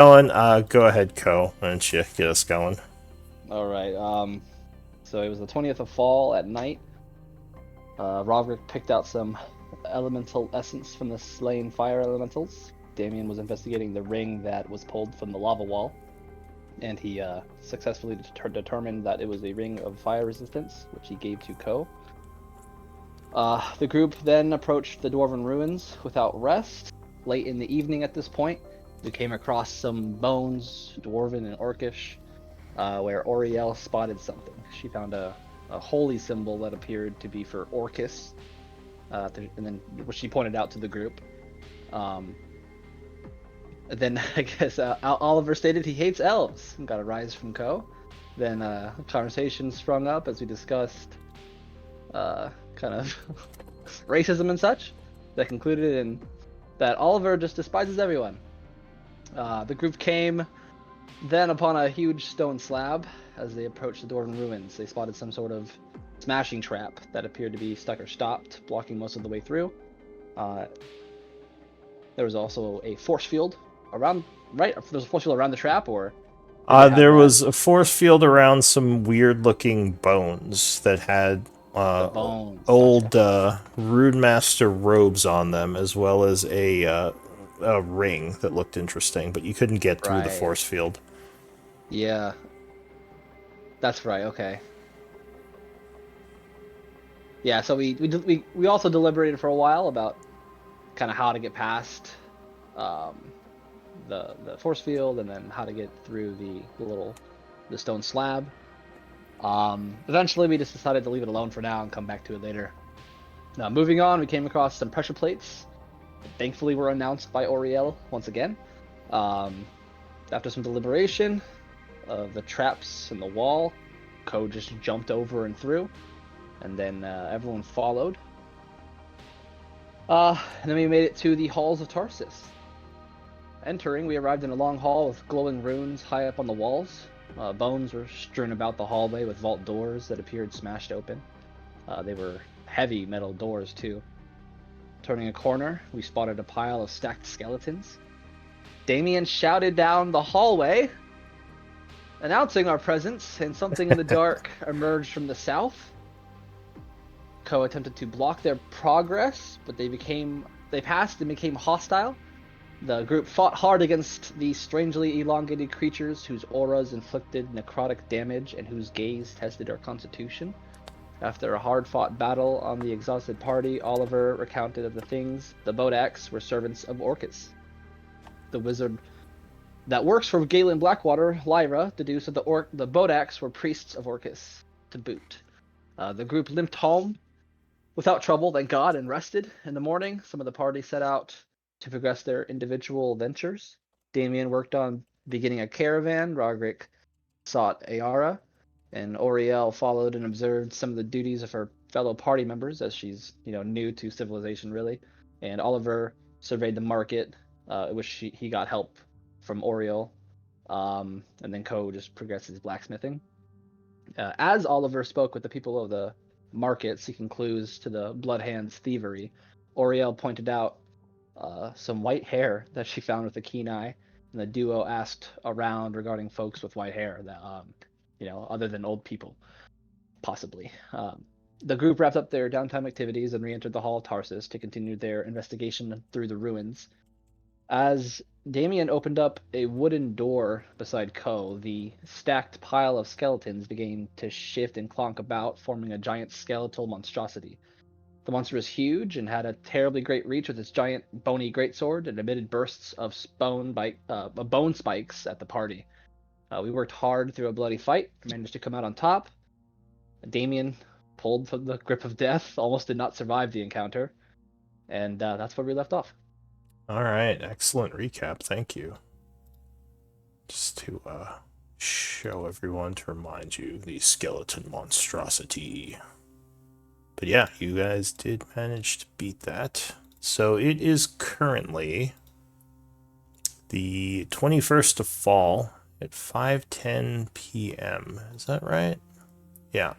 Going, go ahead, Co. Why don't you get us going? All right. So it was the 20th of fall at night. Roderick picked out some elemental essence from the slain fire elementals. Damien was investigating the ring that was pulled from the lava wall, and he successfully determined that it was a ring of fire resistance, which he gave to Ko. The group then approached the dwarven ruins without rest. Late in the evening at this point, we came across some bones, dwarven and orcish, where Oriel spotted something. She found a holy symbol that appeared to be for Orcus, and then which she pointed out to the group. Um, then I guess Oliver stated he hates elves and got a rise from Ko. Then conversation sprung up as we discussed kind of racism and such. That concluded in that Oliver just despises everyone. The group came then upon a huge stone slab. As they approached the dwarven ruins, they spotted some sort of smashing trap that appeared to be stuck or stopped, blocking most of the way through. Uh, there was also a force field around, right? There's a force field around the trap, or did they have There that? was a force field around some weird-looking bones that had The uh, bones. Gotcha. old Rudemaster robes on them, as well as a ring that looked interesting, but you couldn't get through the Right. force field. Yeah, that's right. Okay. Yeah. So we also deliberated for a while about kind of how to get past um, the force field, and then how to get through the stone slab. Eventually, we just decided to leave it alone for now and come back to it later. Now, moving on, we came across some pressure plates. Thankfully, were announced by Oriel once again. Um, After some deliberation of the traps in the wall, Code just jumped over and through, and then everyone followed. And then we made it to the halls of Tarsus. Entering, we arrived in a long hall with glowing runes high up on the walls. Bones were strewn about the hallway with vault doors that appeared smashed open. They were heavy metal doors, too. Turning a corner, we spotted a pile of stacked skeletons. Damien shouted down the hallway, announcing our presence, and something in the dark emerged from the south. Ko attempted to block their progress, but they passed and became hostile. The group fought hard against these strangely elongated creatures whose auras inflicted necrotic damage and whose gaze tested our constitution. After a hard-fought battle on the exhausted party, Oliver recounted of the things the Bodaks were servants of Orcus. The wizard that works for Galen Blackwater, Lyra, deduced that the Bodaks were priests of Orcus, to boot. The group limped home without trouble, thank God, and rested. In the morning, some of the party set out to progress their individual ventures. Damien worked on beginning a caravan, Roderick sought Ayara, and Oriel followed and observed some of the duties of her fellow party members, as she's new to civilization really. And Oliver surveyed the market, which he got help from Oriel, and then Ko just progressed his blacksmithing. As Oliver spoke with the people of the market, seeking clues to the Bloodhand's thievery, Oriel pointed out some white hair that she found with a keen eye, and the duo asked around regarding folks with white hair that, other than old people, possibly. The group wrapped up their downtime activities and re-entered the Hall of Tarsus to continue their investigation through the ruins. As Damien opened up a wooden door beside Ko, the stacked pile of skeletons began to shift and clonk about, forming a giant skeletal monstrosity. The monster was huge and had a terribly great reach with its giant bony greatsword and emitted bursts of bone spikes at the party. We worked hard through a bloody fight, managed to come out on top. Damien pulled from the grip of death, almost did not survive the encounter, and that's where we left off. All right, excellent recap. Thank you. Just to show everyone to remind you the skeleton monstrosity. But yeah, you guys did manage to beat that. So it is currently the 21st of fall at 5:10 p.m. Is that right? Yeah.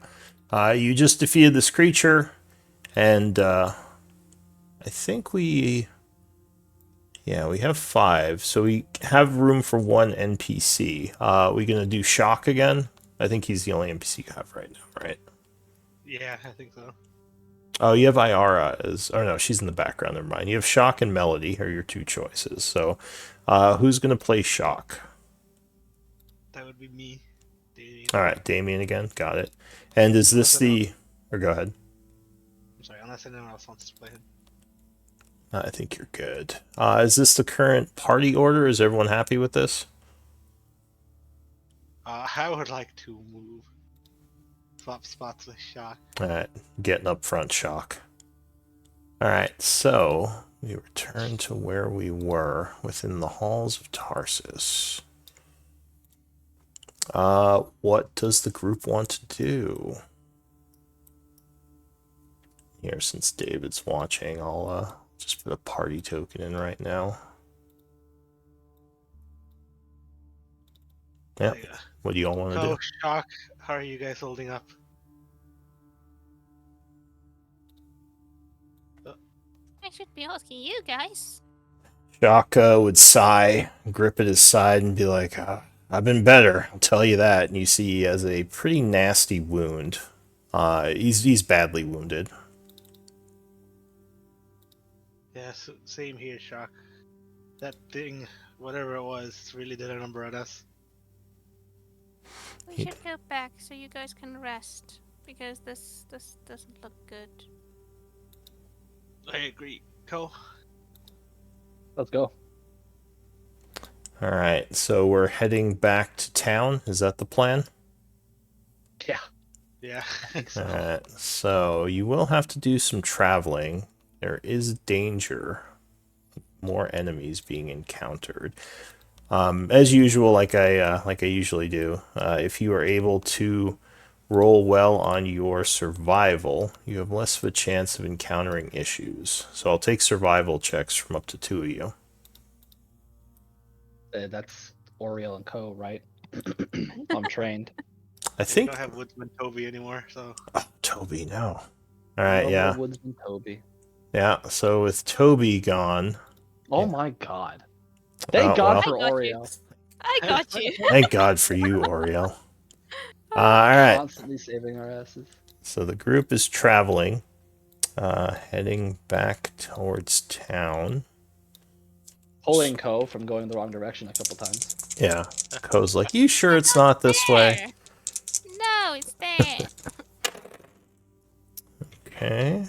You just defeated this creature, and I think we Yeah, we have 5, so we have room for 1 NPC. We gonna do Shock again? I think he's the only NPC you have right now, right? Yeah, I think so. Oh, you have Iara as... Oh, no, she's in the background. Never mind. You have Shock and Melody are your 2 choices. So, who's going to play Shock? That would be me. All right, Damien again. Got it. And is this the... Or go ahead. I'm sorry, unless anyone else wants to play him. I think you're good. Is this the current party order? Is everyone happy with this? I would like to move. Swap spots with Shock. All right, getting up front, Shock. All right, so we return to where we were within the halls of Tarsus. What does the group want to do? Here, since David's watching, I'll just put a party token in right now. Yep. Yeah. What do you all want to do? Oh, Shock, how are you guys holding up? I should be asking you guys. Shaka would sigh, grip at his side, and be like, I've been better, I'll tell you that. And you see he has a pretty nasty wound. He's badly wounded. Yeah, same here, Shock. That thing, whatever it was, really did a number on us. We should go back so you guys can rest. Because this doesn't look good. I agree. Go. Let's go. Alright, so we're heading back to town. Is that the plan? Yeah. Yeah, I think so. Alright, so you will have to do some traveling. There is danger. More enemies being encountered. As usual, like I usually do, if you are able to roll well on your survival, you have less of a chance of encountering issues. So I'll take survival checks from up to 2 of you. That's Oriel and Co, right? I'm trained. I think... We don't have Woodsman Toby anymore, so... Oh, Toby, no. Alright, No yeah. more Woodsman Toby. Yeah, so with Toby gone... Oh Yeah. my god. Thank God well, for I got Oriel. I got you. thank God for you, Oriel. Alright, Constantly saving our asses. so the group is traveling, heading back towards town. Pulling Co from going the wrong direction a couple times. Yeah, Ko's like, you sure it's not this way? There. No, it's there. Okay.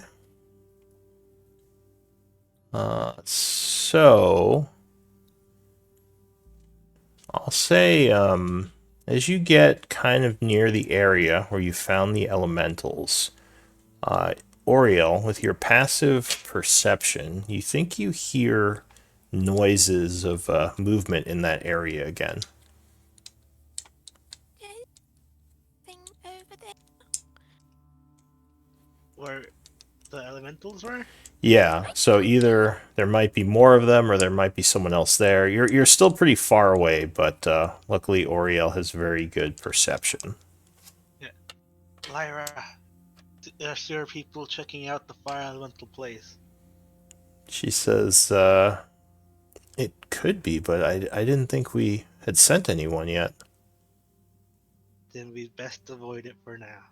So I'll say, as you get kind of near the area where you found the elementals, Oriel, with your passive perception, you think you hear noises of movement in that area again. Thing over there. Where the elementals were? Yeah, so either there might be more of them or there might be someone else there. You're still pretty far away, but luckily Oriel has very good perception. Yeah. Lyra, there's there people checking out the fire elemental place. She says, it could be, but I didn't think we had sent anyone yet. Then we'd best avoid it for now.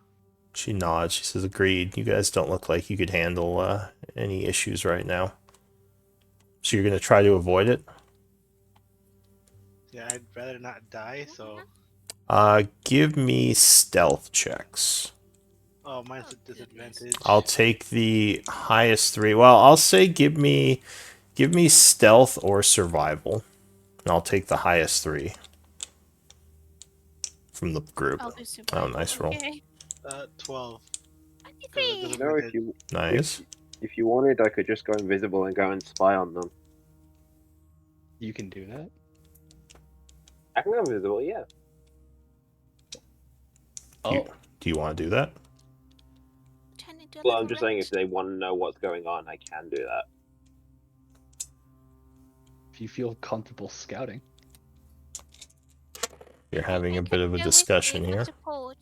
She nods. She says, agreed. You guys don't look like you could handle any issues right now. So you're going to try to avoid it? Yeah, I'd rather not die, so... Give me stealth checks. Oh, mine's a disadvantage. I'll take the highest 3. Well, I'll say give me stealth or survival. And I'll take the highest 3 from the group. I'll do survival. Oh, nice roll. Okay. 12. 23. You know, Nice. if you wanted, I could just go invisible and go and spy on them. You can do that? I can go invisible, yeah. Oh, Do you want to do that? Turn into a Well, I'm little just saying rat. if they want to know what's going on, I can do that. if you feel comfortable scouting. You're having a I bit could of a go with discussion you for here. support.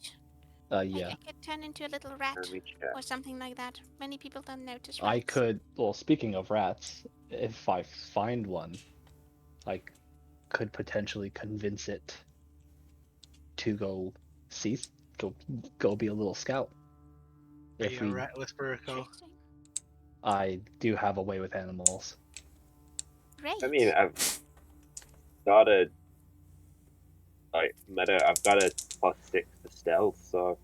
Yeah. I could turn into a little rat Let me check. or something like that. Many people don't notice. I rats. could, well, speaking of rats, if I find one, I could potentially convince it to go see, go be a little scout. Are If you a we, rat whisperer, Ko? Interesting. I do have a way with animals. Great. I mean, I've got a I've got a +6 to stealth, so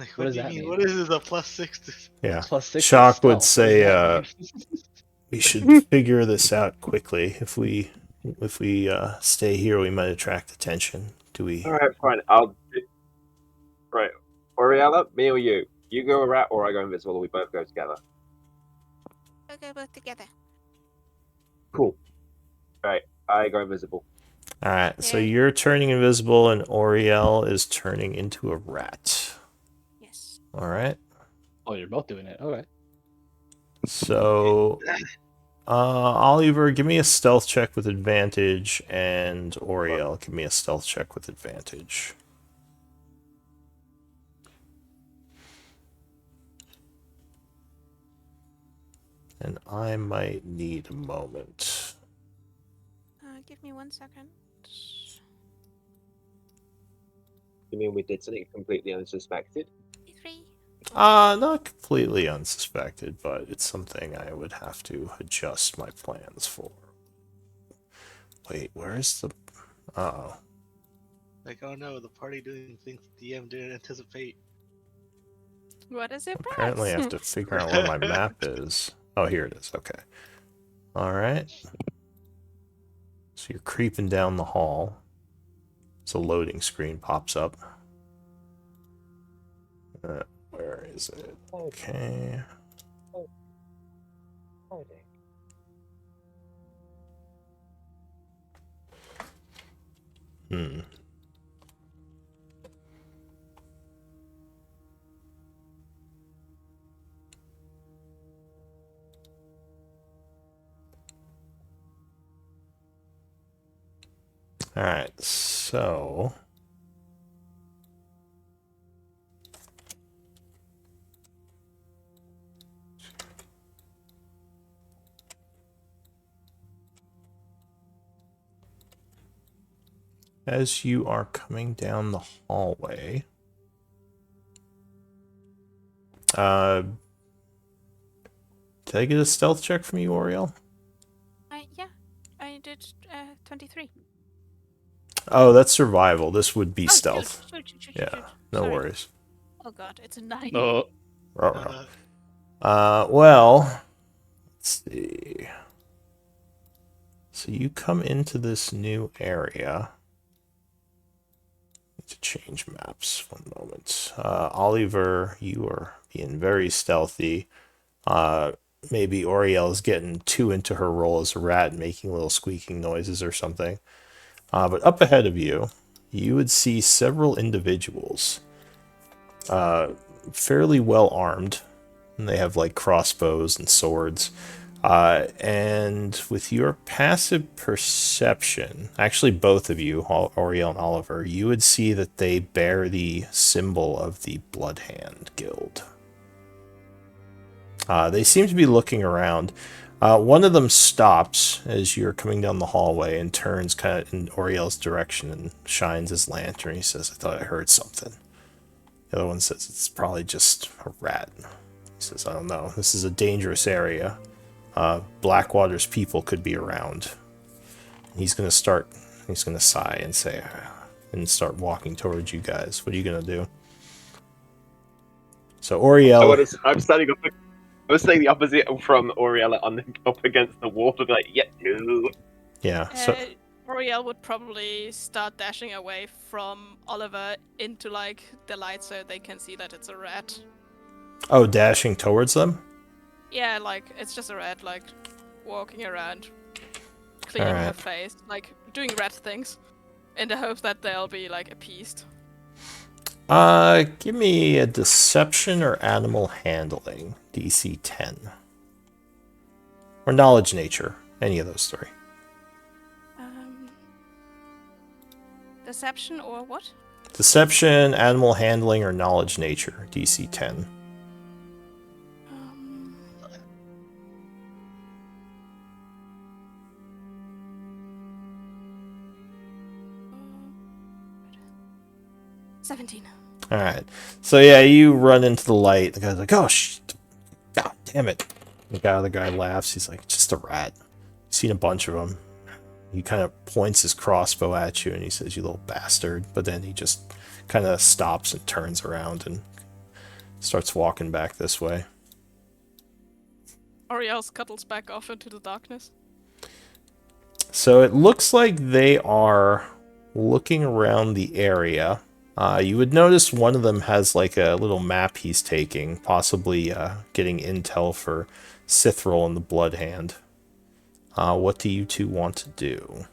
Like, What what does do you that mean? mean? What is this, a +6 to... Yeah. +6 to Shock would stealth. What does say, that mean? we should figure this out quickly. If we stay here, we might attract attention. Do we? all right, fine. Right, Oriella, me or you? You go a rat, or I go invisible. Or we both go together. We'll go both together. Cool. Right, I go invisible. All right. So Okay. you're turning invisible, and Oriel is turning into a rat. Yes. All right. Oh, you're both doing it. Okay. So, Oliver, give me a stealth check with advantage, and Oriel, give me a stealth check with advantage. And I might need a moment. Give me 1 second. You mean we did something completely unsuspected? 3. Not completely unsuspected, but it's something I would have to adjust my plans for. Wait, where is the... Uh-oh. Like, oh no, the party doing things the DM didn't anticipate. What is it? Apparently I have to figure out where my map is. Oh, here it is. Okay. Alright. So you're creeping down the hall. So a loading screen pops up. Where is it? Okay. Hmm. Alright, so... As you are coming down the hallway... did I get a stealth check from you, Oriel? Yeah, I did 23. Oh, that's survival. This would be Oh, stealth. shoot. Yeah, no Sorry. worries. Oh god, it's a 9. No. Ruh-roh. Well, let's see. So you come into this new area. Need to change maps. One moment. Oliver, you are being very stealthy. Maybe Oriel's getting too into her role as a rat, making little squeaking noises or something. But up ahead of you, you would see several individuals, fairly well armed. And they have like crossbows and swords. And with your passive perception, actually both of you, Oriel and Oliver, you would see that they bear the symbol of the Bloodhand Guild. They seem to be looking around. One of them stops as you're coming down the hallway and turns kind of in Oriel's direction and shines his lantern. He says, I thought I heard something. The other one says, it's probably just a rat. He says, I don't know. This is a dangerous area. Blackwater's people could be around. He's going to sigh and say, and start walking towards you guys. What are you going to do? So Oriel... I'm standing up. I was saying the opposite from Oriella up against the wall. To be like, yeah, no. Yeah, so... Oriel would probably start dashing away from Oliver into like the light so they can see that it's a rat. Oh, dashing towards them? Yeah, like it's just a rat, like walking around, cleaning her face, like doing rat things, in the hopes that they'll be like appeased. Give me a deception or animal handling, DC 10. Or knowledge nature, any of those three. Deception or what? Deception, animal handling, or knowledge nature, DC 10. 17. All right. So yeah, you run into the light. The guy's like, "Oh, God damn it!" The other guy laughs. He's like, "Just a rat. Seen a bunch of them." He kind of points his crossbow at you and he says, "You little bastard." But then he just kind of stops and turns around and starts walking back this way. Oriel scuttles back off into the darkness. So it looks like they are looking around the area. You would notice one of them has like a little map he's taking, possibly getting intel for Sithril and the Blood Hand. What do you two want to do?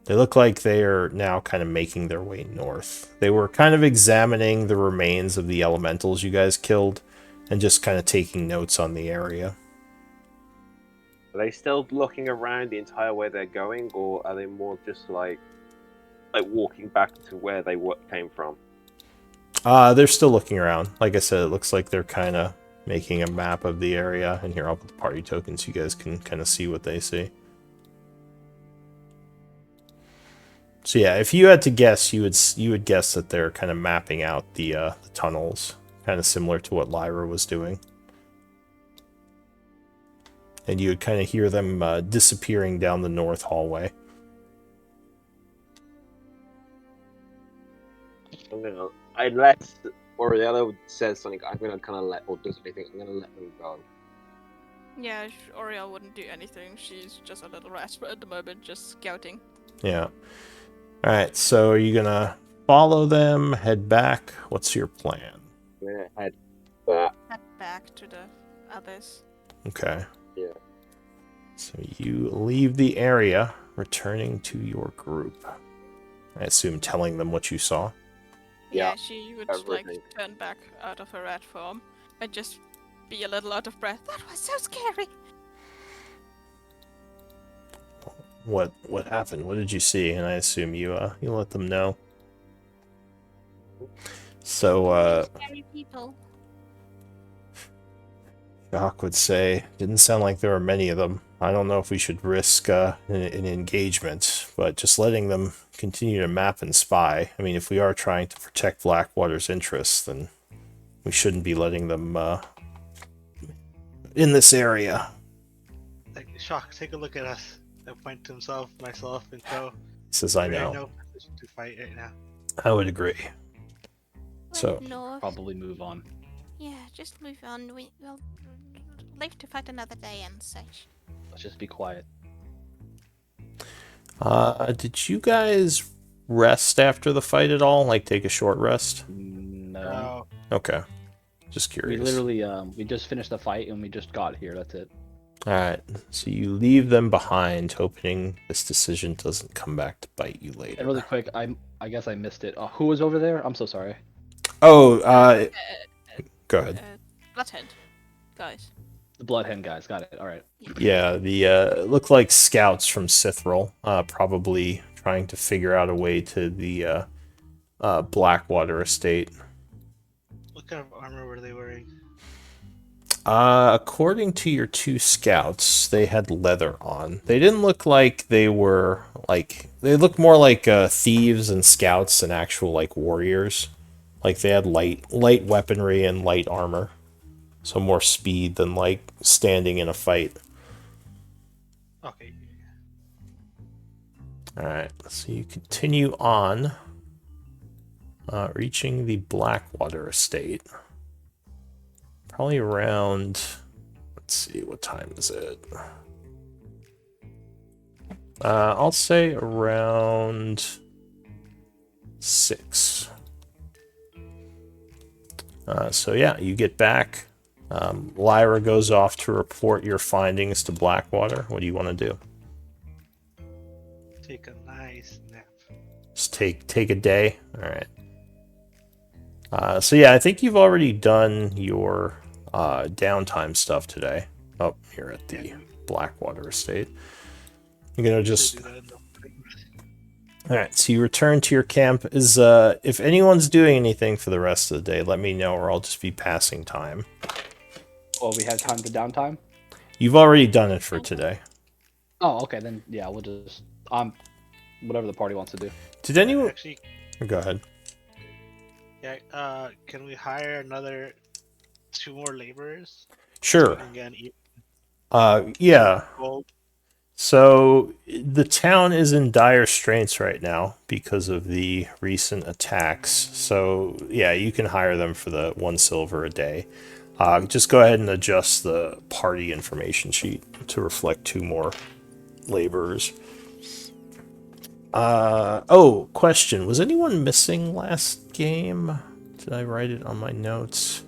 They look like they are now kind of making their way north. They were kind of examining the remains of the elementals you guys killed and just kind of taking notes on the area. Are they still looking around the entire way they're going, or are they more just like walking back to where they came from? They're still looking around. Like I said, it looks like they're kind of making a map of the area. And here, I'll put the party tokens so you guys can kind of see what they see. So yeah, if you had to guess, you would guess that they're kind of mapping out the tunnels, kind of similar to what Lyra was doing. And you would kind of hear them disappearing down the north hallway. Unless Oriella says something, I'm gonna kind of let, or does anything, I'm gonna let them go. Yeah, Oriel wouldn't do anything. She's just a little rat at the moment, just scouting. Yeah. Alright, so are you gonna follow them, head back? What's your plan? I'm gonna head back. Head back to the others. Okay. Yeah. So you leave the area, returning to your group. I assume telling them what you saw. Yeah, Yeah, she would everything. like turn back out of her rat form and just be a little out of breath. That was so scary. What happened? What did you see? And I assume you let them know. So Scary people. Doc would say, didn't sound like there were many of them. I don't know if we should risk an engagement, but just letting them continue to map and spy. I mean, if we are trying to protect Blackwater's interests, then we shouldn't be letting them in this area. Like, Shock, take a look at us. I point to himself, myself, and Chaur. He says, I We're in know. no position to fight right now. I would agree. So, North. Probably move on. Yeah, just move on. We'll live to fight another day and such. Let's just be quiet. did you guys rest after the fight at all? Like, take a short rest? No. Okay. Just We curious. literally, we just finished the fight and we just got here. That's it. Alright, so you leave them behind, hoping this decision doesn't come back to bite you later. And really quick, I guess I missed it. Who was over there? I'm so sorry. Oh, go ahead. Bloodhead, guys. The Bloodhen guys. Got it. All right. Yeah, the look like scouts from Sithril, probably trying to figure out a way to the Blackwater estate. What kind of armor were they wearing? According to your two scouts, they had leather on. They didn't look like they were they looked more like thieves and scouts than actual like warriors. Like they had light weaponry and light armor. So more speed than like standing in a fight. Okay. Alright, so you continue on, reaching the Blackwater estate. Probably around, let's see, what time is it? I'll say around 6. So yeah, you get back. Lyra goes off to report your findings to Blackwater. What do you want to do? Take a nice nap. Just take a day? Alright. So yeah, I think you've already done your downtime stuff today. Oh, here at the Blackwater estate. You're gonna just... Do that in the morning. Alright, so you return to your camp. If anyone's doing anything for the rest of the day, let me know or I'll just be passing time. Oh, we have time for downtime? You've already done it for today. Oh, okay. Then, yeah, we'll just... whatever the party wants to do. Did anyone... Actually, Go ahead. Yeah. Can we hire another 2 more laborers? So we Sure. can get Yeah. gold. So the town is in dire straits right now because of the recent attacks. So yeah, you can hire them for the 1 silver a day. Just go ahead and adjust the party information sheet to reflect 2 more laborers. Oh, question. Was anyone missing last game? Did I write it on my notes?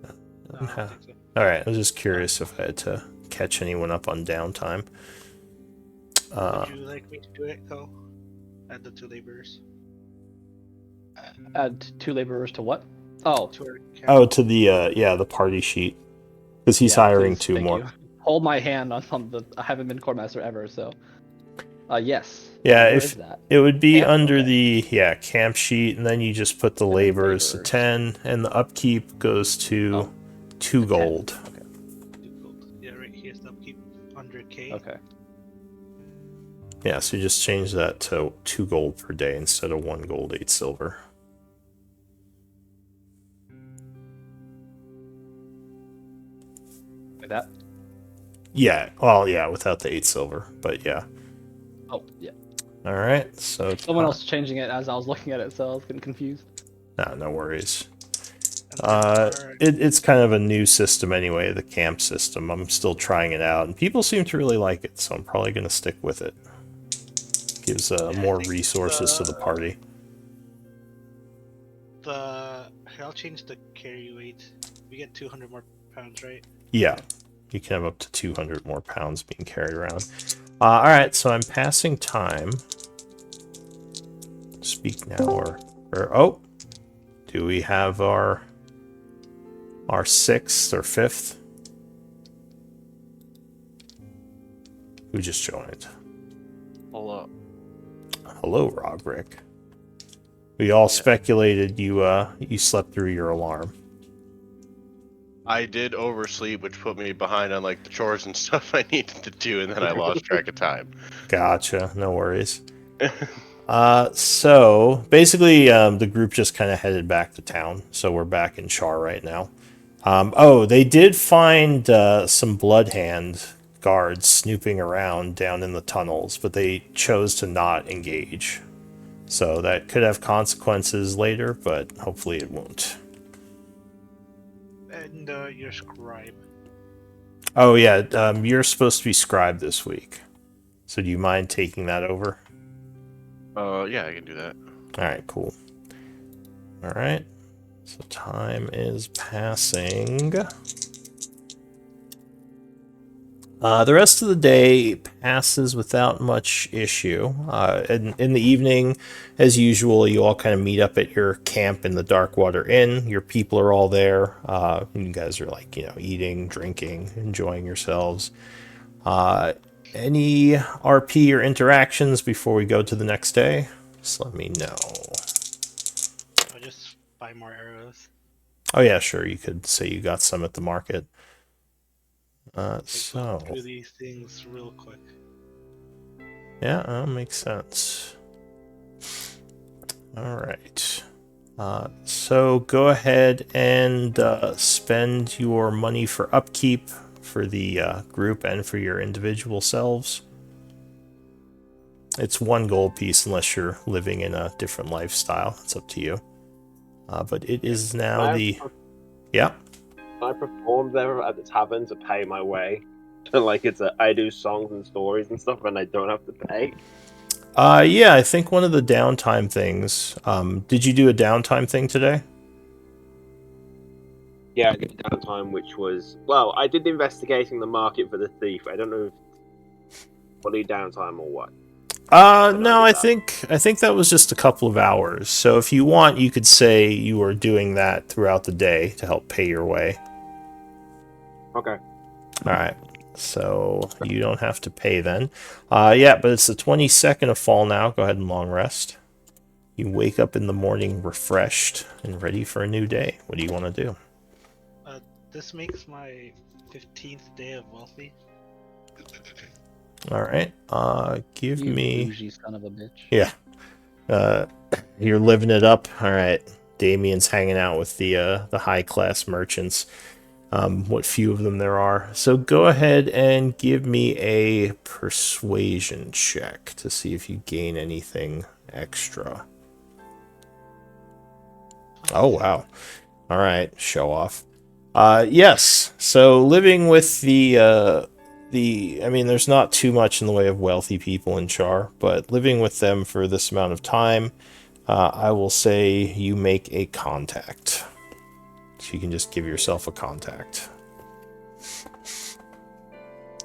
No, I don't think so. Alright, I was just curious if I had to catch anyone up on downtime. Would you like me to do it, Cole? Add the 2 laborers. Add 2 laborers to what? Oh, To our camp. Oh, to the the party sheet. Because he's yeah, hiring please, 2 thank more. you. Hold my hand on the. I haven't been quartermaster ever, so. Yes. Yeah, Where if is that? it would be Camp? under Okay. the camp sheet, and then you just put the And then laborers to laborers. 10, and the upkeep goes to Oh, 2 10. gold. Okay. 2 gold. Yeah, right here's the upkeep. 100k. Okay. Yeah, so you just change that to 2 gold per day instead of 1 gold, 8 silver. Like that. Yeah, well, yeah, without the 8 silver, but yeah. Oh, yeah. All right, so Someone else changing it as I was looking at it, so I was getting confused. no worries. And then our It's kind of a new system anyway, the camp system. I'm still trying it out, and people seem to really like it, so I'm probably going to stick with it. Gives I more think resources to the party. I'll change the carry weight. We get 200 more pounds, right? Yeah, you can have up to 200 more pounds being carried around. All right, so I'm passing time. Speak now, or oh, do we have our 6th or 5th? Who just joined? Hello. Hello, Roderick. We all speculated you slept through your alarm. I did oversleep, which put me behind on like the chores and stuff I needed to do, and then I lost track of time. Gotcha, no worries. So basically, the group just kind of headed back to town. So we're back in Chaur right now. Oh, they did find some Bloodhand guards snooping around down in the tunnels, but they chose to not engage. So that could have consequences later, but hopefully it won't. And your scribe. Oh yeah, you're supposed to be scribe this week. So do you mind taking that over? Yeah, I can do that. Alright, cool. Alright. So time is passing. The rest of the day passes without much issue. In the evening, as usual, you all kind of meet up at your camp in the Darkwater Inn. Your people are all there. You guys are like, eating, drinking, enjoying yourselves. Any RP or interactions before we go to the next day? Just let me know. I'll just buy more arrows. Oh yeah, sure. You could say you got some at the market. Go So through these things real quick. yeah, that makes sense. All right. So go ahead and spend your money for upkeep for the group and for your individual selves. It's 1 gold piece unless you're living in a different lifestyle. It's up to you. But it is now the... Yeah? I perform there at the tavern to pay my way. So like I do songs and stories and stuff, and I don't have to pay. Yeah, I think one of the downtime things. Did you do a downtime thing today? Yeah, I did downtime, which was I did investigating the market for the thief. I don't know if fully downtime or what. No, I think that was just a couple of hours. So if you want, you could say you were doing that throughout the day to help pay your way. Okay. All right. So you don't have to pay then. Yeah, but it's the 22nd of fall now. Go ahead and long rest. You wake up in the morning refreshed and ready for a new day. What do you want to do? This makes my 15th day of wealthy. All right. Give You me... bougie son of a bitch. Yeah. You're living it up. All right. Damien's hanging out with the high class merchants. What few of them there are. So go ahead and give me a persuasion check to see if you gain anything extra. Oh wow. All right, show off. Yes. So living with I mean, there's not too much in the way of wealthy people in Chaur, but living with them for this amount of time, I will say you make a contact. So you can just give yourself a contact.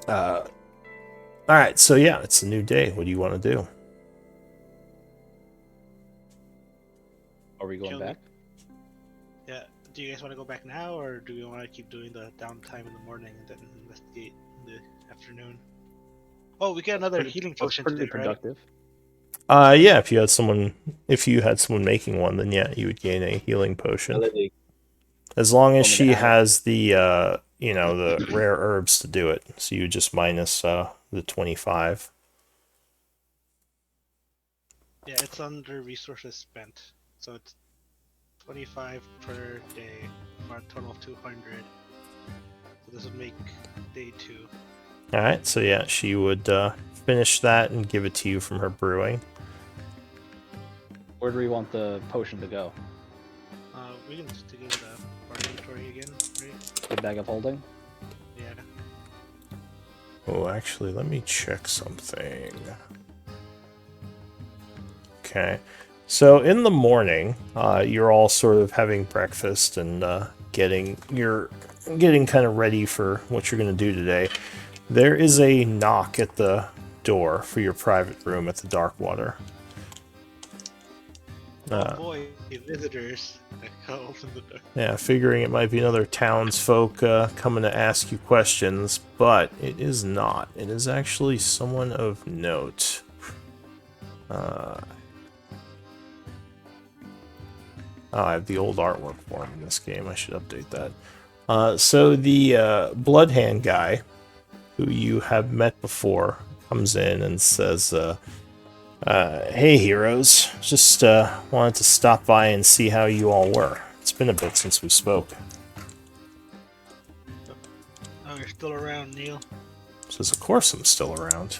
Alright, so yeah, it's a new day. What do you want to do? Are we going Shall we- back? Yeah. Do you guys want to go back now, or do we want to keep doing the downtime in the morning and then investigate in the afternoon? Oh, we get another healing potion Pretty today, right? productive. Yeah, if you had someone making one, then yeah, you would gain a healing potion. Melody. As long as Want me to she add it? has the the rare herbs to do it. So you just minus the 25. Yeah, it's under resources spent, so it's 25 per day, for a total of 200. So this would make day 2. Alright, so yeah, she would finish that and give it to you from her brewing. Where do we want the potion to go? We can just take it in our inventory again, right? The bag of holding? Yeah. Oh, actually, let me check something. Okay. So in the morning, you're all sort of having breakfast and getting kind of ready for what you're going to do today. There is a knock at the door for your private room at the Darkwater. Oh boy, visitors. I open the door. Yeah, figuring it might be another townsfolk coming to ask you questions, but it is not. It is actually someone of note. Oh, I have the old artwork for him in this game. I should update that. So the Blood Hand guy, who you have met before, comes in and says, hey, heroes. Just wanted to stop by and see how you all were. It's been a bit since we spoke. Oh, you're still around, Neil. Says, of course I'm still around.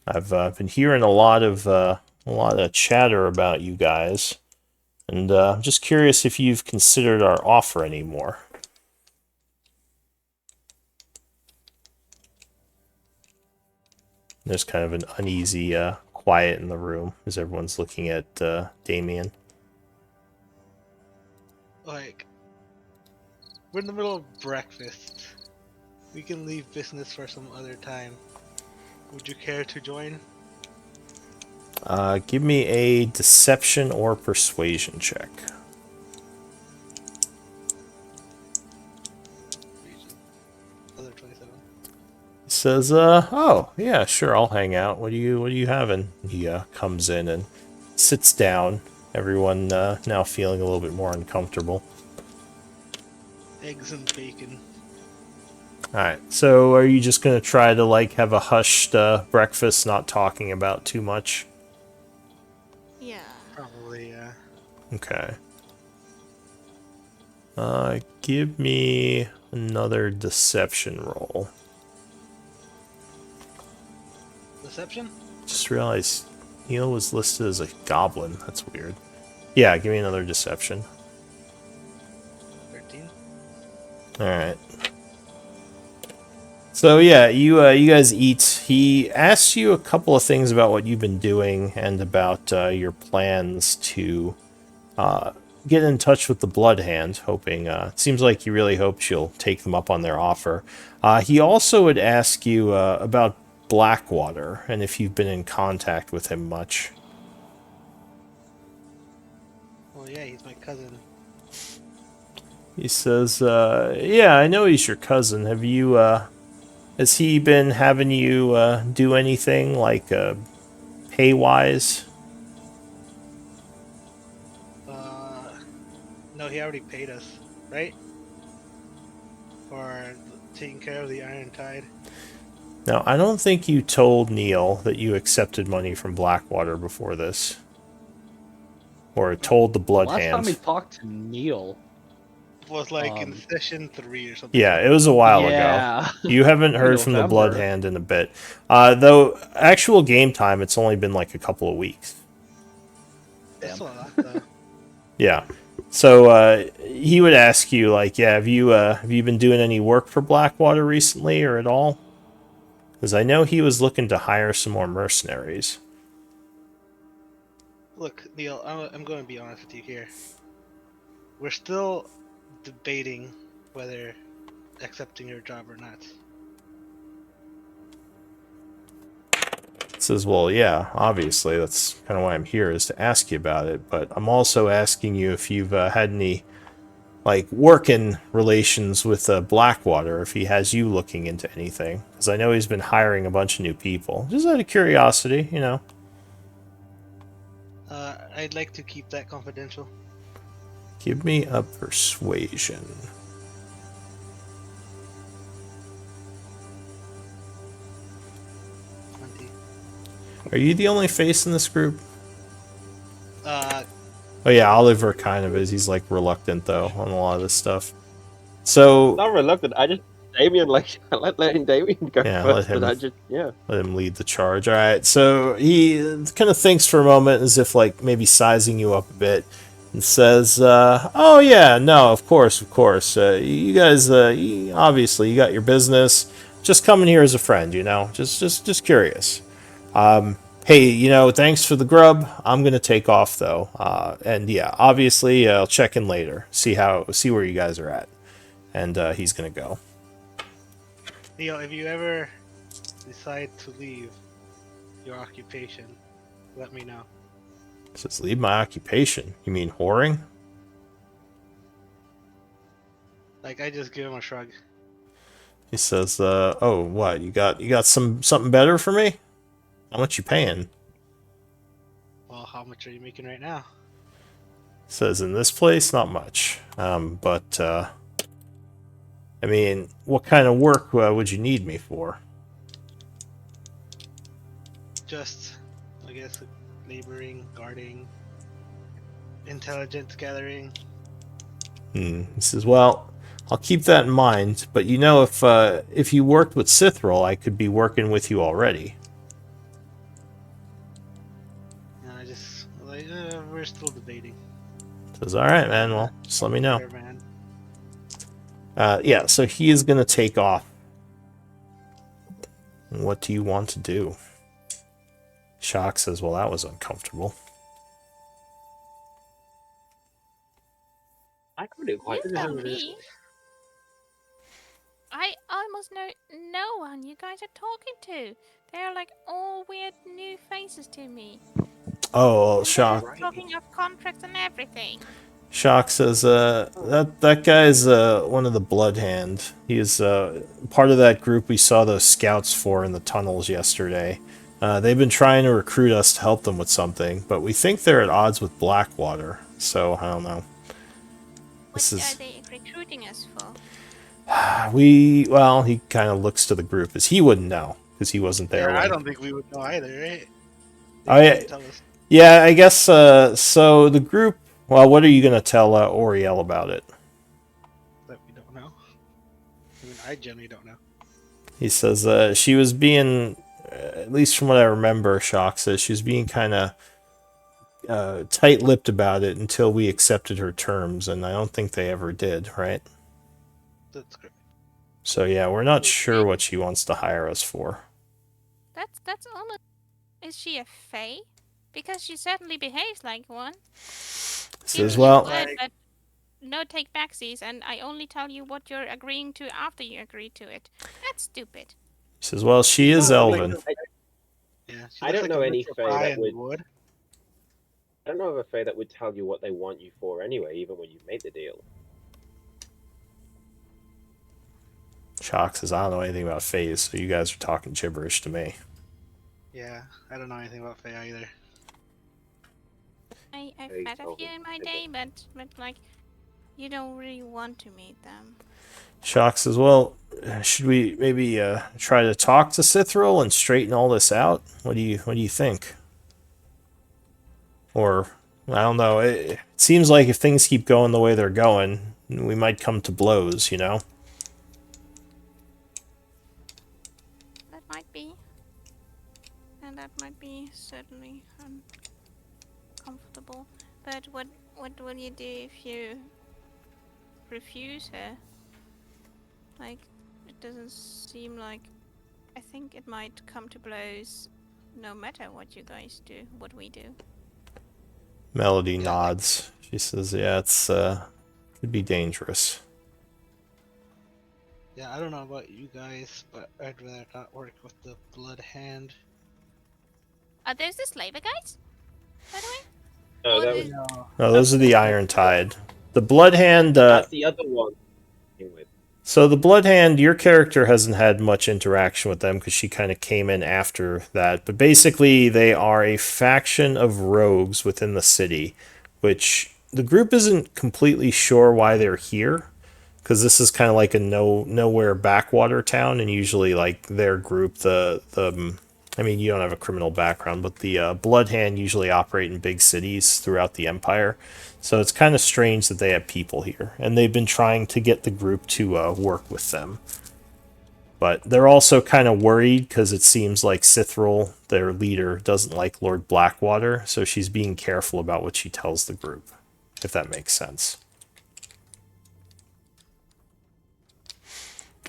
I've been hearing a lot of chatter about you guys. And I'm just curious if you've considered our offer anymore. There's kind of an uneasy quiet in the room as everyone's looking at Damien. Like, we're in the middle of breakfast. We can leave business for some other time. Would you care to join? Give me a deception or persuasion check. Other 27. He says, oh, yeah, sure, I'll hang out. What are you having? He comes in and sits down. Everyone now feeling a little bit more uncomfortable. Eggs and bacon. Alright, so are you just gonna try to, like, have a hushed breakfast, not talking about too much? Yeah. Probably, yeah. Okay. Give me another deception roll. Deception? Just realized Neil was listed as a goblin. That's weird. Yeah, give me another deception. 13. Alright. So yeah, you guys eat. He asks you a couple of things about what you've been doing and about your plans to get in touch with the Blood Hand, hoping, it seems like he really hopes you'll take them up on their offer. He also would ask you about Blackwater, and if you've been in contact with him much. Well, yeah, he's my cousin. He says, yeah, I know he's your cousin. Have you, has he been having you do anything, like, pay-wise? No, he already paid us, right? For taking care of the Iron Tide. Now, I don't think you told Neil that you accepted money from Blackwater before this. Or told the Blood Last time we Hand. talked to Neil. It was like in Um, session 3 or something. Yeah, it was a while ago. yeah. You haven't In heard from the Blood November. Hand in a bit. Though, actual game time, it's only been like a couple of weeks. That's Damn. a lot, though. Yeah. So he would ask you, like, yeah, have you been doing any work for Blackwater recently or at all? Because I know he was looking to hire some more mercenaries. Look, Neil, I'm going to be honest with you here. We're still debating whether accepting your job or not. Says, well, yeah, obviously, that's kind of why I'm here, is to ask you about it. But I'm also asking you if you've had any, like, working relations with Blackwater, if he has you looking into anything. Because I know he's been hiring a bunch of new people. Just out of curiosity, you know. I'd like to keep that confidential. Give me a persuasion. 20. Are you the only face in this group? Uh, Oh yeah, Oliver kind of is. He's like reluctant though on a lot of this stuff. So Not reluctant. I just Damien like I like letting Damien go yeah, first, but I just let him lead the charge. All right. So he kind of thinks for a moment as if like maybe sizing you up a bit and says, "Oh yeah, no, of course, of course. You guys, obviously you got your business. Just coming here as a friend, you know. Just curious. Hey, you know, thanks for the grub. I'm gonna take off though. And yeah, obviously I'll check in later. See where you guys are at." And he's gonna go. Neil, if you ever decide to leave your occupation, let me know. Says, leave my occupation. You mean whoring? Like, I just give him a shrug. He says, oh, what? You got something better for me? How much you paying? Well, how much are you making right now? Says, in this place, not much. But I mean, what kind of work would you need me for? Just, I guess, laboring, guarding, intelligence gathering. He says, well, I'll keep that in mind. But you know, if you worked with Cithril, I could be working with you already. And I just, like, we're still debating. Says, all right, man. Well, just let me know. Fair, man. Yeah, so he is going to take off. What do you want to do? Shock says, well, that was uncomfortable. I couldn't quite You tell tell this. me. I almost know no one you guys are talking to. They're like all weird new faces to me. Oh, well, And Shock. they're talking of contracts and everything. Shock says, that guy's one of the Blood Hand. He is part of that group we saw those scouts for in the tunnels yesterday. They've been trying to recruit us to help them with something, but we think they're at odds with Blackwater. So I don't know. What are they recruiting us for? Well, he kind of looks to the group as he wouldn't know because he wasn't there. Yeah, I when- don't think we would know either, right? Oh yeah, Tell us. yeah. I guess. So the group. Well, what are you gonna tell Oriel about it? That we don't know. I mean, I generally don't know. He says she was being, at least from what I remember, Shock says she was being kind of tight-lipped about it until we accepted her terms, and I don't think they ever did, right? That's great. So yeah, we're not sure what she wants to hire us for. That's almost. Is she a fae? Because she certainly behaves like one. Says, Give well, me a word, but no take backsies, and I only tell you what you're agreeing to after you agree to it. That's stupid. he says, well, she is Elven. Yeah, she I looks don't like know a any Mr. fae Pie that and would- I don't know of a fae that would tell you what they want you for anyway, even when you made the deal. Shock says, I don't know anything about phase, so you guys are talking gibberish to me. Yeah, I don't know anything about Faye either. I've Hey, had a few Elven, in my hey, day, but like, You don't really want to meet them. Shock says, well, should we maybe try to talk to Cithril and straighten all this out? What do you think? Or I don't know. It seems like if things keep going the way they're going, we might come to blows, you know? That might be. And that might be certainly uncomfortable. But what will you do if you refuse her? Like, it doesn't seem like... I think it might come to blows no matter what you guys do, what we do. Melody Yeah. nods. She says, yeah, it's could be dangerous. Yeah, I don't know about you guys, but I'd rather not work with the Blood Hand. Are those the slaver guys? By the way? No, Or that the- was, No. No, those are the Iron Tide. The Blood Hand, that's the other one. With. so the Blood Hand, your character hasn't had much interaction with them because she kind of came in after that. But basically, they are a faction of rogues within the city, which the group isn't completely sure why they're here. Because this is kind of like a nowhere backwater town, and usually like their group, I mean, you don't have a criminal background, but the Blood Hand usually operate in big cities throughout the Empire. So it's kind of strange that they have people here, and they've been trying to get the group to work with them. But they're also kind of worried because it seems like Cithril, their leader, doesn't like Lord Blackwater, so she's being careful about what she tells the group, if that makes sense.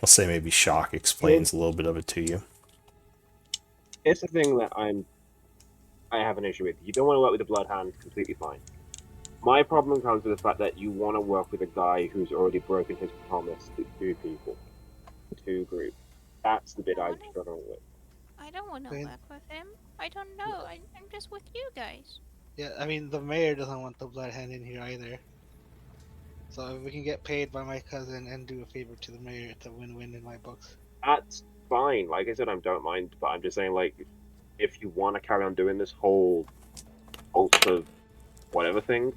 I'll say maybe Shock explains a little bit of it to you. It's the thing that I have an issue with. You don't want to work with the Bloodhound, completely fine. My problem comes with the fact that you want to work with a guy who's already broken his promise to two people, two groups. That's the bit I'm struggling with. I don't want to Wait. work with him. I don't know. I'm just with you guys. Yeah, I mean, the mayor doesn't want the Blood Hand in here either. So if we can get paid by my cousin and do a favor to the mayor, it's a win-win in my books. That's fine. Like I said, I don't mind, but I'm just saying, like, if you want to carry on doing this whole cult of whatever thing,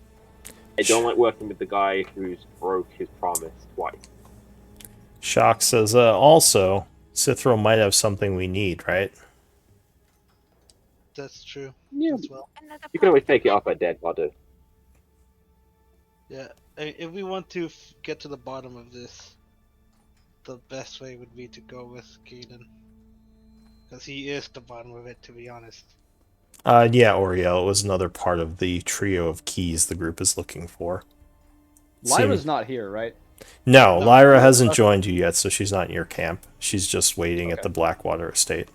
I don't like working with the guy who's broke his promise twice. Shock says, also, Cithril might have something we need, right? That's true Yeah, as well. Another you can always part- take it off a dead body. Yeah, if we want to get to the bottom of this, the best way would be to go with Gaiden. Because he is the bottom of it, to be honest. Yeah, Oriel, it was another part of the trio of keys the group is looking for. Lyra's not here, right? No, No. Lyra hasn't joined you yet, so she's not in your camp. She's just waiting at Okay. the Blackwater estate.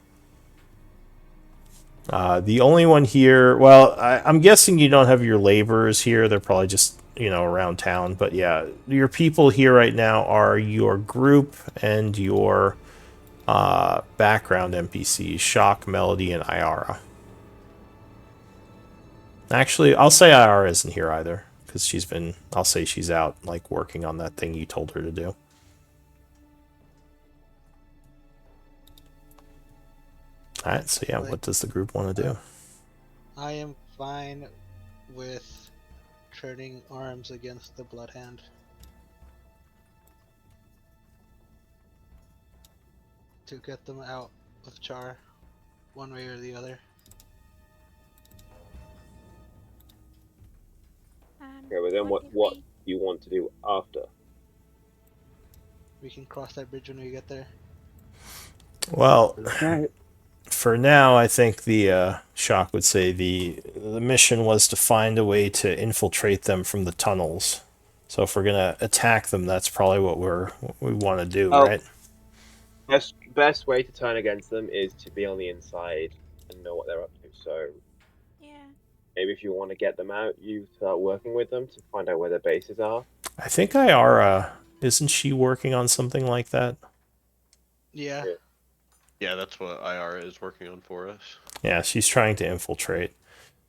The only one here, well, I'm guessing you don't have your laborers here. They're probably just, around town. But yeah, your people here right now are your group and your background NPCs, Shock, Melody, and Iara. Actually, I'll say Iara isn't here either, because I'll say she's out, like, working on that thing you told her to do. Alright, so yeah, what does the group want to do? I am fine with turning arms against the Blood Hand. To get them out of Chaur, one way or the other. Okay, but then what if do we- you want to do after? We can cross that bridge when we get there. Well, for now, I think the Shock would say the mission was to find a way to infiltrate them from the tunnels. So if we're gonna attack them, that's probably what we want to do, Oh. right? Best way to turn against them is to be on the inside and know what they're up to. So Yeah. maybe if you want to get them out, you start working with them to find out where their bases are. I think Iara, isn't she working on something like that? Yeah. Yeah. Yeah, that's what IR is working on for us. Yeah, she's trying to infiltrate.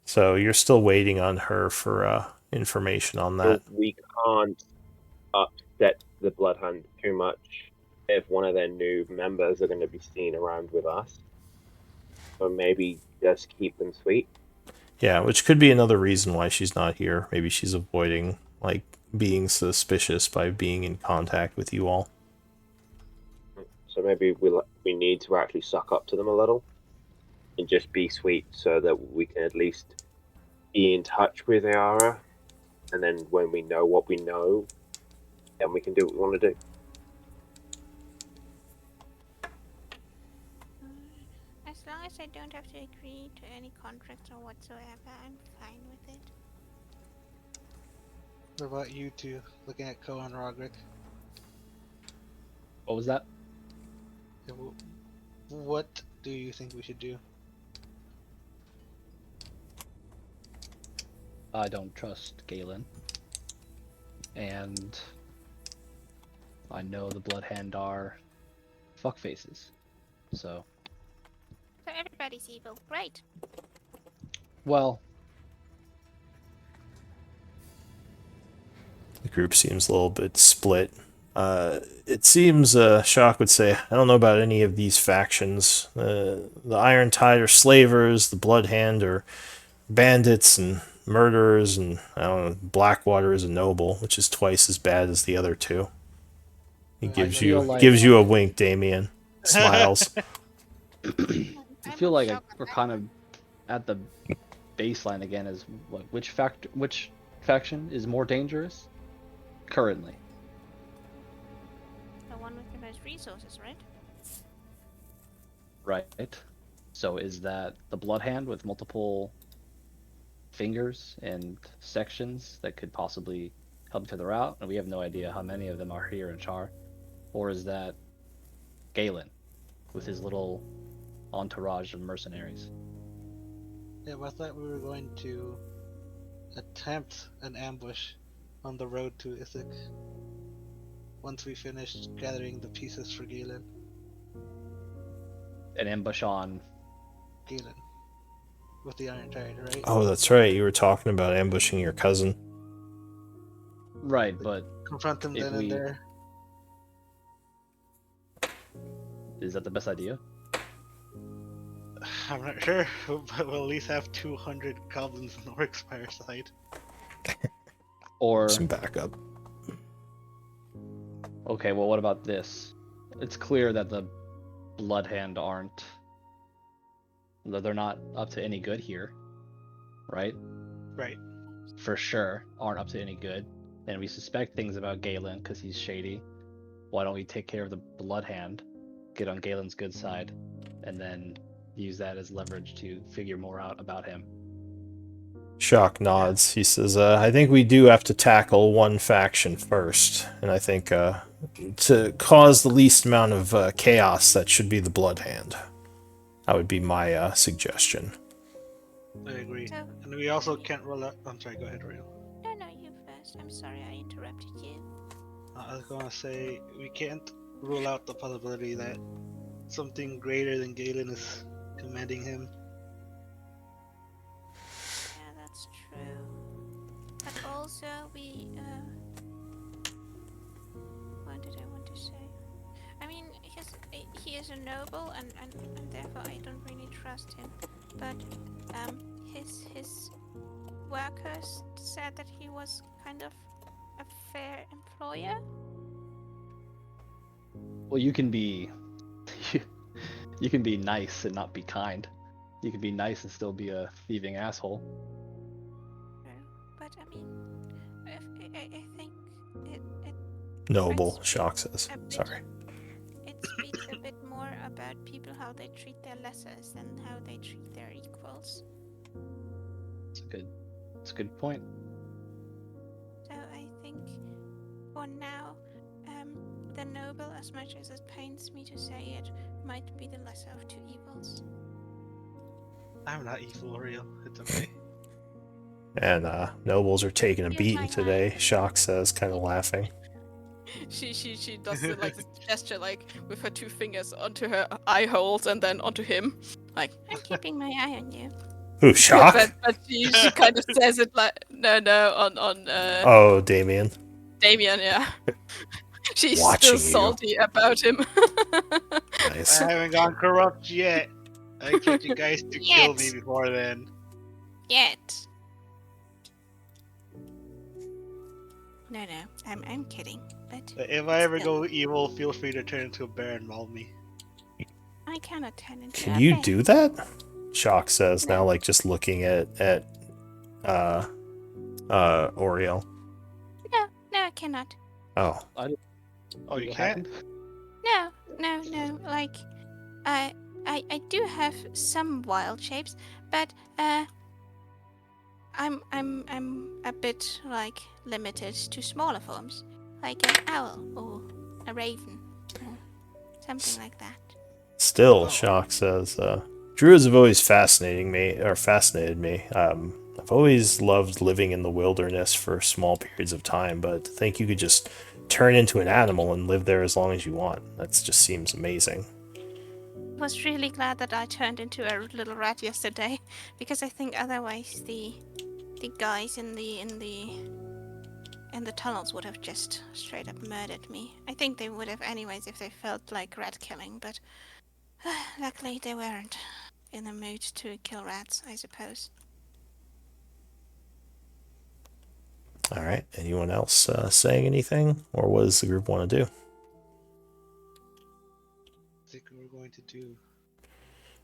So you're still waiting on her for information on that. So we can't upset the Bloodhound too much if one of their new members are going to be seen around with us. So maybe just keep them sweet. Yeah, which could be another reason why she's not here. Maybe she's avoiding, like, being suspicious by being in contact with you all. So maybe we need to actually suck up to them a little and just be sweet so that we can at least be in touch with Ayara. And then when we know what we know, then we can do what we want to do. As long as I don't have to agree to any contracts or whatsoever, I'm fine with it. What about you two, looking at Ko and Roderick? What was that? What do you think we should do? I don't trust Galen. And I know the Bloodhand are fuckfaces. So, So everybody's evil. Great. well, The group seems a little bit split. It seems Shock would say, I don't know about any of these factions. The Iron Tide are slavers, the Bloodhand are bandits and murderers, and I don't know, Blackwater is a noble, which is twice as bad as the other two. He I gives feel you like- gives you a wink, Damien. Smiles. I feel like we're kind of at the baseline again. Is what which faction is more dangerous currently? The one with the most resources, right? Right. So is that the Bloodhand with multiple fingers and sections that could possibly help each other out? And we have no idea how many of them are here in Chaur. Or is that Galen with his little entourage of mercenaries? Yeah, but I thought we were going to attempt an ambush on the road to Ithic once we finished gathering the pieces for Galen. An ambush on. Galen. With the Iron Tide, right? Oh, that's right. You were talking about ambushing your cousin. Right, but Confront them if then we- and there. is that the best idea? I'm not sure, but we'll at least have 200 goblins on the Orcspire side. Or Some backup. okay, well, what about this? It's clear that the Bloodhand aren't. They're not up to any good here, right? Right. For sure, aren't up to any good. And we suspect things about Galen because he's shady. Why don't we take care of the Bloodhand, get on Galen's good side, and then use that as leverage to figure more out about him? Shock nods. He says, I think we do have to tackle one faction first. And I think to cause the least amount of chaos, that should be the Bloodhand. That would be my suggestion. I agree. So, And we also can't roll out. I'm sorry, go ahead, Royal. no, you first. I'm sorry I interrupted you. I was gonna say, we can't rule out the possibility that something greater than Galen is commanding him. Yeah, that's true. But also, what did I want to say? I mean, he is a noble, and therefore I don't really trust him. But his workers said that he was kind of a fair employer. Well, you can be, you can be nice and not be kind. You can be nice and still be a thieving asshole. But I mean, I think it Noble, Shock says. a bit- Sorry. it speaks a bit more about people, how they treat their lessers than how they treat their equals. It's a good point. So I think for now, the noble, as much as it pains me to say it, might be the lesser of two evils. I'm not evil, Royal. It's okay. And nobles are taking a Here's beating my today, Shock says, kind of laughing. She does like this gesture like with her two fingers onto her eye holes and then onto him. Like I'm keeping my eye on you. Who, Shock? but she kind of says it like no on Oh, Damien. Damien, yeah. She's Watching still you. salty about him. Nice. I haven't gone corrupt yet. I expect you guys to kill me Yet. before then. Yet. No, I'm kidding. But If I ever still, go evil, feel free to turn into a bear and maul me. I cannot turn into Can a you bear. do that? Shock says now, No. like just looking at uh Oriel. No, I cannot. Oh, Oh, you What can't? happened? No. Like, I do have some wild shapes, but I'm a bit like limited to smaller forms, like an owl or a raven or something like that. still, Oh. Shock says, Druids have always fascinated me. I've always loved living in the wilderness for small periods of time, but to think you could just turn into an animal and live there as long as you want, that just seems amazing. Was really glad that I turned into a little rat yesterday, because I think otherwise the guys in the tunnels would have just straight up murdered me. I think they would have anyways if they felt like rat killing, but luckily they weren't in the mood to kill rats, I suppose. All right, anyone else saying anything, or what does the group want to do? I think we're going to do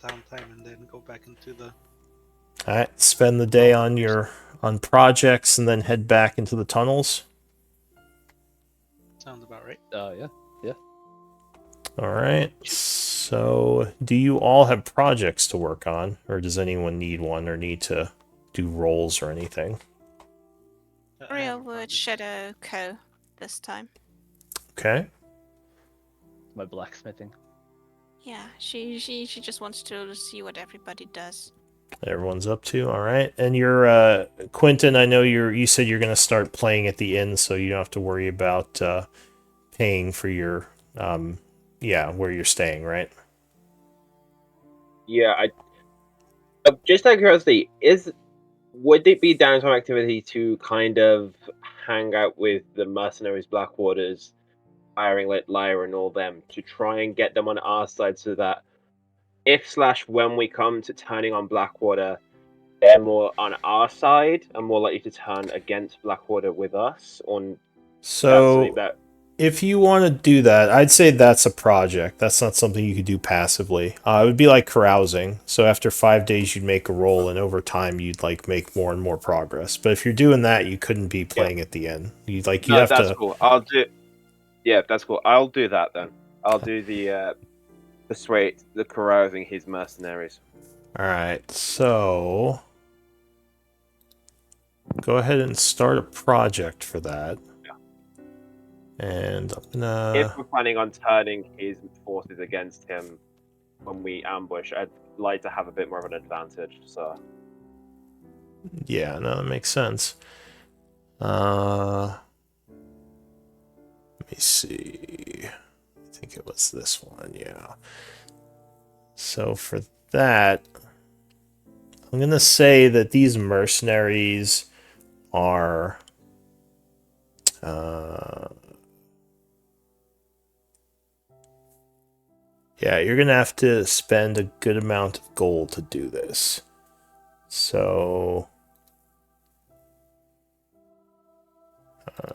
downtime and then go back into the. All right, spend the day on projects and then head back into the tunnels. Sounds about right. Yeah. All right. So, do you all have projects to work on, or does anyone need one or need to do roles or anything? I have Real a wood project. shadow co this time. Okay. My blacksmithing. Yeah, she just wants to see what everybody does. Everyone's up to. All right. And you're Quentin, I know you said you're going to start playing at the inn, so you don't have to worry about paying for your where you're staying, right? Yeah, just out of curiosity, would it be downtime activity to kind of hang out with the mercenaries, Blackwaters, hiring like Lyra and all them to try and get them on our side so that if/when we come to turning on Blackwater, they're more on our side and more likely to turn against Blackwater with us? On that's something So, that if you want to do that, I'd say that's a project. That's not something you could do passively. It would be like carousing. So after 5 days, you'd make a roll, and over time, you'd like make more and more progress. But if you're doing that, you couldn't be playing at the end. You'd no, have that's to. cool. I'll do. Yeah, that's cool. I'll do that then. I'll do the persuade, the carousing his mercenaries. All right. So go ahead and start a project for that. And I'm gonna. If we're planning on turning his forces against him when we ambush, I'd like to have a bit more of an advantage. So Yeah, no, that makes sense. Let me see. I think it was this one, yeah. So for that, I'm gonna say that these mercenaries are yeah, you're gonna have to spend a good amount of gold to do this. So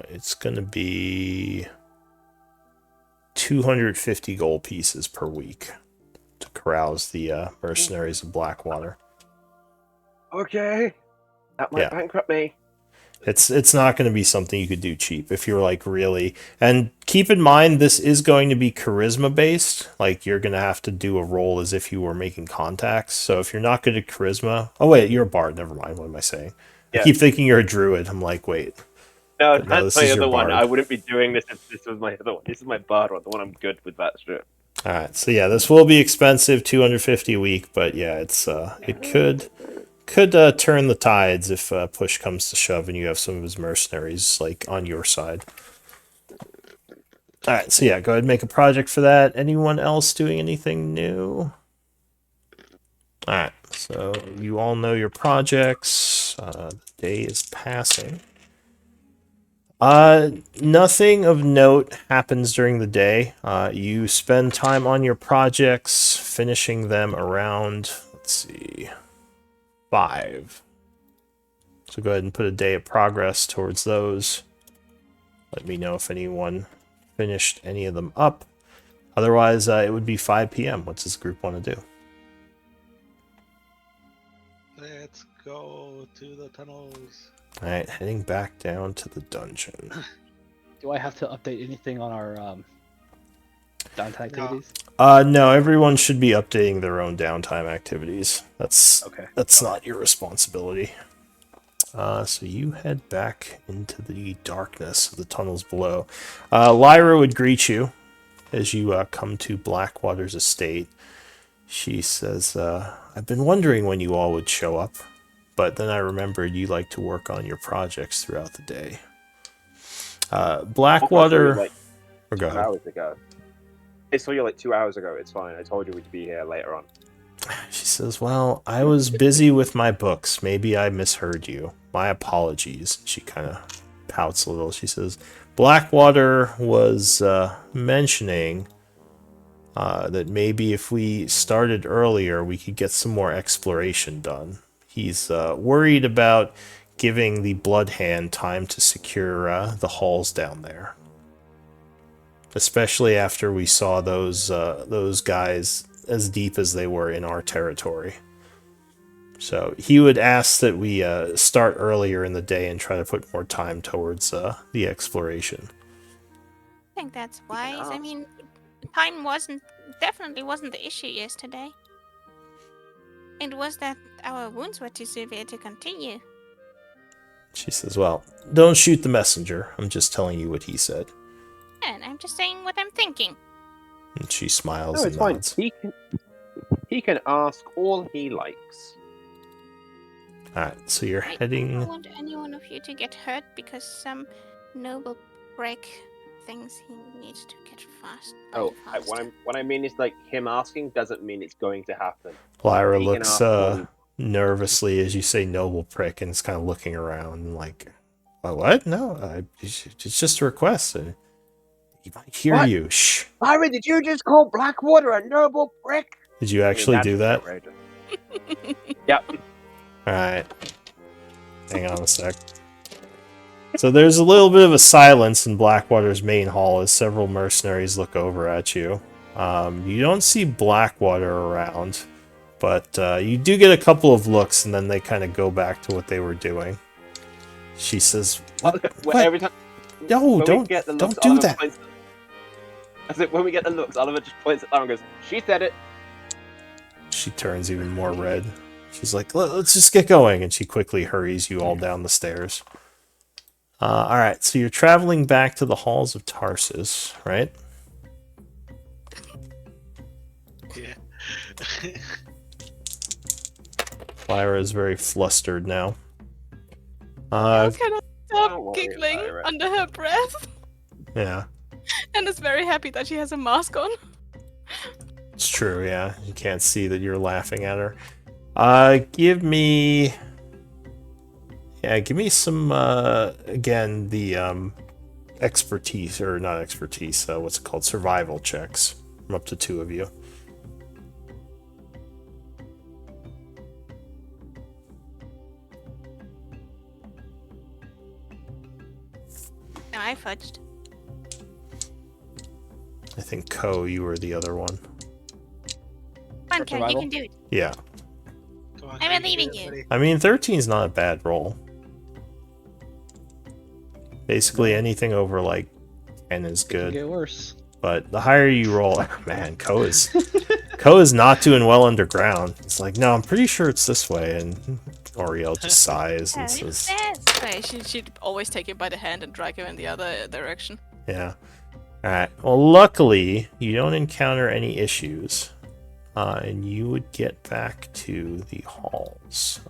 it's gonna be 250 gold pieces per week to carouse the mercenaries of Blackwater. okay, that might Yeah. bankrupt me. It's not going to be something you could do cheap if you're like really. And keep in mind, this is going to be charisma based. Like you're going to have to do a roll as if you were making contacts. So if you're not good at charisma, oh wait, you're a bard. Never mind. What am I saying? I Yeah. keep thinking you're a druid. I'm like, wait. No, But no, that's this my is your other one. bard. I wouldn't be doing this if this was my other one. This is my bard one, the one I'm good with that shit. All right. So yeah, this will be expensive, 250 a week. But yeah, it could turn the tides if push comes to shove and you have some of his mercenaries like on your side. All right, so yeah, go ahead and make a project for that. Anyone else doing anything new? All right, so you all know your projects. The day is passing. Nothing of note happens during the day. You spend time on your projects, finishing them around, let's see, 5. So go ahead and put a day of progress towards those. let me know if anyone finished any of them up. Otherwise, it would be 5 p.m. What does the group want to do? Let's go to the tunnels. Alright, heading back down to the dungeon. Do I have to update anything on our downtime activities? No, everyone should be updating their own downtime activities. That's Okay. That's not your responsibility. So you head back into the darkness of the tunnels below. Lyra would greet you as you come to Blackwater's estate. She says, I've been wondering when you all would show up, but then I remembered you like to work on your projects throughout the day. Blackwater... Like or go 2 ahead. hours ago. I saw you like 2 hours ago. It's fine. I told you we'd be here later on. She says, well, I was busy with my books. Maybe I misheard you. My apologies. She kind of pouts a little. She says, Blackwater was mentioning that maybe if we started earlier, we could get some more exploration done. He's worried about giving the Blood Hand time to secure the halls down there. Especially after we saw those guys as deep as they were in our territory. So he would ask that we start earlier in the day and try to put more time towards the exploration. I think that's wise. I mean, time definitely wasn't the issue yesterday. It was that our wounds were too severe to continue. She says, well, don't shoot the messenger. I'm just telling you what he said. And I'm just saying what I'm thinking. And she smiles No, and it's fine. nods. He can ask all he likes. Alright, so you're I heading... don't want any one of you to get hurt because some noble prick thinks he needs to get fast. Oh, faster. what I mean is like him asking doesn't mean it's going to happen. Lyra He can looks ask all nervously as you say noble prick and is kind of looking around and like, what? No, it's just a request. He might hear What? you. Shh. Byron, did you just call Blackwater a noble prick? Did you actually do that? Yep. Alright. Hang on a sec. So there's a little bit of a silence in Blackwater's main hall as several mercenaries look over at you. You don't see Blackwater around, but you do get a couple of looks and then they kind of go back to what they were doing. She says, what? Every time, No, don't do that. I said, when we get the looks, Oliver just points at Lara and goes, she said it. She turns even more red. She's like, let's just get going. And she quickly hurries you all down the stairs. Alright, so you're traveling back to the halls of Tarsus, right? Yeah. Lyra is very flustered now. Kind of Don't stop worry, giggling Lyra. under her breath Yeah, and is very happy that she has a mask on. it's true, yeah. You can't see that you're laughing at her. Give me some, again, the, expertise, or not expertise, what's it called? Survival checks. I'm up to 2 of you. No, I fudged. I think Ko, you were the other one. Come on, Ken, you survival? can do it. Yeah. Come on, I'm can believing do it, you. buddy. I mean, 13's not a bad roll. Basically, anything over, like, 10 is It can good. get worse. But the higher you roll... Man, Ko is not doing well underground. It's like, no, I'm pretty sure it's this way. And Oriel just sighs and Oh, says, yes. Right, she'd always take him by the hand and drag him in the other direction. yeah. Alright, well, luckily, you don't encounter any issues. And you would get back to the halls.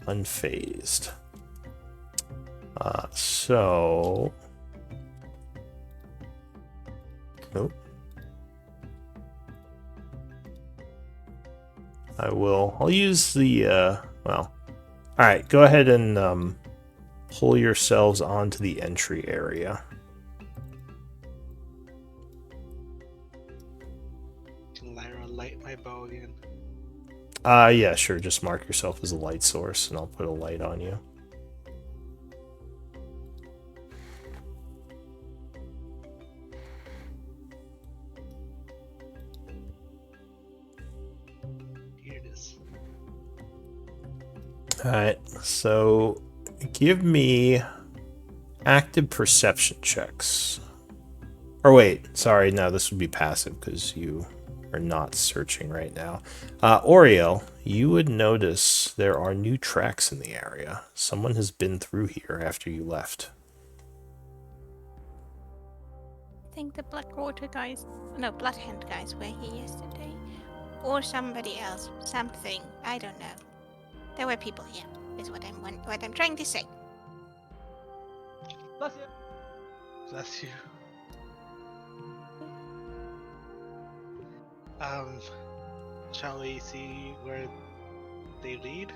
Unfazed. So... Nope. I'll use the, well... Alright, go ahead and, pull yourselves onto the entry area. Can Lyra light my bow again? Yeah, sure, just mark yourself as a light source, and I'll put a light on you. Alright, so give me active perception checks. Or wait, sorry, no, this would be passive because you are not searching right now. Oriel, you would notice there are new tracks in the area. Someone has been through here after you left. I think the Blackwater guys, no, Bloodhound guys were here yesterday. Or somebody else. Something. I don't know. There were people here, is what I'm trying to say. Bless you. Bless you. Shall we see where they lead?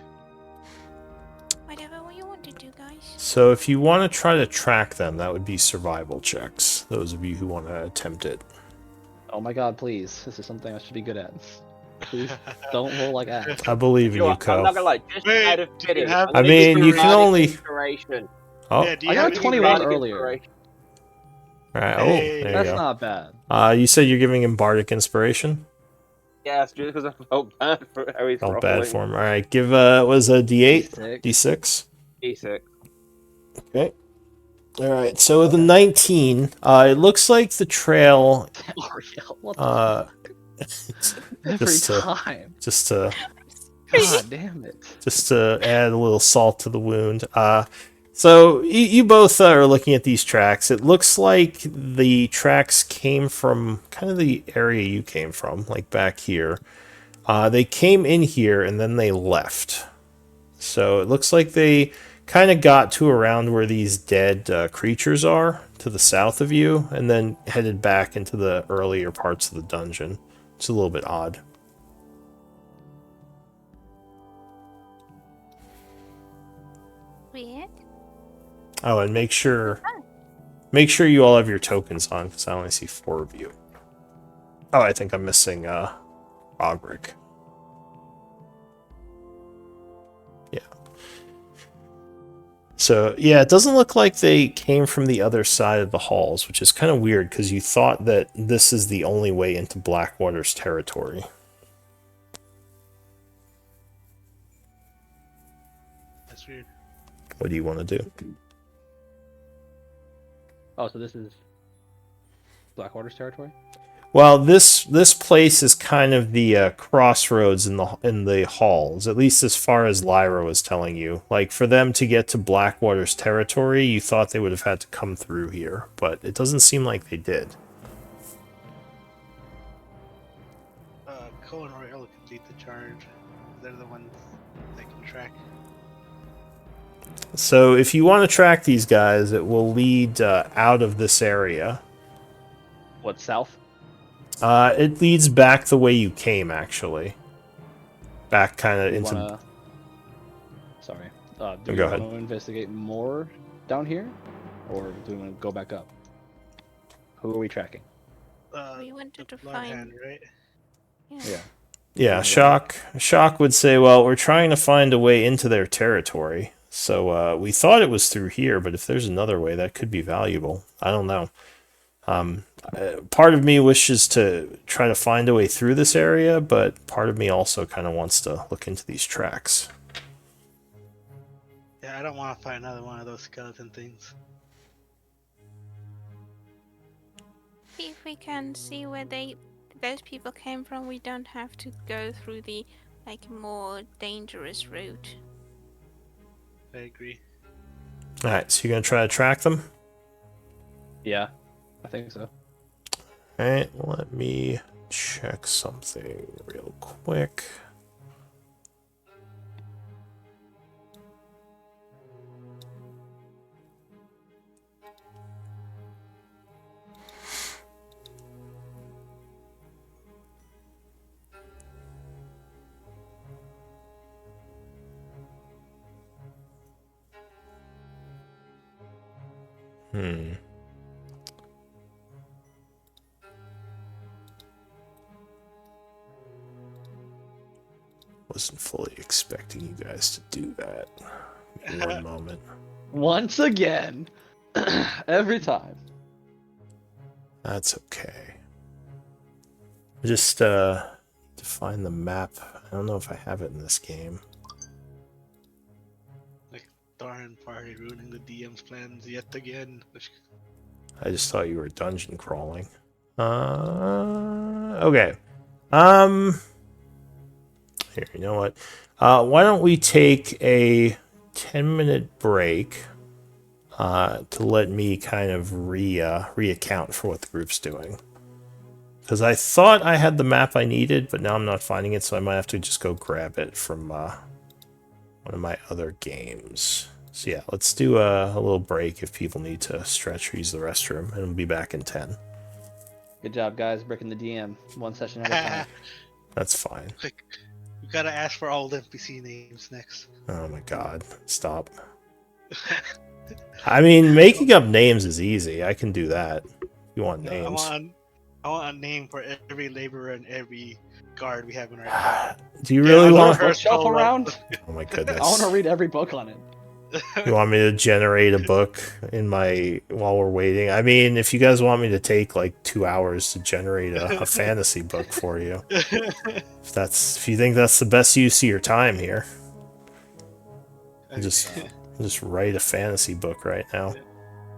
Whatever you want to do, guys. So if you want to try to track them, that would be survival checks. Those of you who want to attempt it. Oh my god, please. This is something I should be good at. Please don't roll like ass. I believe in Sure, you, I'm Co. not gonna lie, just Wait, out of do you pity. have I'm I gonna give mean, you can bardic only... inspiration. Oh, Yeah, do you I got have a any 21 bardic earlier. inspiration? alright. Oh, Hey. there you That's go. not bad. You said you're giving him bardic inspiration? Yes, just because I felt bad for how he's Felt rolling. bad for him. Alright, give, was a D8? D6. D6? D6. Okay. Alright, so with a 19, it looks like the trail, Oriel, what the uh, fuck? Every just to- time. just to God damn it. just to add a little salt to the wound. So you both are looking at these tracks. It looks like the tracks came from kind of the area you came from, like back here. They came in here and then they left. So it looks like they kind of got to around where these dead creatures are to the south of you and then headed back into the earlier parts of the dungeon. It's a little bit odd. Weird. Oh, and make sure you all have your tokens on, because I only see 4 of you. Oh, I think I'm missing Ogric. Yeah. So, yeah, it doesn't look like they came from the other side of the halls, which is kind of weird, because you thought that this is the only way into Blackwater's territory. That's weird. What do you want to do? Oh, so this is Blackwater's territory? Well, this place is kind of the crossroads in the halls, at least as far as Lyra was telling you. Like, for them to get to Blackwater's territory, you thought they would have had to come through here, but it doesn't seem like they did. Cole and Oriel will complete the charge. They're the ones that can track. So if you want to track these guys, it will lead out of this area. What, south? It leads back the way you came, actually. Back kind of Do we into... wanna... Sorry. Do we Go want ahead. to investigate more down here? Or do we want to go back up? Who are we tracking? We wanted The to Bloodhound, find. right? Yeah. Yeah, Shock would say, well, we're trying to find a way into their territory. So we thought it was through here, but if there's another way, that could be valuable. I don't know. Part of me wishes to try to find a way through this area, but part of me also kind of wants to look into these tracks. Yeah, I don't want to find another one of those skeleton things. If we can see where those people came from, we don't have to go through the more dangerous route. I agree. Alright, so you're going to try to track them? Yeah, I think so. Alright, let me check something real quick. Wasn't fully expecting you guys to do that. Give me one moment. Once again. Every time. That's okay. Just to find the map. I don't know if I have it in this game. Darn party ruining the DM's plans yet again. I just thought you were dungeon crawling. Okay. Here, you know what? Why don't we take a 10-minute break to let me kind of reaccount for what the group's doing. Because I thought I had the map I needed, but now I'm not finding it, so I might have to just go grab it from one of my other games. So yeah, let's do a little break if people need to stretch or use the restroom, and we'll be back in 10. Good job, guys, breaking the DM one session at a time. That's fine. Quick, we gotta ask for all the NPC names next. Oh my god, stop. I mean, making up names is easy. I can do that. You want No, names? I want a name for every laborer and every guard we have in our camp. Do you Yeah, really I want? want Bookshelf around? Oh my I goodness! want to read every book on it. You want me to generate a book in my while we're waiting? I mean, if you guys want me to take like 2 hours to generate a fantasy book for you, if you think that's the best use of your time here, just write a fantasy book right now.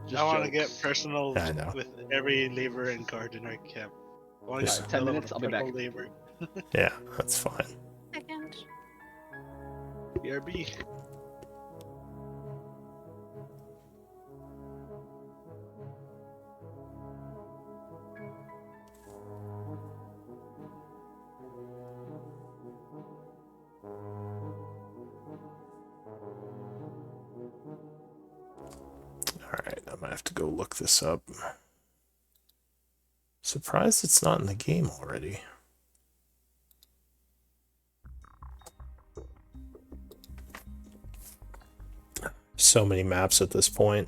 Just I want to jokes. get personal I know. with every laborer and guard in our camp. I want to Just- get 10 level minutes, of I'll be back. purple labor. Yeah, that's fine. Second. BRB. Alright, I might have to go look this up. Surprised it's not in the game already. So many maps at this point.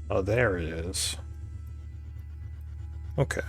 Oh, there it is. Okay.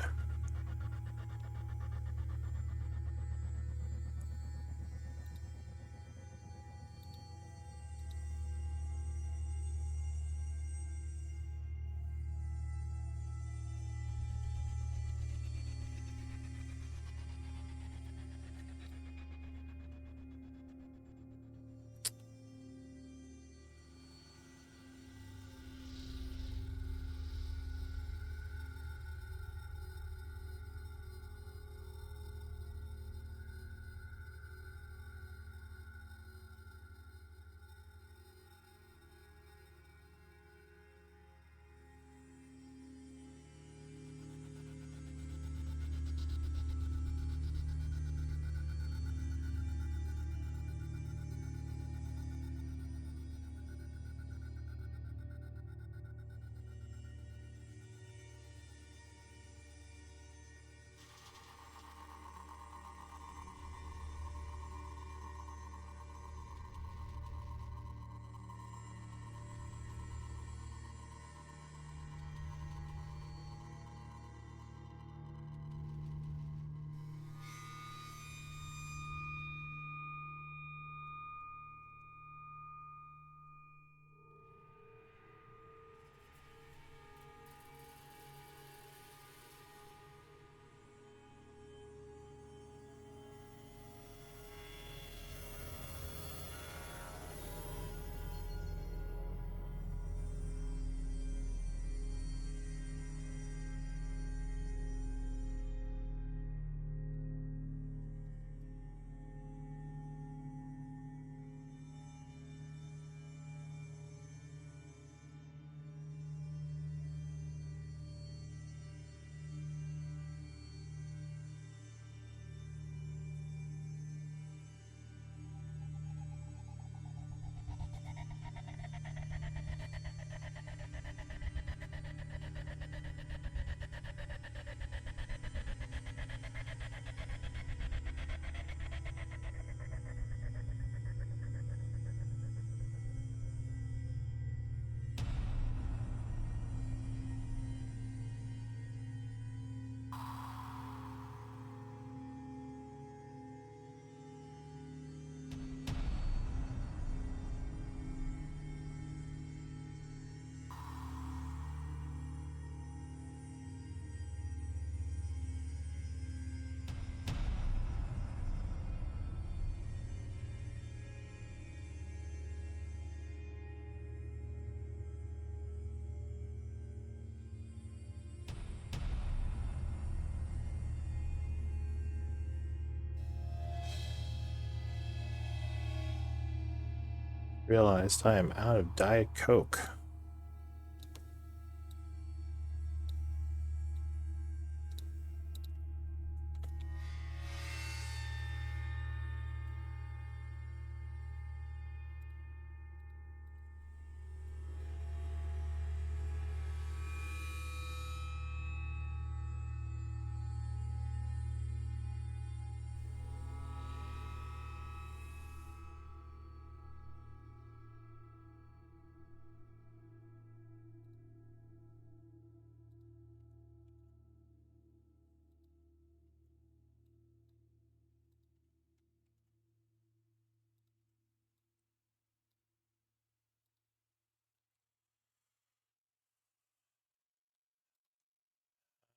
Realized I am out of Diet Coke.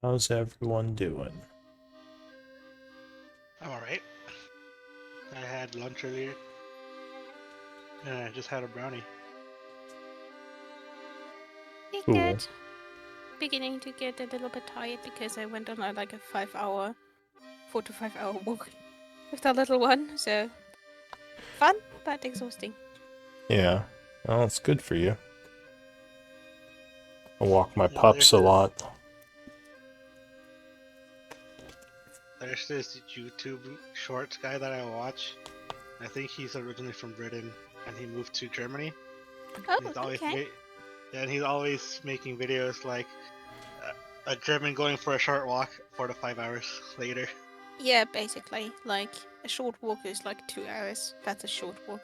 How's everyone doing? I'm alright. I had lunch earlier. And I just had a brownie. Be Cool. good. Beginning to get a little bit tired because I went on like a 4 to 5 hour walk with the little one. So fun, but exhausting. Yeah. Well, it's good for you. I walk my Yeah, pups a lot. There's this YouTube shorts guy that I watch. I think he's originally from Britain and he moved to Germany. Oh, He's always okay. and he's always making videos like a German going for a short walk 4 to 5 hours later. Yeah, basically. Like, a short walk is like 2 hours. That's a short walk.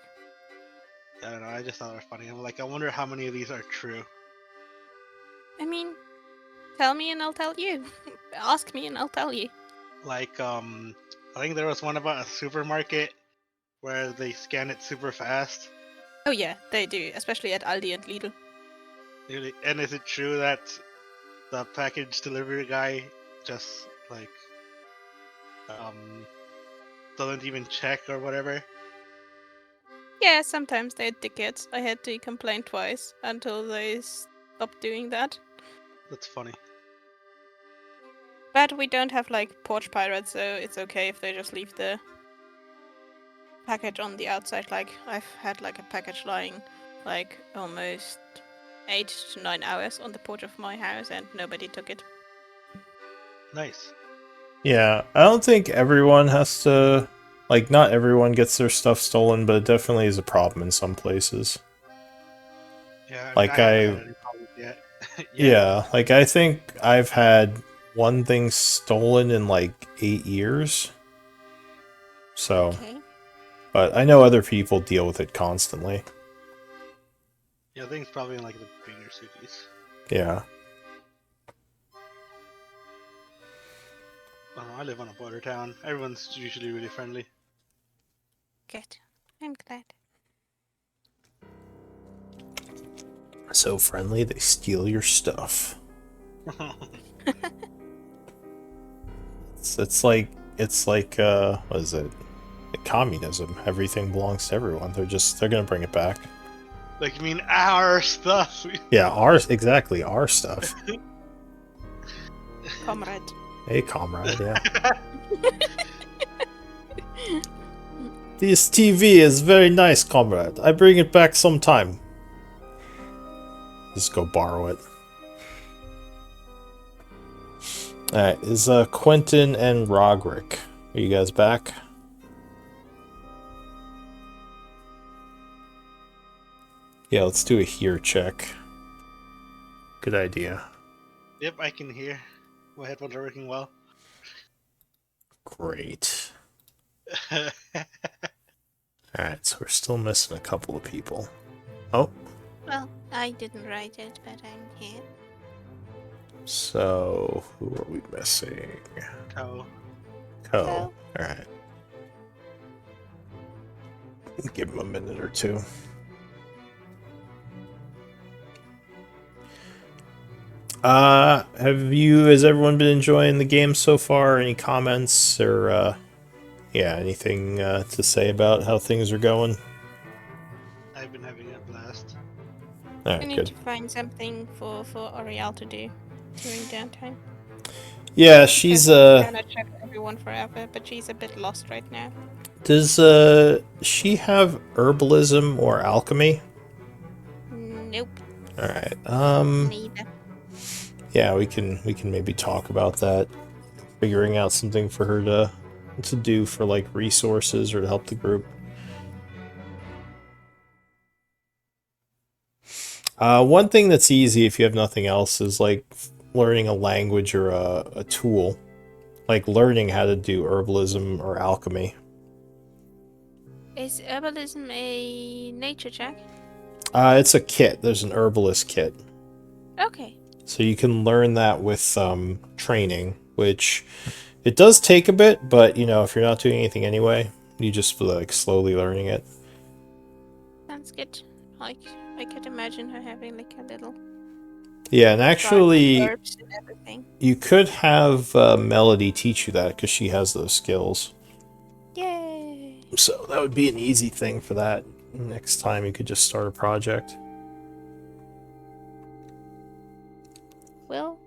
I don't know, I just thought it was funny. I'm like, I wonder how many of these are true. I mean, tell me and I'll tell you. Ask me and I'll tell you. Like, I think there was one about a supermarket where they scan it super fast. Oh yeah, they do, especially at Aldi and Lidl. Really. And is it true that the package delivery guy just like doesn't even check or whatever? Yeah, sometimes they're dickheads. I had to complain twice until they stopped doing that. That's funny. But we don't have like porch pirates, so it's okay if they just leave the package on the outside. Like, I've had like a package lying like almost 8 to 9 hours on the porch of my house and nobody took it. Nice. Yeah, I don't think everyone has to... Like, not everyone gets their stuff stolen, but it definitely is a problem in some places. Yeah, Like, I haven't had any problems yet. Yeah, like, I think I've had one thing stolen in, like, 8 years. So... Okay. But I know other people deal with it constantly. Yeah, I think it's probably in like the bigger cities. Yeah. I live on a border town. Everyone's usually really friendly. Good. I'm glad. So friendly, they steal your stuff. It's like, what is it? Communism. Everything belongs to everyone. They're gonna bring it back. Like, you mean our stuff? Yeah, exactly, our stuff. Comrade. Hey, comrade, yeah. This TV is very nice, comrade. I bring it back sometime. Just go borrow it. Alright, is Quentin and Roderick. Are you guys back? Yeah, let's do a hear check. Good idea. Yep, I can hear. My headphones are working well. Great. Alright, so we're still missing a couple of people. Oh. Well, I didn't write it, but I'm here. So, who are we missing? Oh. Co. Alright. Give him a minute or two. Has everyone been enjoying the game so far? Any comments or, anything to say about how things are going? I've been having a blast. Alright, We need good. to find something for Ariel to do during downtime. Yeah, she's Gonna check everyone forever, but she's a bit lost right now. Does she have herbalism or alchemy? Nope, All right. neither. Yeah, we can maybe talk about that. Figuring out something for her to do for like resources or to help the group. One thing that's easy if you have nothing else is like learning a language or a tool, like learning how to do herbalism or alchemy. Is herbalism a nature check? It's a kit. There's an herbalist kit, Okay. so you can learn that with training, which it does take a bit, but you know if you're not doing anything anyway, you just like slowly learning it. Sounds good. Like, I could imagine her having like a little Yeah, and garden of actually, herbs and everything. you could have Melody teach you that because she has those skills. Yay! So that would be an easy thing for that. Next time you could just start a project. Will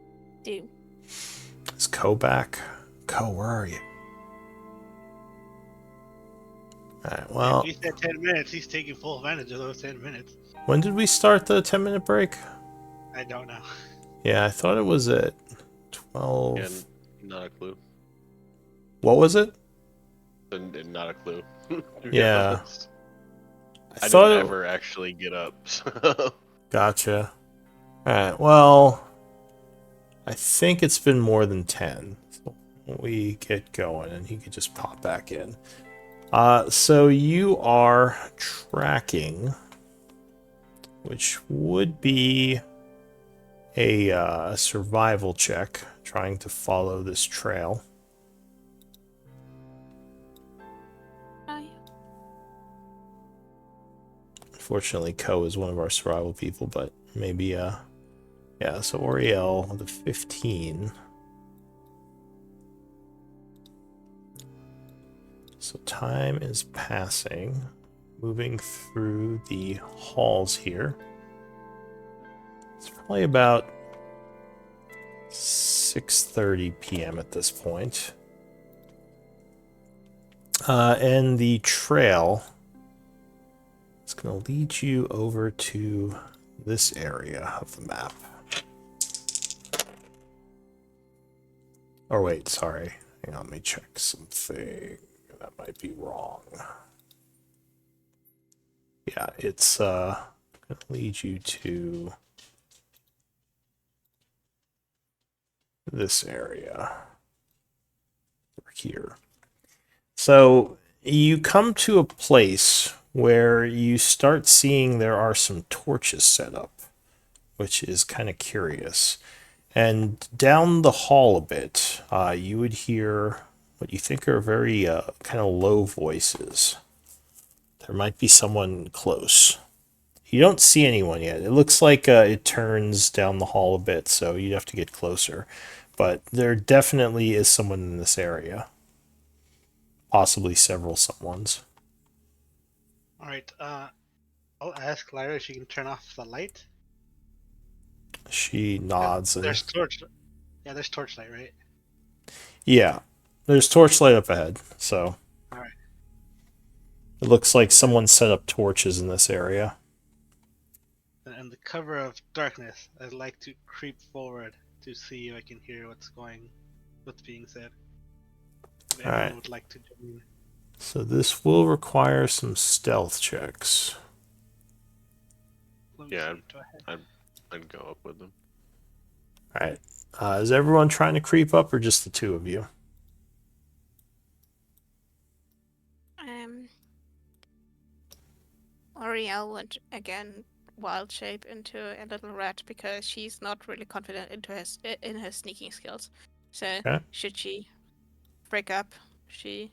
do. Is Ko back? Ko, where are you? Alright, well, If he said 10 minutes, he's taking full advantage of those 10 minutes. when did we start the 10-minute break? I don't know. Yeah, I thought it was at 12. And not a clue. What was it? And not a clue. To be Yeah. honest. I I thought didn't it... ever actually get up. So. Gotcha. Alright, well, I think it's been more than 10. So we get going and he could just pop back in. So you are tracking, which would be a survival check, trying to follow this trail. Oh, yeah. Unfortunately, Ko is one of our survival people, but maybe, yeah, so Oriel with a 15. So time is passing, moving through the halls here. It's probably about 6:30 p.m. at this point. And the trail is going to lead you over to this area of the map. Oh, wait, sorry. Hang on, let me check something. That might be wrong. Yeah, it's going to lead you to this area over here. So you come to a place where you start seeing there are some torches set up, which is kind of curious. And down the hall a bit, you would hear what you think are very kind of low voices. There might be someone close. You don't see anyone yet. It looks like it turns down the hall a bit, so you'd have to get closer. But there definitely is someone in this area. Possibly several someones. Alright, I'll ask Lyra if she can turn off the light. She nods and... There's torch. Yeah, there's torchlight, right? Yeah. There's torchlight up ahead, so... Alright. It looks like someone set up torches in this area. In the cover of darkness, I'd like to creep forward to see if I can hear what's being said. If anyone Alright. would like to join. So this will require some stealth checks. Let me Yeah, see, go ahead. I'd go up with them. Alright. Is everyone trying to creep up or just the two of you? Oriel would again wild shape into a little rat because she's not really confident in her sneaking skills. So Okay. should she break up, she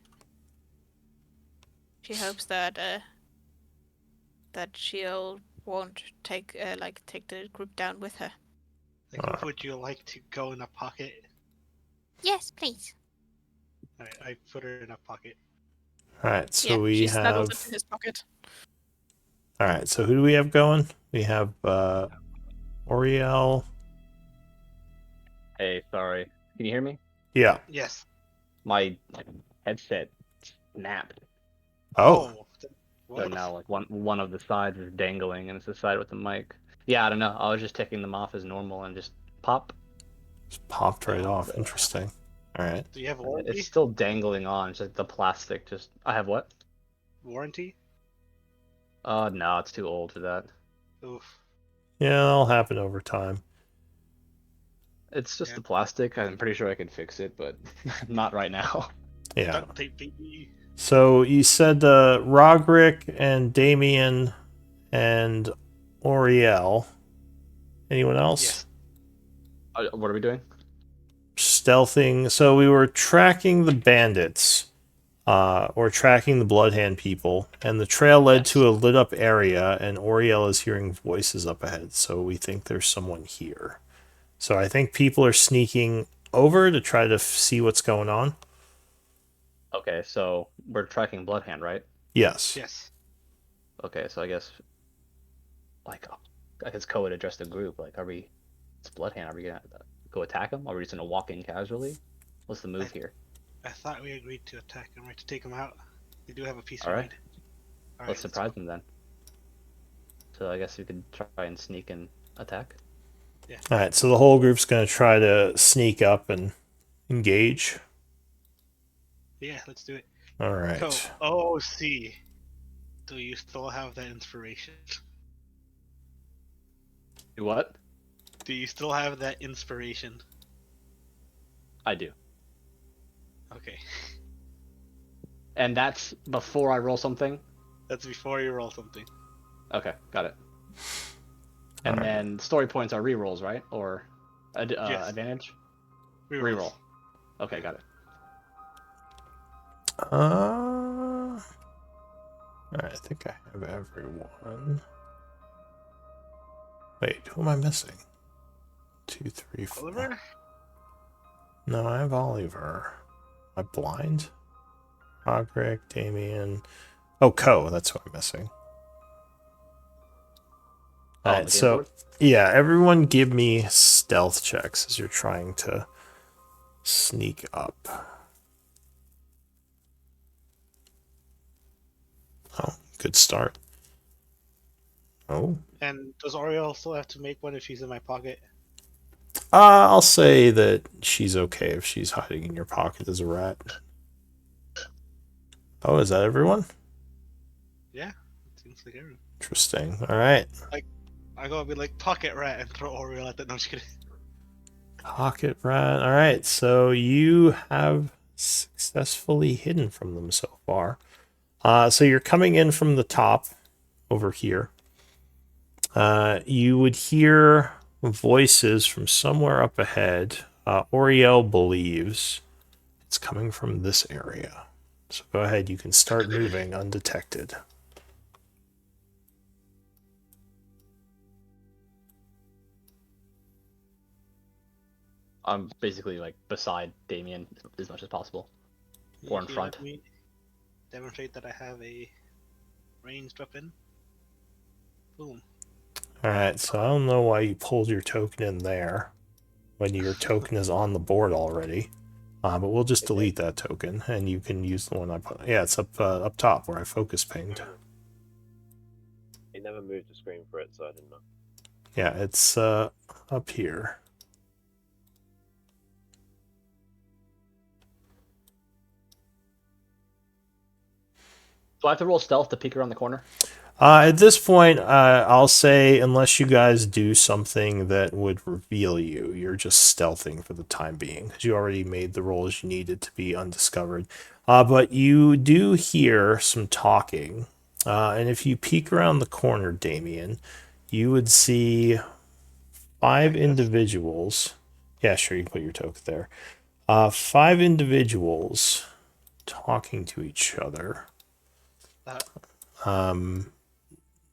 hopes that she'll won't take the group down with her. Like, would you like to go in a pocket? Yes, please. Alright, I put her in a pocket. Alright, so Yeah, we she snuggles have... into his pocket. Alright, so who do we have going? We have Oriel. Hey, sorry. Can you hear me? Yeah. Yes. My headset snapped. Oh, So What? now like one of the sides is dangling, and it's the side with the mic. Yeah, I don't know. I was just taking them off as normal and just pop. just popped right Oh. off. Interesting. All right. Do you have And warranty? it's still dangling on. It's just the plastic. Just I have what? Warranty? No, it's too old for that. Oof. Yeah, that'll happen over time. It's just Yeah. the plastic. I'm pretty sure I could fix it, but not right now. Yeah. Duct tape, baby. So you said Roderick and Damien and Oriel. Anyone else? Yes. What are we doing? Stealthing. So we were tracking the bandits, or tracking the Bloodhand people, and the trail led Yes. to a lit up area, and Oriel is hearing voices up ahead, so we think there's someone here. So I think people are sneaking over to try to see what's going on. Okay, so we're tracking Bloodhand, right? Yes. Yes. Okay, so I guess Ko would address the group. Like, it's Bloodhand. Are we gonna go attack him? Are we just gonna walk in casually? What's the move here? I thought we agreed to attack them, right? To take them out. They do have a piece All of right. meat. All Let's surprise them then. So I guess we could try and sneak and attack. Yeah. All right, so the whole group's going to try to sneak up and engage. Yeah, let's do it. All right. So, OC, do you still have that inspiration? Do what? Do you still have that inspiration? I do. Okay. And that's before I roll something? That's before you roll something. Okay, got it. And Alright. then story points are rerolls, right? Or Yes. advantage? Rerolls. Reroll. Okay, got it. All right, I think I have everyone. Wait, who am I missing? 2, 3, 4. Oliver? No, I have Oliver. Am I blind? Roderick, Damien. Oh, Ko, that's who I'm missing. Oh, Alright, the so game board? yeah, everyone give me stealth checks as you're trying to sneak up. Oh, good start. Oh. And does Oriel still have to make one if she's in my pocket? I'll say that she's okay if she's hiding in your pocket as a rat. Oh, is that everyone? Yeah, it seems like everyone. Interesting. All right. I go and be like, pocket rat, and throw Oriel at that. No, I'm just kidding. Pocket rat. All right. So you have successfully hidden from them so far. So you're coming in from the top over here. You would hear voices from somewhere up ahead. Oriel believes it's coming from this area. So go ahead. You can start moving undetected. I'm basically like beside Damien as much as possible. Or in You front. let me demonstrate that I have a ranged weapon. Boom. Alright, so I don't know why you pulled your token in there when your token is on the board already. But we'll just delete that token, and you can use the one I put. Yeah, it's up top where I focus pinged. It never moved the screen for it, so I didn't know. Yeah, it's up here. Do I have to roll stealth to peek around the corner? At this point, I'll say unless you guys do something that would reveal you, you're just stealthing for the time being, because you already made the rolls you needed to be undiscovered. But you do hear some talking, and if you peek around the corner, Damien, you would see 5 individuals. Yeah, sure, you can put your token there. 5 individuals talking to each other.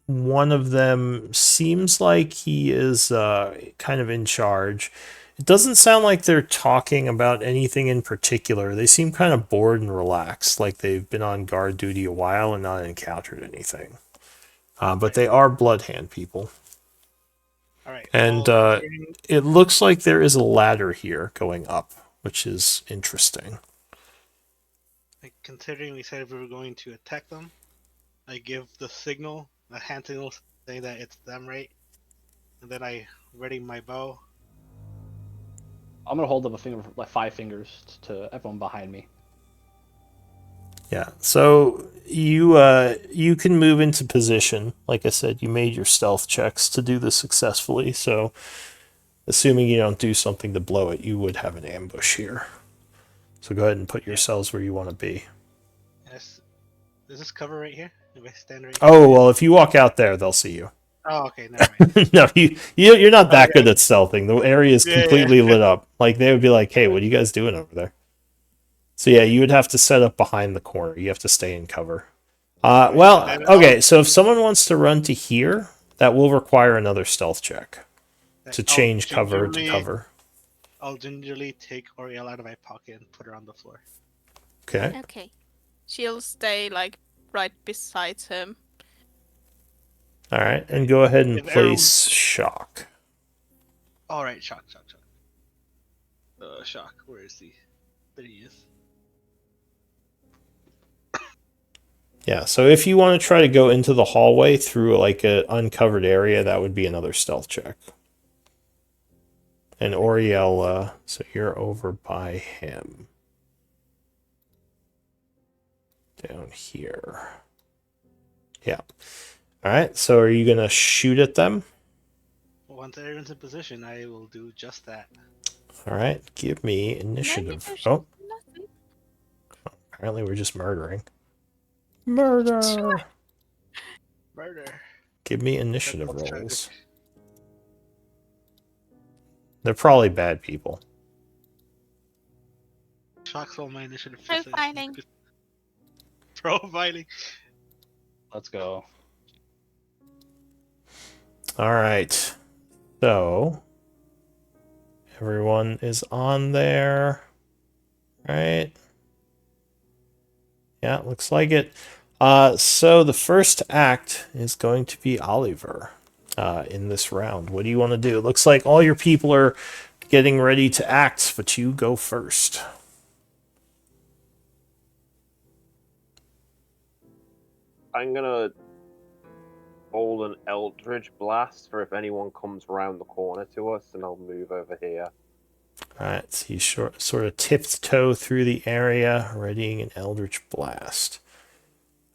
One of them seems like he is kind of in charge. It doesn't sound like they're talking about anything in particular. They seem kind of bored and relaxed, like they've been on guard duty a while and not encountered anything. But they are Bloodhand people. All right. And well, it looks like there is a ladder here going up, which is interesting. like considering we said we were going to attack them, I give the signal, a hand signal, saying that it's them, right? And then I ready my bow. I'm gonna hold up a finger, like 5 fingers, to everyone behind me. Yeah. So you can move into position. Like I said, you made your stealth checks to do this successfully. So assuming you don't do something to blow it, you would have an ambush here. So go ahead and put yourselves where you want to be. Yes. Does this cover right here? If I stand right Oh, well, if you walk out there, they'll see you. Oh, okay, never mind. No, you're not that Okay. good at stealthing. The area is Yeah, yeah. completely lit up. Like, they would be like, hey, what are you guys doing over there? So yeah, you would have to set up behind the corner. You have to stay in cover. Well, Then okay, so if someone wants to run to here, that will require another stealth check to change cover to cover. I'll gingerly take Oriel out of my pocket and put her on the floor. Okay. Okay. She'll stay like right beside him. All right, and go ahead and If place shock. Alright, shock. Shock, where is he? There he is. Yeah, so if you want to try to go into the hallway through like an uncovered area, that would be another stealth check. And Oriel, so you're over by him. Down here. Yeah. Alright, so are you going to shoot at them? Once everyone's in position, I will do just that. Alright, give me initiative. No, Oh, nothing. apparently we're just murdering. Murder! Murder. Give me initiative That's tragic. rolls. They're probably bad people. Shock's all my initiative. Profiling. Profiling. Let's go. Alright. So everyone is on there. Right? Yeah, looks like it. So the first act is going to be Oliver in this round. What do you want to do? It looks like all your people are getting ready to act, but you go first. I'm gonna hold an Eldritch Blast for if anyone comes around the corner to us, and I'll move over here. Alright, so you sort of tiptoe through the area, readying an Eldritch Blast.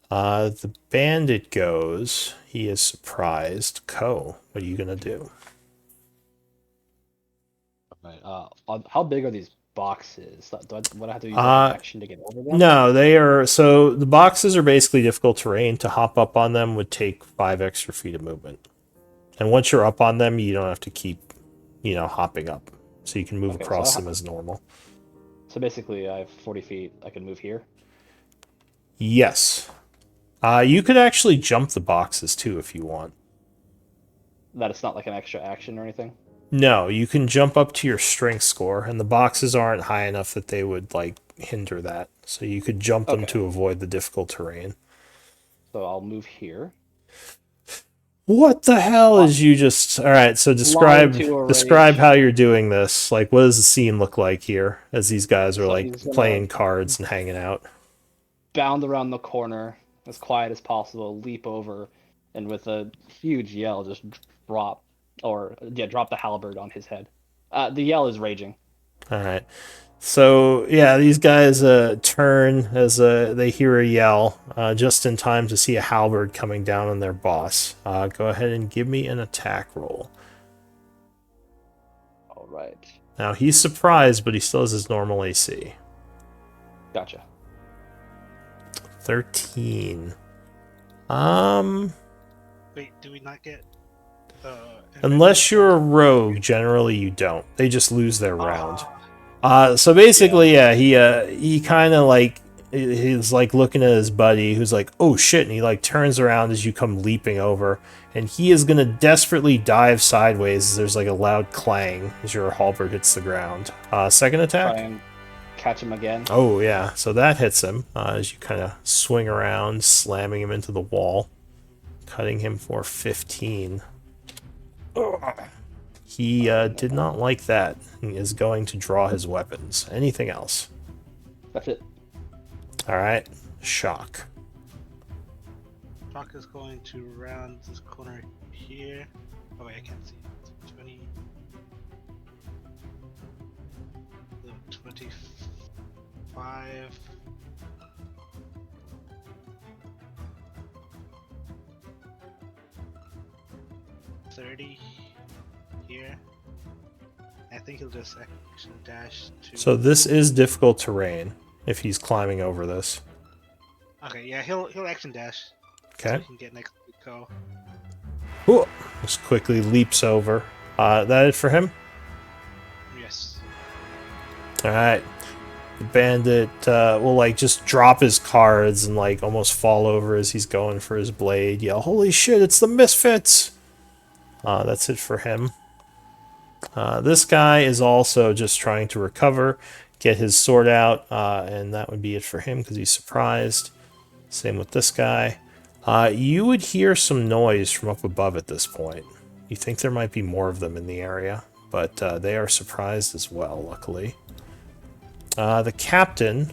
The bandit goes. He is surprised. Ko, what are you going to do? Right. How big are these boxes? Would I have to use an action to get over them? No, they are... So the boxes are basically difficult terrain. To hop up on them would take 5 extra feet of movement. And once you're up on them, you don't have to keep, hopping up. So you can move across them as normal. So basically, I have 40 feet. I can move here? Yes. You could actually jump the boxes, too, if you want. That it's not like an extra action or anything? No, you can jump up to your strength score, and the boxes aren't high enough that they would, hinder that. So you could jump them to avoid the difficult terrain. So I'll move here. What the hell is you just... Alright, so describe how you're doing this. Like, what does the scene look like here, as these guys are, playing cards and hanging out? Bound around the corner, as quiet as possible, leap over, and with a huge yell, just drop the halberd on his head. The yell is raging. Alright. So, yeah, these guys turn as they hear a yell, just in time to see a halberd coming down on their boss. Go ahead and give me an attack roll. Alright. Now, he's surprised, but he still has his normal AC. Gotcha. 13. Wait, do we not get... Unless you're a rogue, generally you don't. They just lose their round. So basically, yeah, he kind of he's looking at his buddy who's like, oh shit, and he turns around as you come leaping over, and he is gonna desperately dive sideways as there's a loud clang as your halberd hits the ground. Second attack? Try and catch him again. Oh yeah, so that hits him as you kind of swing around, slamming him into the wall, cutting him for 15. He did not like that. He is going to draw his weapons. Anything else? That's it. Alright, shock. Rock is going to round this corner here. Oh wait, I can't see. 20. 25. $30 here. I think he'll just action dash to. So this is difficult terrain if he's climbing over this. Okay, yeah, he'll action dash. So Okay. he can get next to Ko. Ooh, just quickly leaps over. That it for him? Yes. Alright. The bandit will like just drop his cards and like almost fall over as he's going for his blade. Yell, "Holy shit, it's the Misfits!" That's it for him. This guy is also just trying to recover, get his sword out, and that would be it for him because he's surprised. Same with this guy. You would hear some noise from up above at this point. You think there might be more of them in the area, but they are surprised as well, luckily. The captain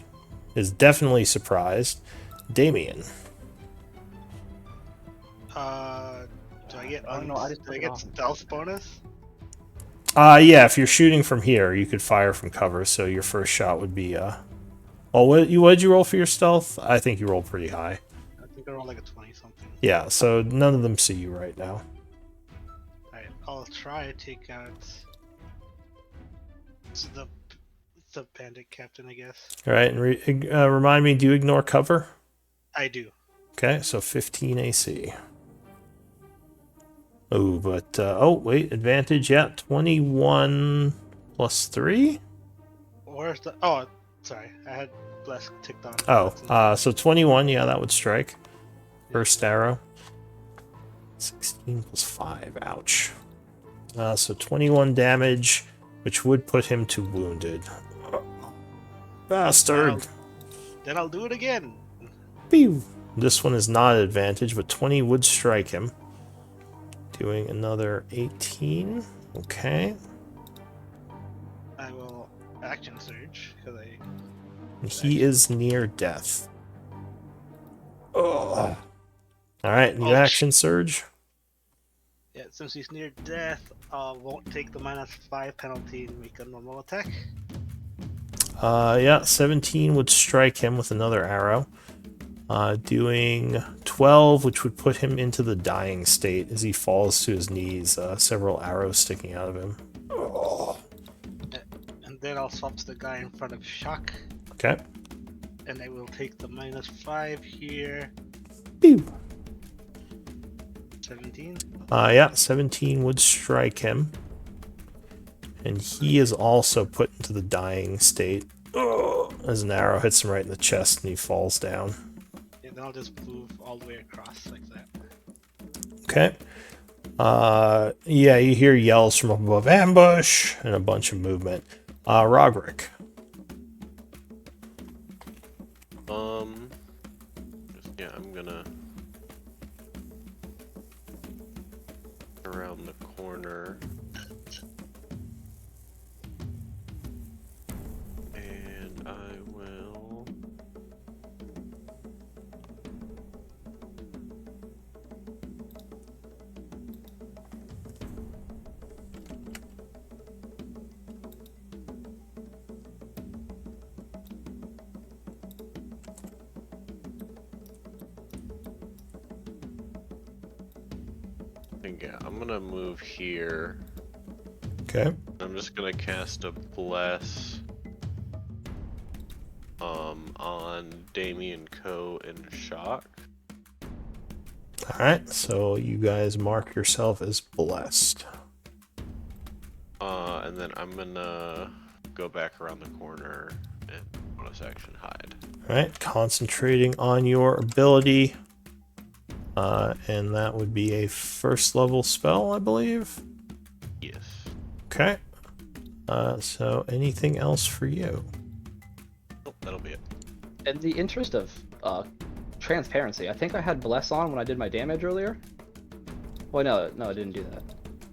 is definitely surprised. Damien. Do I get Oh, no, I just do took I it get off. stealth bonus? Yeah, if you're shooting from here, you could fire from cover, so your first shot would be, well, what did you roll for your stealth? I think you rolled pretty high. I think I rolled like a 20 something. Yeah, so none of them see you right now. Alright, I'll try to take out the bandit captain, I guess. Alright, and remind me, do you ignore cover? I do. Okay, so 15 AC. Oh, but, oh, wait, advantage, yeah, 21 plus 3? Where's the? Oh, sorry, I had bless ticked on. Oh, so 21, yeah, that would strike. First arrow. 16 plus 5, ouch. So 21 damage, which would put him to wounded. Bastard! Then I'll do it again. Pew! This one is not advantage, but 20 would strike him. Doing another 18. Okay. I will action surge because I. And he is near death. Oh. Alright, you Oh, action surge. Yeah, since he's near death, won't take the -5 penalty and make a normal attack. Yeah, 17 would strike him with another arrow. Doing 12, which would put him into the dying state as he falls to his knees, several arrows sticking out of him. Oh. And then I'll swap to the guy in front of Shock, Okay. and I will take the -5 here. Pew. 17. Yeah, 17 would strike him. And he is also put into the dying state. Oh, as an arrow hits him right in the chest and he falls down. Yeah, then I'll just move all the way across like that. Okay. Yeah, you hear yells from up above, ambush, and a bunch of movement. Roderick. Yeah, I'm gonna around the corner. And I will yeah, I'm gonna move here. Okay. I'm just gonna cast a bless on Damien, Co, and Shock. Alright, so you guys mark yourself as blessed. And then I'm gonna go back around the corner and bonus action hide. Alright, concentrating on your ability. And that would be a first level spell, I believe. Yes. Okay. So anything else for you? Nope, that'll be it. In the interest of transparency, I think I had bless on when I did my damage earlier. Well, no, I didn't do that.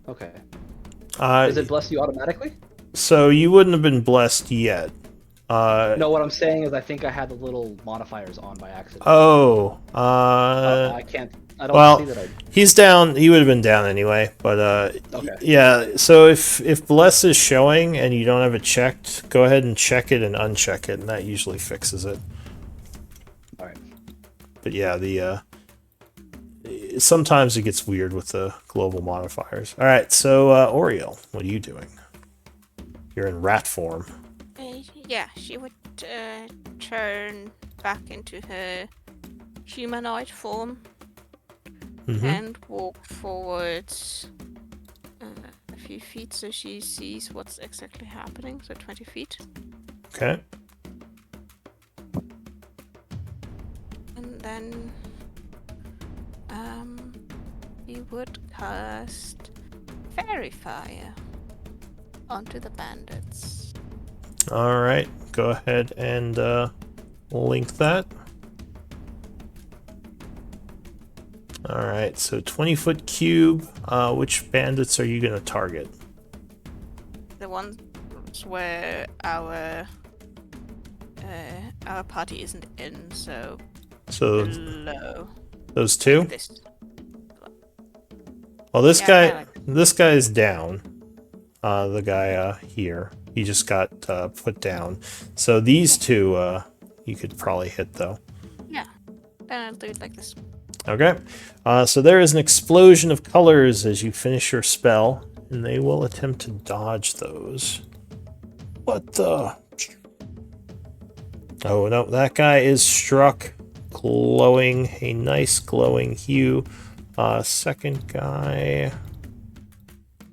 Okay. Does it bless you automatically? So you wouldn't have been blessed yet. No, what I'm saying is I think I had the little modifiers on by accident. Oh, I can't. I don't well, see that I. he's down. He would have been down anyway. But Okay. yeah. So if bless is showing and you don't have it checked, go ahead and check it and uncheck it, and that usually fixes it. All right. But yeah, the sometimes it gets weird with the global modifiers. All right. So Oriel, what are you doing? You're in rat form. Yeah, she would turn back into her humanoid form Mm-hmm. and walk forward a few feet so she sees what's exactly happening. So 20 feet. Okay. And then he would cast Fairy Fire onto the bandits. All right. Go ahead and link that. All right. So 20-foot cube. Which bandits are you going to target? The ones where our party isn't in, so below those two. this. Well, this Yeah, this guy is down. The guy here, he just got put down. So these two, you could probably hit though. Yeah, then I'll do it like this. Okay. So there is an explosion of colors as you finish your spell, and they will attempt to dodge those. What the? Oh no, that guy is struck, glowing a nice glowing hue. Second guy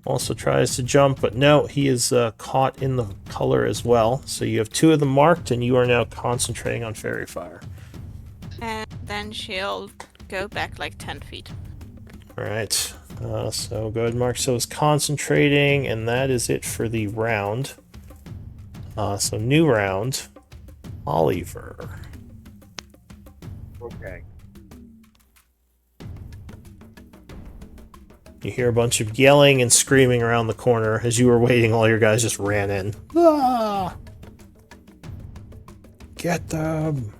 also tries to jump, but no, he is caught in the color as well. So you have two of them marked, and you are now concentrating on Fairy Fire. And then she'll go back like 10 feet. All right. So go ahead and mark. So it's concentrating, and that is it for the round. So new round, Oliver. Okay. You hear a bunch of yelling and screaming around the corner. As you were waiting, all your guys just ran in. Ah! Get them!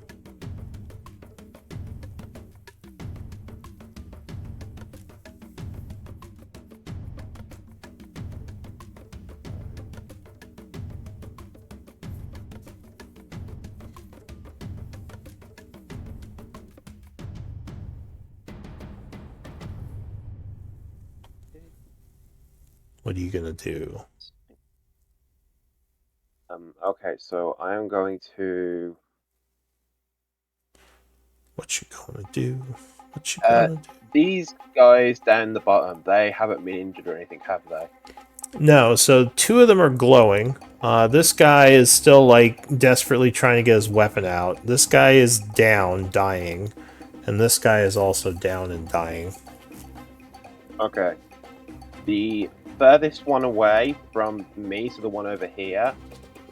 What are you gonna do? Okay, so I am going to. What you gonna do? What you gonna do? These guys down the bottom, they haven't been injured or anything, have they? No, so two of them are glowing. This guy is still, like, desperately trying to get his weapon out. This guy is down, dying. And this guy is also down and dying. Okay. The furthest one away from me, so the one over here,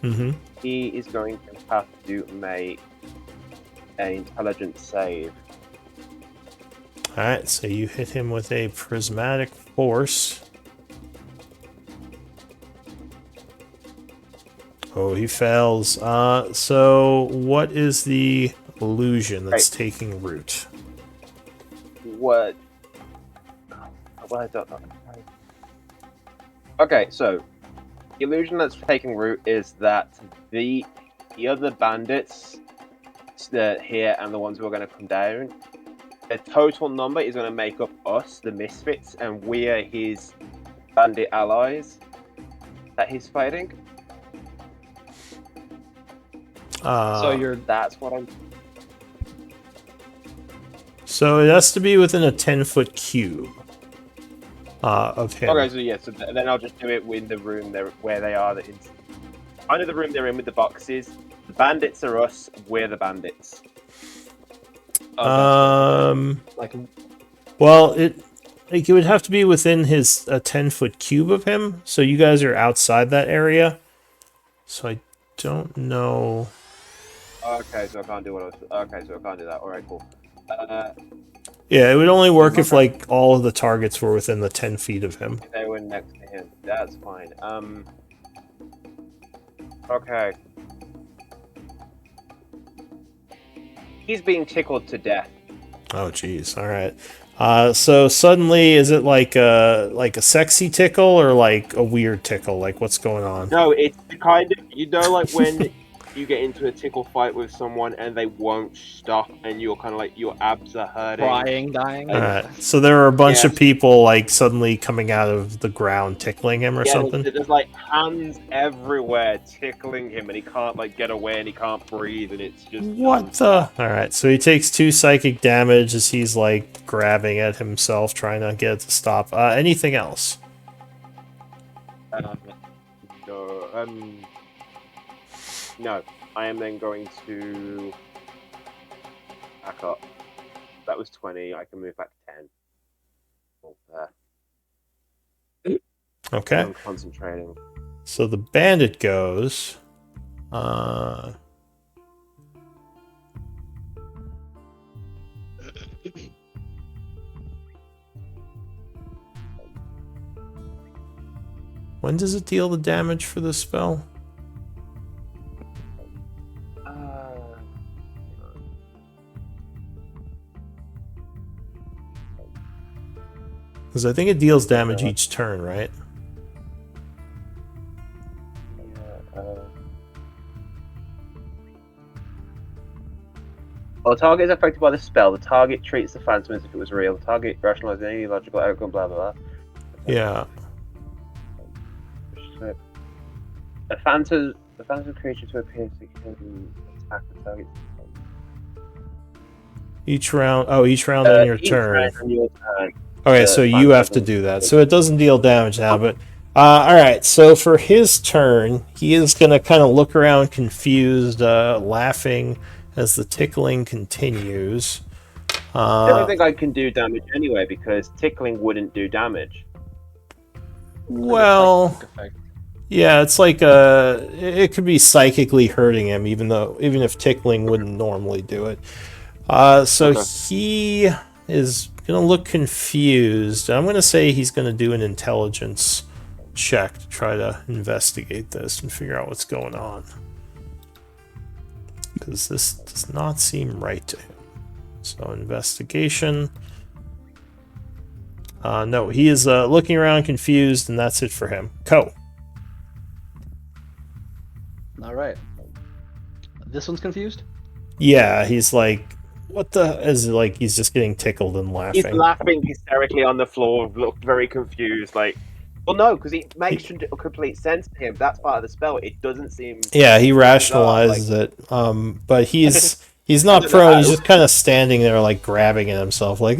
Mm-hmm. he is going to have to make an intelligence save. Alright, so you hit him with a prismatic force. Oh, he fails. So what is the illusion that's taking root? What? Well, I don't know. Okay, so the illusion that's taking root is that the other bandits that here and the ones who are going to come down, the total number is going to make up us, the Misfits, and we are his bandit allies that he's fighting. That's what I'm. So it has to be within a 10-foot cube of him. Okay, so yeah, so then I'll just do it in the room where they are. Under the room they're in with the boxes. The bandits are us. We're the bandits. Like, well, it would have to be within his a 10-foot cube of him. So you guys are outside that area. So I don't know. Okay, so I can't do what I was. Okay, so I can't do that. All right, cool. Yeah, it would only work if like all of the targets were within the 10 feet of him. They were next to him. That's fine. Okay. He's being tickled to death. Oh, jeez. All right. So suddenly, is it like a sexy tickle or like a weird tickle? Like, what's going on? No, it's the kind of, like when you get into a tickle fight with someone and they won't stop, and you're kind of like your abs are hurting. Crying, dying. All right. So there are a bunch of Yes. people like suddenly coming out of the ground tickling him or Yeah, something. there's like hands everywhere tickling him, and he can't like get away, and he can't breathe, and it's just What the? All right. So he takes 2 psychic damage as he's like grabbing at himself, trying to get it to stop. Anything else? No, I am then going to back up. That was 20. I can move back to 10. Oh, there. Okay. I'm concentrating. So the bandit goes. When does it deal the damage for this spell? Because I think it deals damage each turn, right? While the target is affected by the spell, the target treats the phantom as if it was real. The target rationalizes any logical outcome, blah blah blah. Yeah. The phantom creature to appear so can attack the target. Each round on your Each turn. round on your turn. Okay, so you have to do that. So it doesn't deal damage now, but alright, so for his turn, he is gonna kinda look around confused, laughing as the tickling continues. I don't think I can do damage anyway because tickling wouldn't do damage. Well, yeah, it's like it could be psychically hurting him, even if tickling wouldn't normally do it. So he is gonna look confused. I'm gonna say he's gonna do an intelligence check to try to investigate this and figure out what's going on, because this does not seem right to him. So investigation. No, he is looking around confused, and that's it for him. Ko. All right. This one's confused? Yeah, he's like, what the? Is like he's just getting tickled and laughing. He's laughing hysterically on the floor, looked very confused, like, well, no, because it makes complete sense to him. That's part of the spell. It doesn't seem. Yeah, he rationalizes it. But he's not prone. He's just kind of standing there, like grabbing at himself, like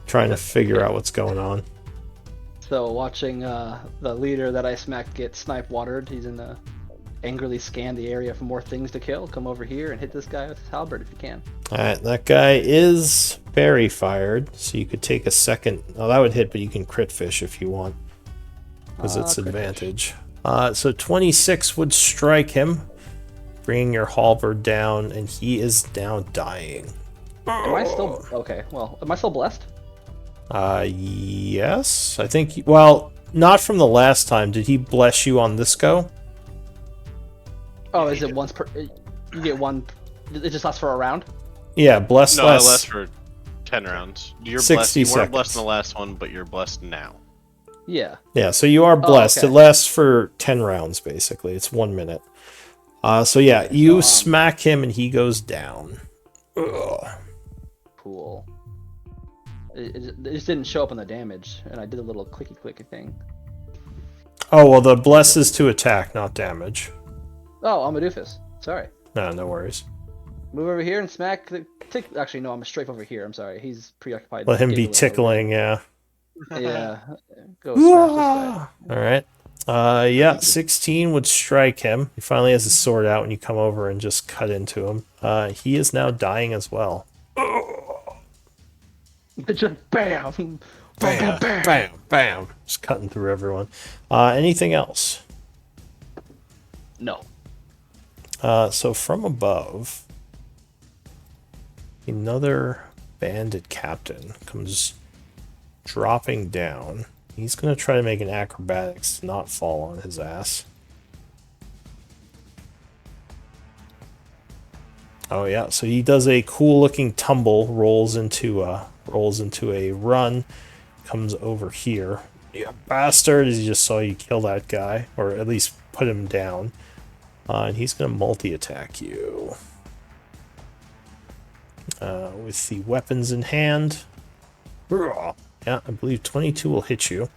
trying to figure out what's going on. So watching the leader that I smacked get snipe watered, he's in the angrily scan the area for more things to kill. Come over here and hit this guy with his halberd if you can. Alright, that guy is berry fired, so you could take a second. Oh, that would hit, but you can crit fish if you want, because it's advantage. So 26 would strike him, bringing your halberd down, and he is now dying. Am I still okay? Well, am I still blessed? Yes, I think. Well, not from the last time. Did he bless you on this go? Oh, is it once per? You get one. It just lasts for a round. Yeah, blessed. No, it lasts for 10 rounds. You're 60 blessed. You weren't seconds. blessed in the last one, but you're blessed now. Yeah. Yeah, so you are blessed. okay. It lasts for 10 rounds, basically. It's 1 minute. So yeah, you smack him and he goes down. Ugh. Cool. It just didn't show up on the damage, and I did a little clicky thing. Oh, well, the bless is to attack, not damage. Oh, I'm a doofus. Sorry. No worries. Move over here and smack the tick. Actually, no, I'm straight over here. I'm sorry. He's preoccupied. Let him be giggling tickling, yeah. over here. Yeah. Go smash this guy. Alright. Yeah, 16 would strike him. He finally has his sword out when you come over and just cut into him. He is now dying as well. Just bam! Bam, bam, bam. Just cutting through everyone. Anything else? No. So from above, another bandit captain comes dropping down. He's going to try to make an acrobatics to not fall on his ass. Oh yeah, so he does a cool looking tumble, rolls into a run, comes over here. You bastard! He just saw you kill that guy, or at least put him down. And he's gonna multi-attack you. With the weapons in hand. Yeah, I believe 22 will hit you.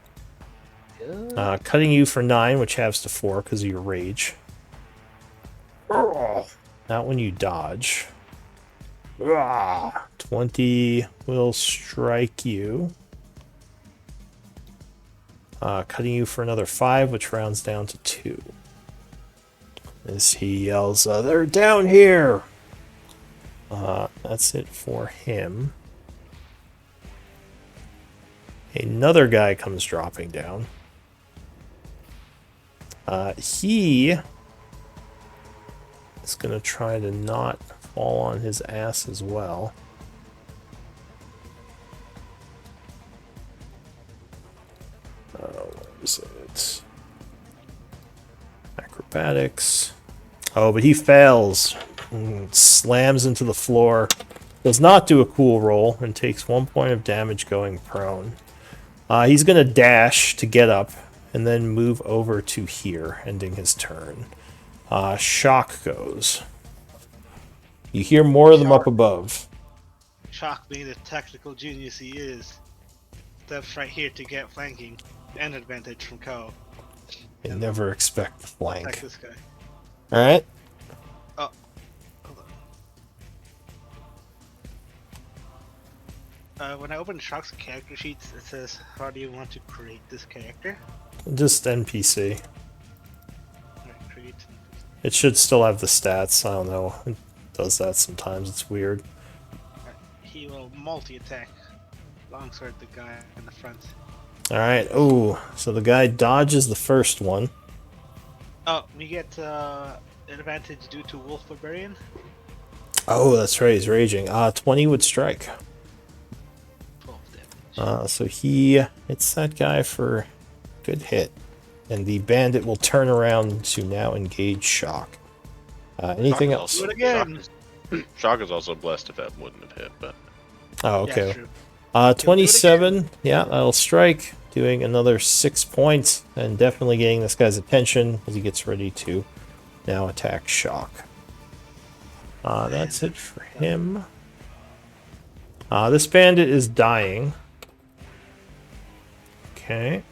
Cutting you for 9, which halves to 4 because of your rage. Not when you dodge. 20 will strike you. Cutting you for another 5, which rounds down to 2. As he yells, they're down here! That's it for him. Another guy comes dropping down. He is going to try to not fall on his ass as well. Where is it? Acrobatics. Oh, but he fails. Slams into the floor. Does not do a cool roll and takes 1 point of damage going prone. He's going to dash to get up and then move over to here, ending his turn. Shock goes. You hear more of them up above. Shock, being the tactical genius he is, steps right here to get flanking and advantage from Chaur. You never expect the flank. Attack this guy. Alright. Oh, hold on. When I open Shock's character sheets, it says, how do you want to create this character? Just NPC. Alright, create. It should still have the stats. I don't know. It does that sometimes. It's weird. Alright, he will multi-attack longsword the guy in the front. Alright. Oh, so the guy dodges the first one. Oh, we get advantage due to Wolf Barbarian. Oh, that's right. He's raging. 20 would strike. 12 damage. So he hits that guy for good hit. And the bandit will turn around to now engage Shock. Anything else? Do it again. Shock is also blessed if that wouldn't have hit, but Oh, Yeah, okay. true. 27. Yeah, that'll strike. Doing another 6 points. And definitely getting this guy's attention as he gets ready to now attack Shock. That's it for him. This bandit is dying. Okay.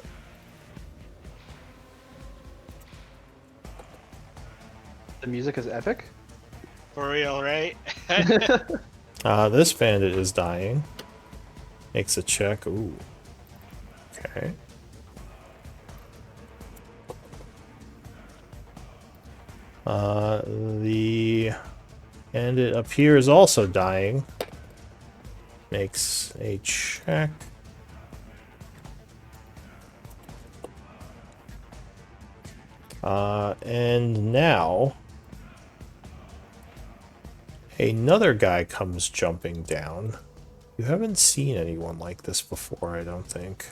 The music is epic. For real, right? This bandit is dying. Makes a check. Ooh. Okay. The bandit up here is also dying. Makes a check. And now another guy comes jumping down. You haven't seen anyone like this before, I don't think.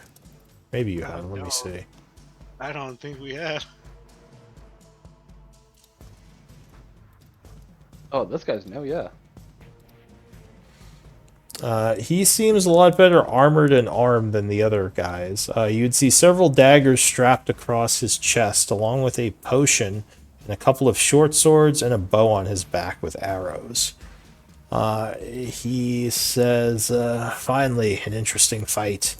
Maybe you have. Let me see. I don't think we have. Oh, this guy's new, yeah. He seems a lot better armored and armed than the other guys. You'd see several daggers strapped across his chest, along with a potion and a couple of short swords and a bow on his back with arrows. He says, finally, an interesting fight.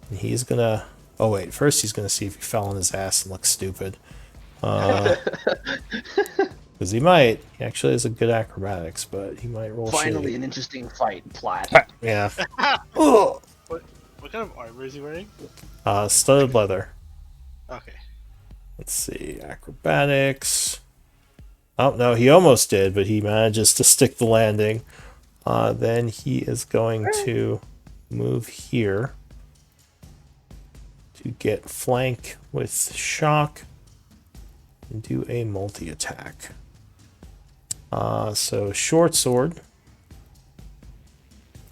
And he's gonna... Oh, wait. First, he's gonna see if he fell on his ass and looks stupid. Because he might. He actually has a good acrobatics, but he might roll Finally, shitty. an interesting fight. Plat. Yeah. Ugh. What kind of armor is he wearing? Studded leather. Okay. Let's see. Acrobatics. Oh, no, he almost did, but he manages to stick the landing. Then he is going to move here to get flank with Shock and do a multi-attack. So short sword.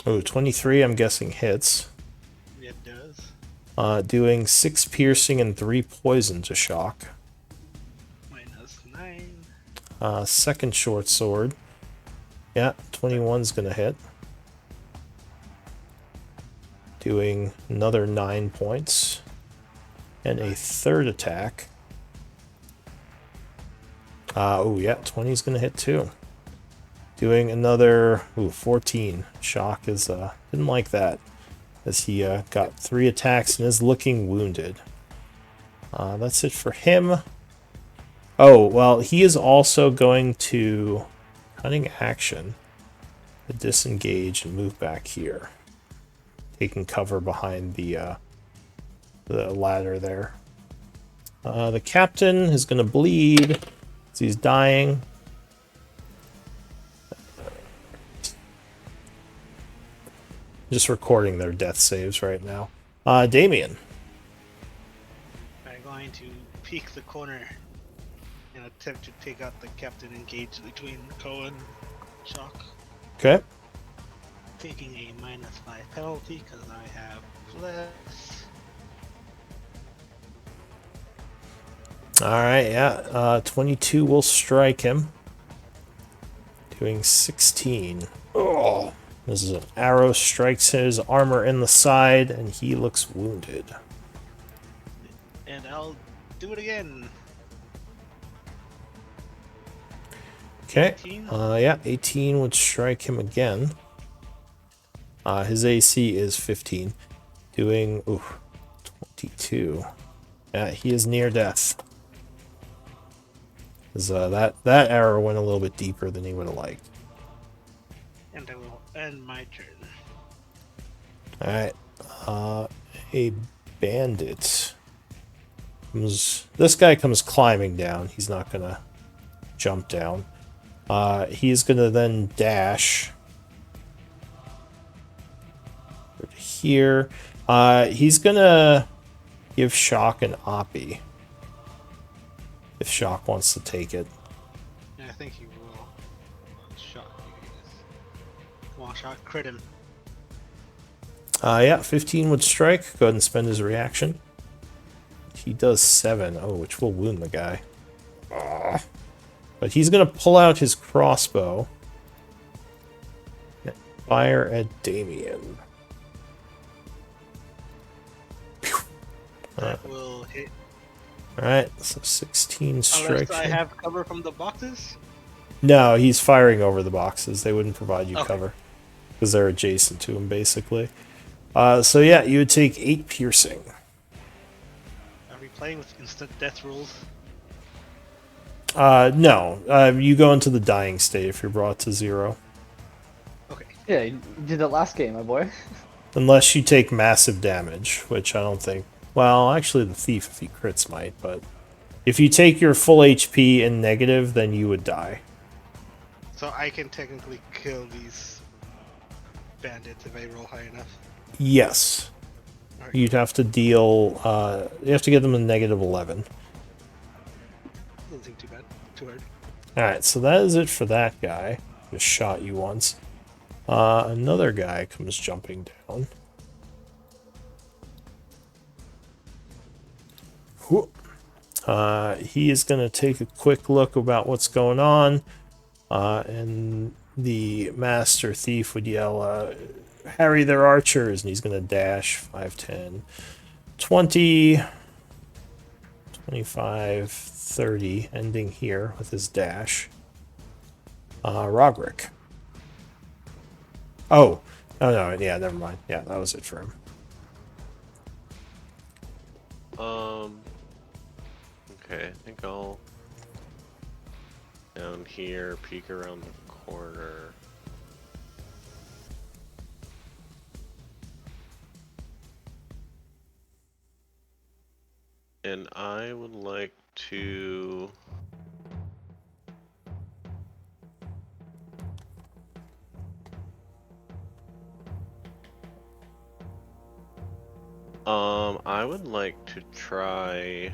Oh, 23, I'm guessing hits. It does. Doing 6 piercing and 3 poison to Shock. -9. Second short sword. Yeah, 21's gonna hit. Doing another 9 points. And a third attack. Oh yeah, 20's gonna hit too. Doing another 14. Shock is didn't like that. As he got 3 attacks and is looking wounded. That's it for him. Oh, well, he is also going to cunning action, disengage and move back here, taking cover behind the ladder there. The captain is going to bleed as he's dying. Just recording their death saves right now. Damien. I'm going to peek the corner and attempt to take out the captain engaged between Ko and Shock. Okay. Taking a -5 penalty because I have less. Alright, yeah. 22 will strike him. Doing 16. Oh. This is an arrow strikes his armor in the side, and he looks wounded. And I'll do it again. Okay. 18? Yeah, 18 would strike him again. His AC is 15. Doing 22. Yeah, he is near death. That arrow went a little bit deeper than he would have liked. And I will end my turn. Alright. A bandit. This guy comes climbing down. He's not gonna jump down. He's gonna then dash here. He's gonna give Shock an Oppie. If Shock wants to take it. Yeah, I think he will. Shock you guys. Come on, Shock, crit him. Yeah, 15 would strike. Go ahead and spend his reaction. He does 7. Oh, which will wound the guy. But he's going to pull out his crossbow and fire at Damien. That will hit. Alright, so 16 strike. Unless I have cover from the boxes? No, he's firing over the boxes. They wouldn't provide you Okay. cover. Because they're adjacent to him, basically. So yeah, you would take 8 piercing. Are we playing with instant death rules? No. You go into the dying state if you're brought to 0. Okay. Yeah, you did that last game, my boy. Unless you take massive damage, which I don't think... Well, actually the thief, if he crits, might, but... If you take your full HP in negative, then you would die. So I can technically kill these bandits if I roll high enough. Yes. Alright. You'd have to deal... you have to get them a negative 11. Doesn't seem too bad. Too hard. Alright, so that is it for that guy. Just shot you once. Another guy comes jumping down. Whoop. He is going to take a quick look about what's going on. And the master thief would yell, Harry, they're archers. And he's going to dash 5, 10, 20, 25, 30, ending here with his dash. Roderick. Oh, no, yeah, never mind. Yeah, that was it for him. Okay, I think I'll down here, peek around the corner. And I would like to I would like to try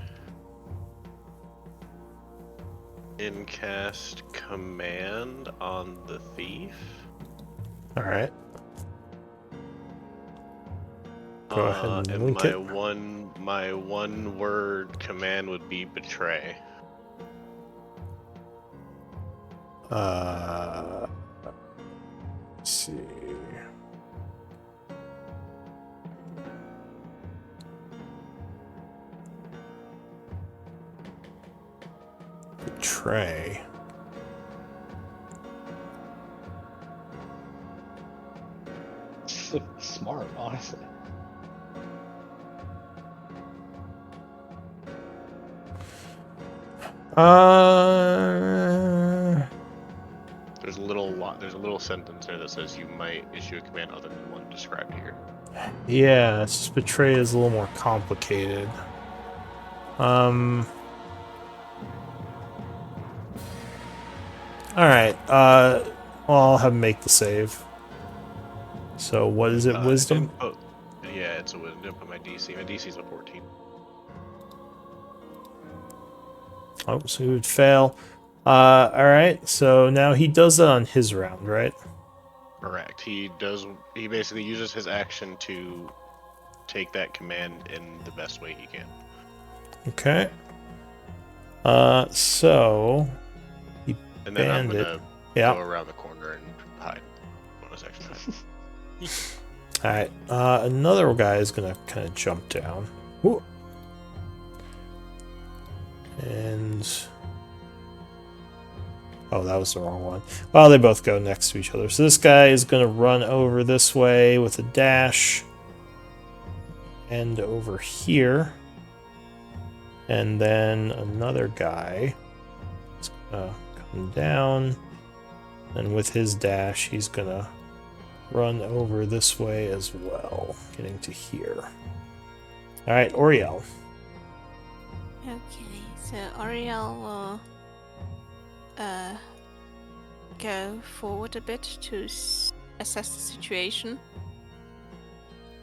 and cast command on the thief. Alright. Go ahead and link it. My one word command would be betray. Let's see. Betray. Smart, honestly. There's a little sentence there that says you might issue a command other than one described here. Yeah, it's just betray is a little more complicated. Alright, well, I'll have him make the save. So, what is it, wisdom? Yeah, it's a wisdom. Didn't put my DC. My DC's a 14. Oh, so he would fail. Alright, so now he does that on his round, right? Correct. He basically uses his action to take that command in the best way he can. Okay. So he And then I'm banned it. gonna Yeah. go around the corner and hide. Bonus action hide. Alright. Another guy is gonna kind of jump down. Ooh. And oh, that was the wrong one. Well, they both go next to each other. So this guy is gonna run over this way with a dash. And over here. And then another guy is gonna come down, and with his dash, he's gonna run over this way as well, getting to here. All right, Oriel. Okay, so Ariel will go forward a bit to assess the situation.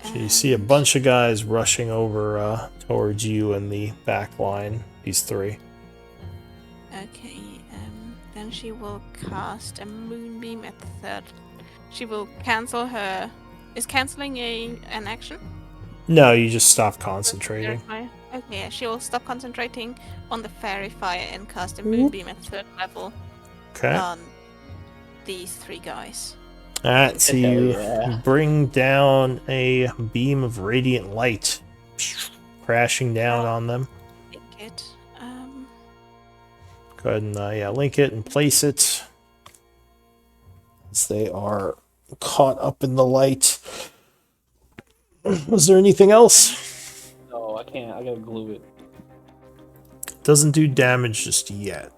So you see a And- bunch of guys rushing over towards you in the back line. These three. Okay, then she will cast a moonbeam at the third. She will cancel her. Is canceling an action? No, you just stop concentrating. Okay, yeah, she will stop concentrating on the fairy fire and cast a moonbeam at third level Okay. on these three guys. All right, so Hell you yeah. bring down a beam of radiant light, crashing down on them. Take it. Go ahead and link it and place it, as they are caught up in the light. Was there anything else? No, I can't. I gotta glue it. Doesn't do damage just yet.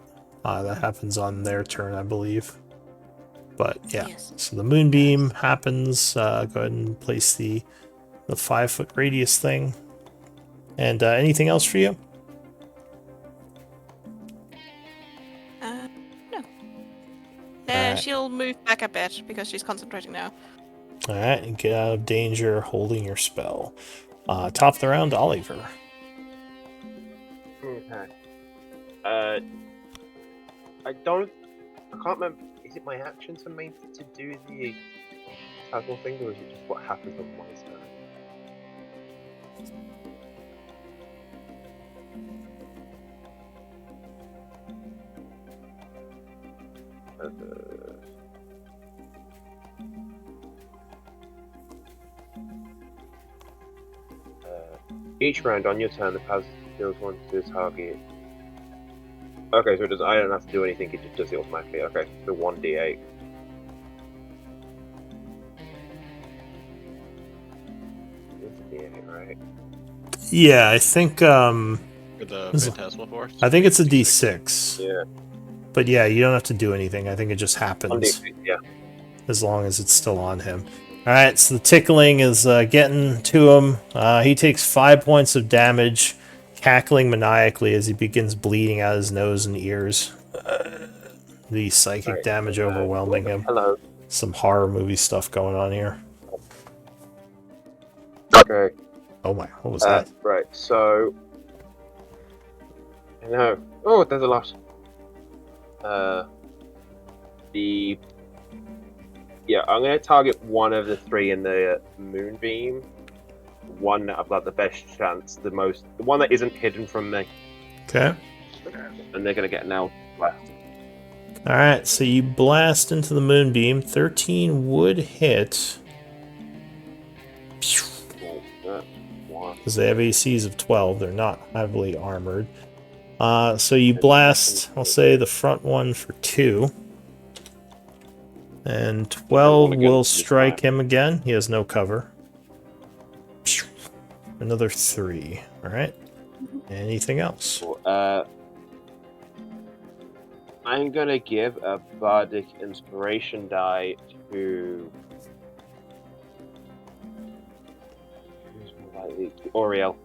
That happens on their turn, I believe. But yeah, Yes. so the moonbeam happens. Go ahead and place the 5-foot radius thing. And anything else for you? No. Alright. She'll move back a bit because she's concentrating now. All right, and get out of danger holding your spell. Top of the round, Oliver. Okay. I can't remember. Is it my action to do the tadpole thing, or is it just what happens on my turn? Each round on your turn, the pass deals one to the target. Okay, so it does. I don't have to do anything; it just does it automatically. Okay, so 1d8. It's a d8, right? Yeah, I think For the Is- Phantasmal Force? I think it's a D6. Yeah. But yeah, you don't have to do anything. I think it just happens 1d8. Yeah. as long as it's still on him. All right, so the tickling is getting to him. He takes 5 points of damage, cackling maniacally as he begins bleeding out his nose and ears. The psychic Right, damage overwhelming him. Hello. Some horror movie stuff going on here. Okay. Oh my, what was that? Right. So. No. Oh, there's a lot. I'm gonna target one of the three in the moonbeam. One that I've got the best chance, the one that isn't hidden from me, Okay. and they're gonna get now left. Alright, so you blast into the moonbeam. 13 would hit. Because they have ACs of 12. They're not heavily armored. So you blast, I'll say, the front one for 2. And 12 will strike him again. He has no cover. Another 3. Alright. Anything else? I'm gonna give a bardic inspiration die to Oriel.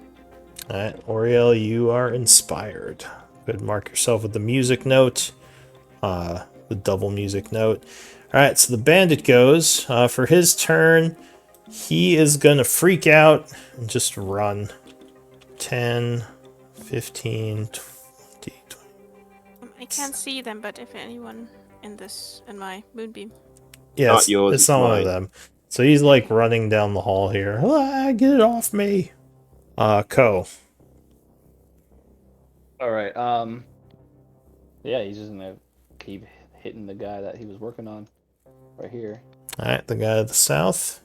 Alright, Oriel, you are inspired. Good, mark yourself with the music note. The double music note. Alright, so the bandit goes. For his turn, he is gonna freak out and just run. 10, 15, 20, 20. I can't see them, but if anyone in my moonbeam. Yeah, Not yours, it's not one of mine. them. So he's like running down the hall here. Ah, get it off me. Ko. Alright, yeah, he's just gonna keep hitting the guy that he was working on. Right here. Alright, the guy to the south.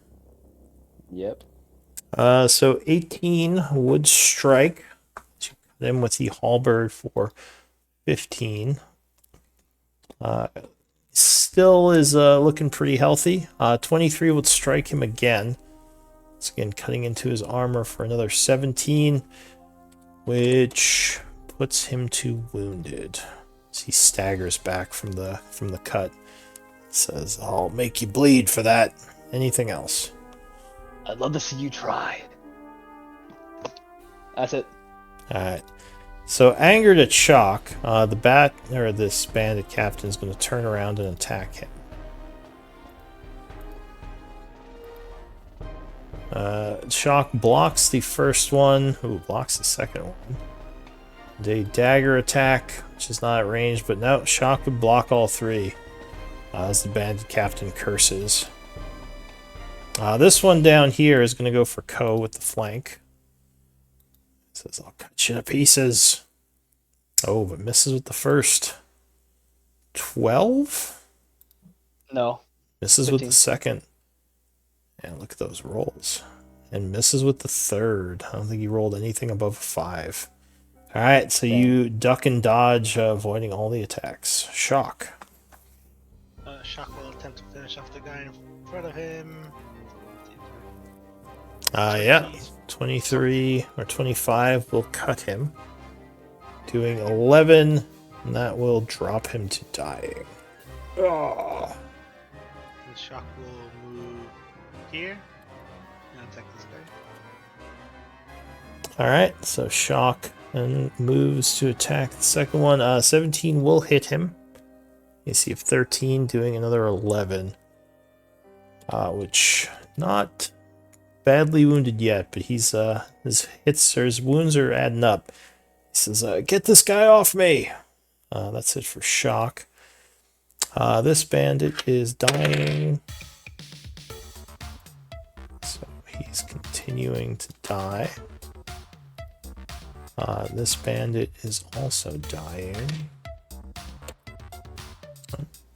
Yep. So 18 would strike. You cut him with the halberd for 15. Still is looking pretty healthy. 23 would strike him again. Once again, cutting into his armor for another 17, which puts him to wounded. As he staggers back from the cut. Says, "I'll make you bleed for that." Anything else? I'd love to see you try. That's it. Alright. So, angered at Shock, this bandit captain is going to turn around and attack him. Shock blocks the first one. Ooh, blocks the second one. A dagger attack, which is not at range, but no, Shock would block all 3. As the bandit captain curses. This one down here is going to go for Ko with the flank. Says, "I'll cut you to pieces." Oh, but misses with the first. 12? No. Misses 15. with the second. And look at those rolls. And misses with the third. I don't think he rolled anything above a 5. Alright, so you duck and dodge, avoiding all the attacks. Shock. Shock will attempt to finish off the guy in front of him. Yeah. 23 or 25 will cut him. Doing 11, and that will drop him to dying. Oh. And Shock will move here and attack this guy. Alright, so Shock and moves to attack the second one. 17 will hit him. You see if 13 doing another 11. Which not badly wounded yet, but he's his wounds are adding up. He says, "Get this guy off me." That's it for Shock. This bandit is dying. So he's continuing to die. This bandit is also dying.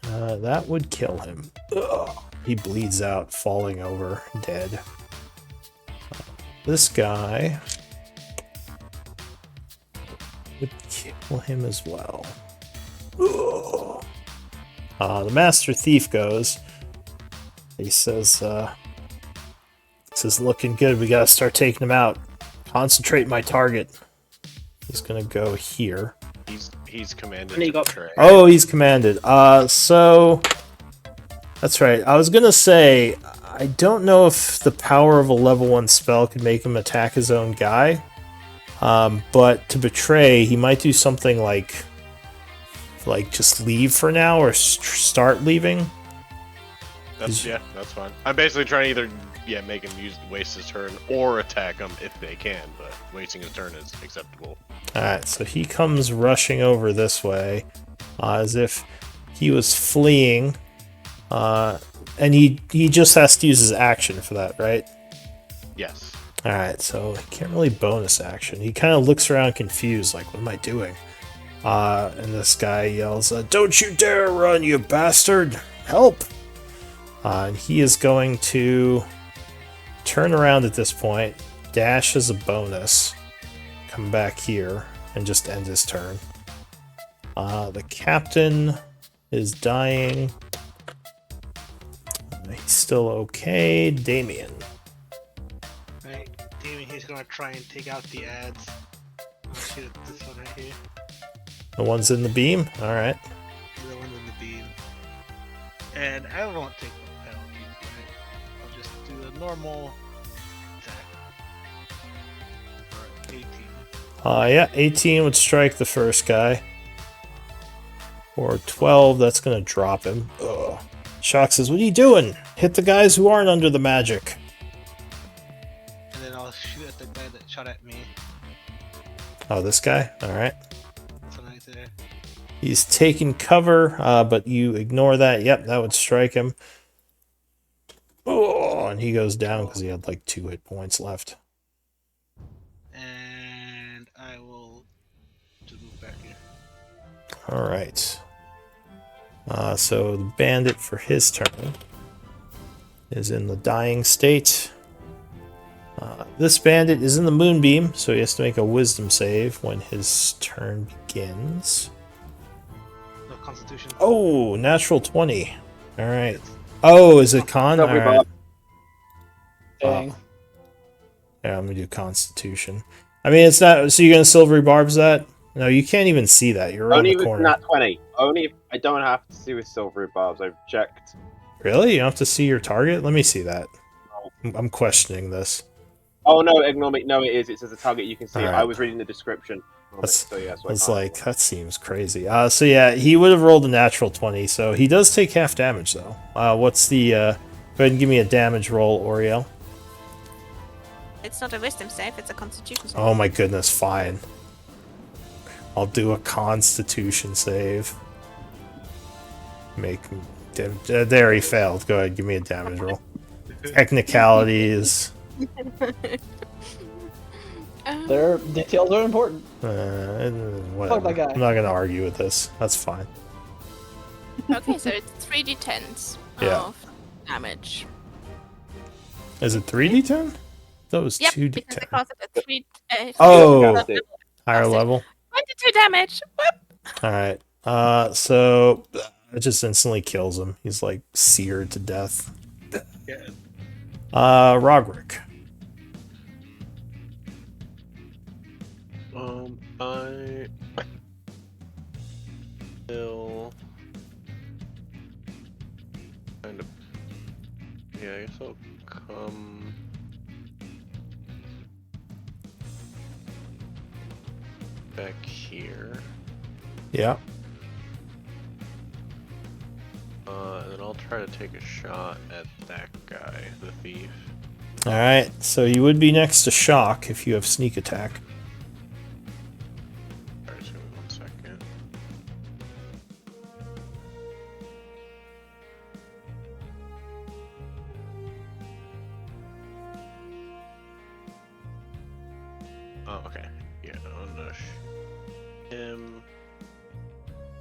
That would kill him. Ugh. He bleeds out, falling over, dead. This guy would kill him as well. Ugh. The Master Thief goes. He says, "This is looking good. We gotta start taking him out. Concentrate my target." He's gonna go here. He's commanded And he to got- betray. Oh, he's commanded. So that's right. I was gonna say I don't know if the power of a level 1 spell could make him attack his own guy. But to betray, he might do something like just leave for now or start leaving. That's fine. I'm basically trying to either make him waste his turn or attack him if they can, but wasting his turn is acceptable. Alright, so he comes rushing over this way, as if he was fleeing, and he just has to use his action for that, right? Yes. Alright, so he can't really bonus action. He kind of looks around confused, like, what am I doing? And this guy yells, "Don't you dare run, you bastard! Help!" And he is going to turn around at this point, dash as a bonus, come back here, and just end his turn. The captain is dying. He's still okay. Damien. Right, Damien, he's gonna try and take out the ads. I'll shoot at this one right here. The one's in the beam? Alright. The one in the beam. And I won't take the penalty for it. I'll just do a normal attack. For 18. Yeah, 18 would strike the first guy. Or 12, that's gonna drop him. Ugh. Shock says, "What are you doing? Hit the guys who aren't under the magic." And then I'll shoot at the guy that shot at me. Oh, this guy? Alright. So right there. He's taking cover, but you ignore that. Yep, that would strike him. Oh, and he goes down because he had like 2 hit points left. And I will just move back here. Alright. So the bandit for his turn is in the dying state. This bandit is in the moonbeam, so he has to make a wisdom save when his turn begins. No Constitution. Oh, natural 20. Alright. Oh, is it con? Silvery Alright. Bob. Dang. Yeah, I'm gonna do Constitution. I mean, it's not. So you're gonna silvery barbs that? No, you can't even see that. You're around Only the if it's corner. not 20. Only if I don't have to see with silvery barbs. I've checked. Really? You don't have to see your target? Let me see that. I'm questioning this. Oh no, ignore me. No, it is. It says a target you can see. Alright. I was reading the description. That's- So yeah, so I It's can't like, ignore. that seems crazy. So yeah, he would have rolled a natural 20, so he does take half damage though. What's the, go ahead and give me a damage roll, Oriel. It's not a wisdom save, it's a constitution save. Oh my goodness, fine. I'll do a Constitution save. Make there he failed. Go ahead, give me a damage roll. Technicalities. Their details are important. Whatever. that guy. I'm not gonna argue with this. That's fine. Okay, so it's 3d10s Yeah. of damage. Is it 3d10? That was Yep, 2d10. because it costs a 3. Oh, Cast it. higher That's it. level. 22 damage! Whoop! Alright. So it just instantly kills him. He's like seared to death. Yeah. Roderick. I will kind of. Yeah, I guess I'll come. Back here. Yeah. And then I'll try to take a shot at that guy, the thief. Alright, so you would be next to Shock if you have sneak attack. Sorry, just give me 1 second. Oh, okay. Yeah, I'm gonna him.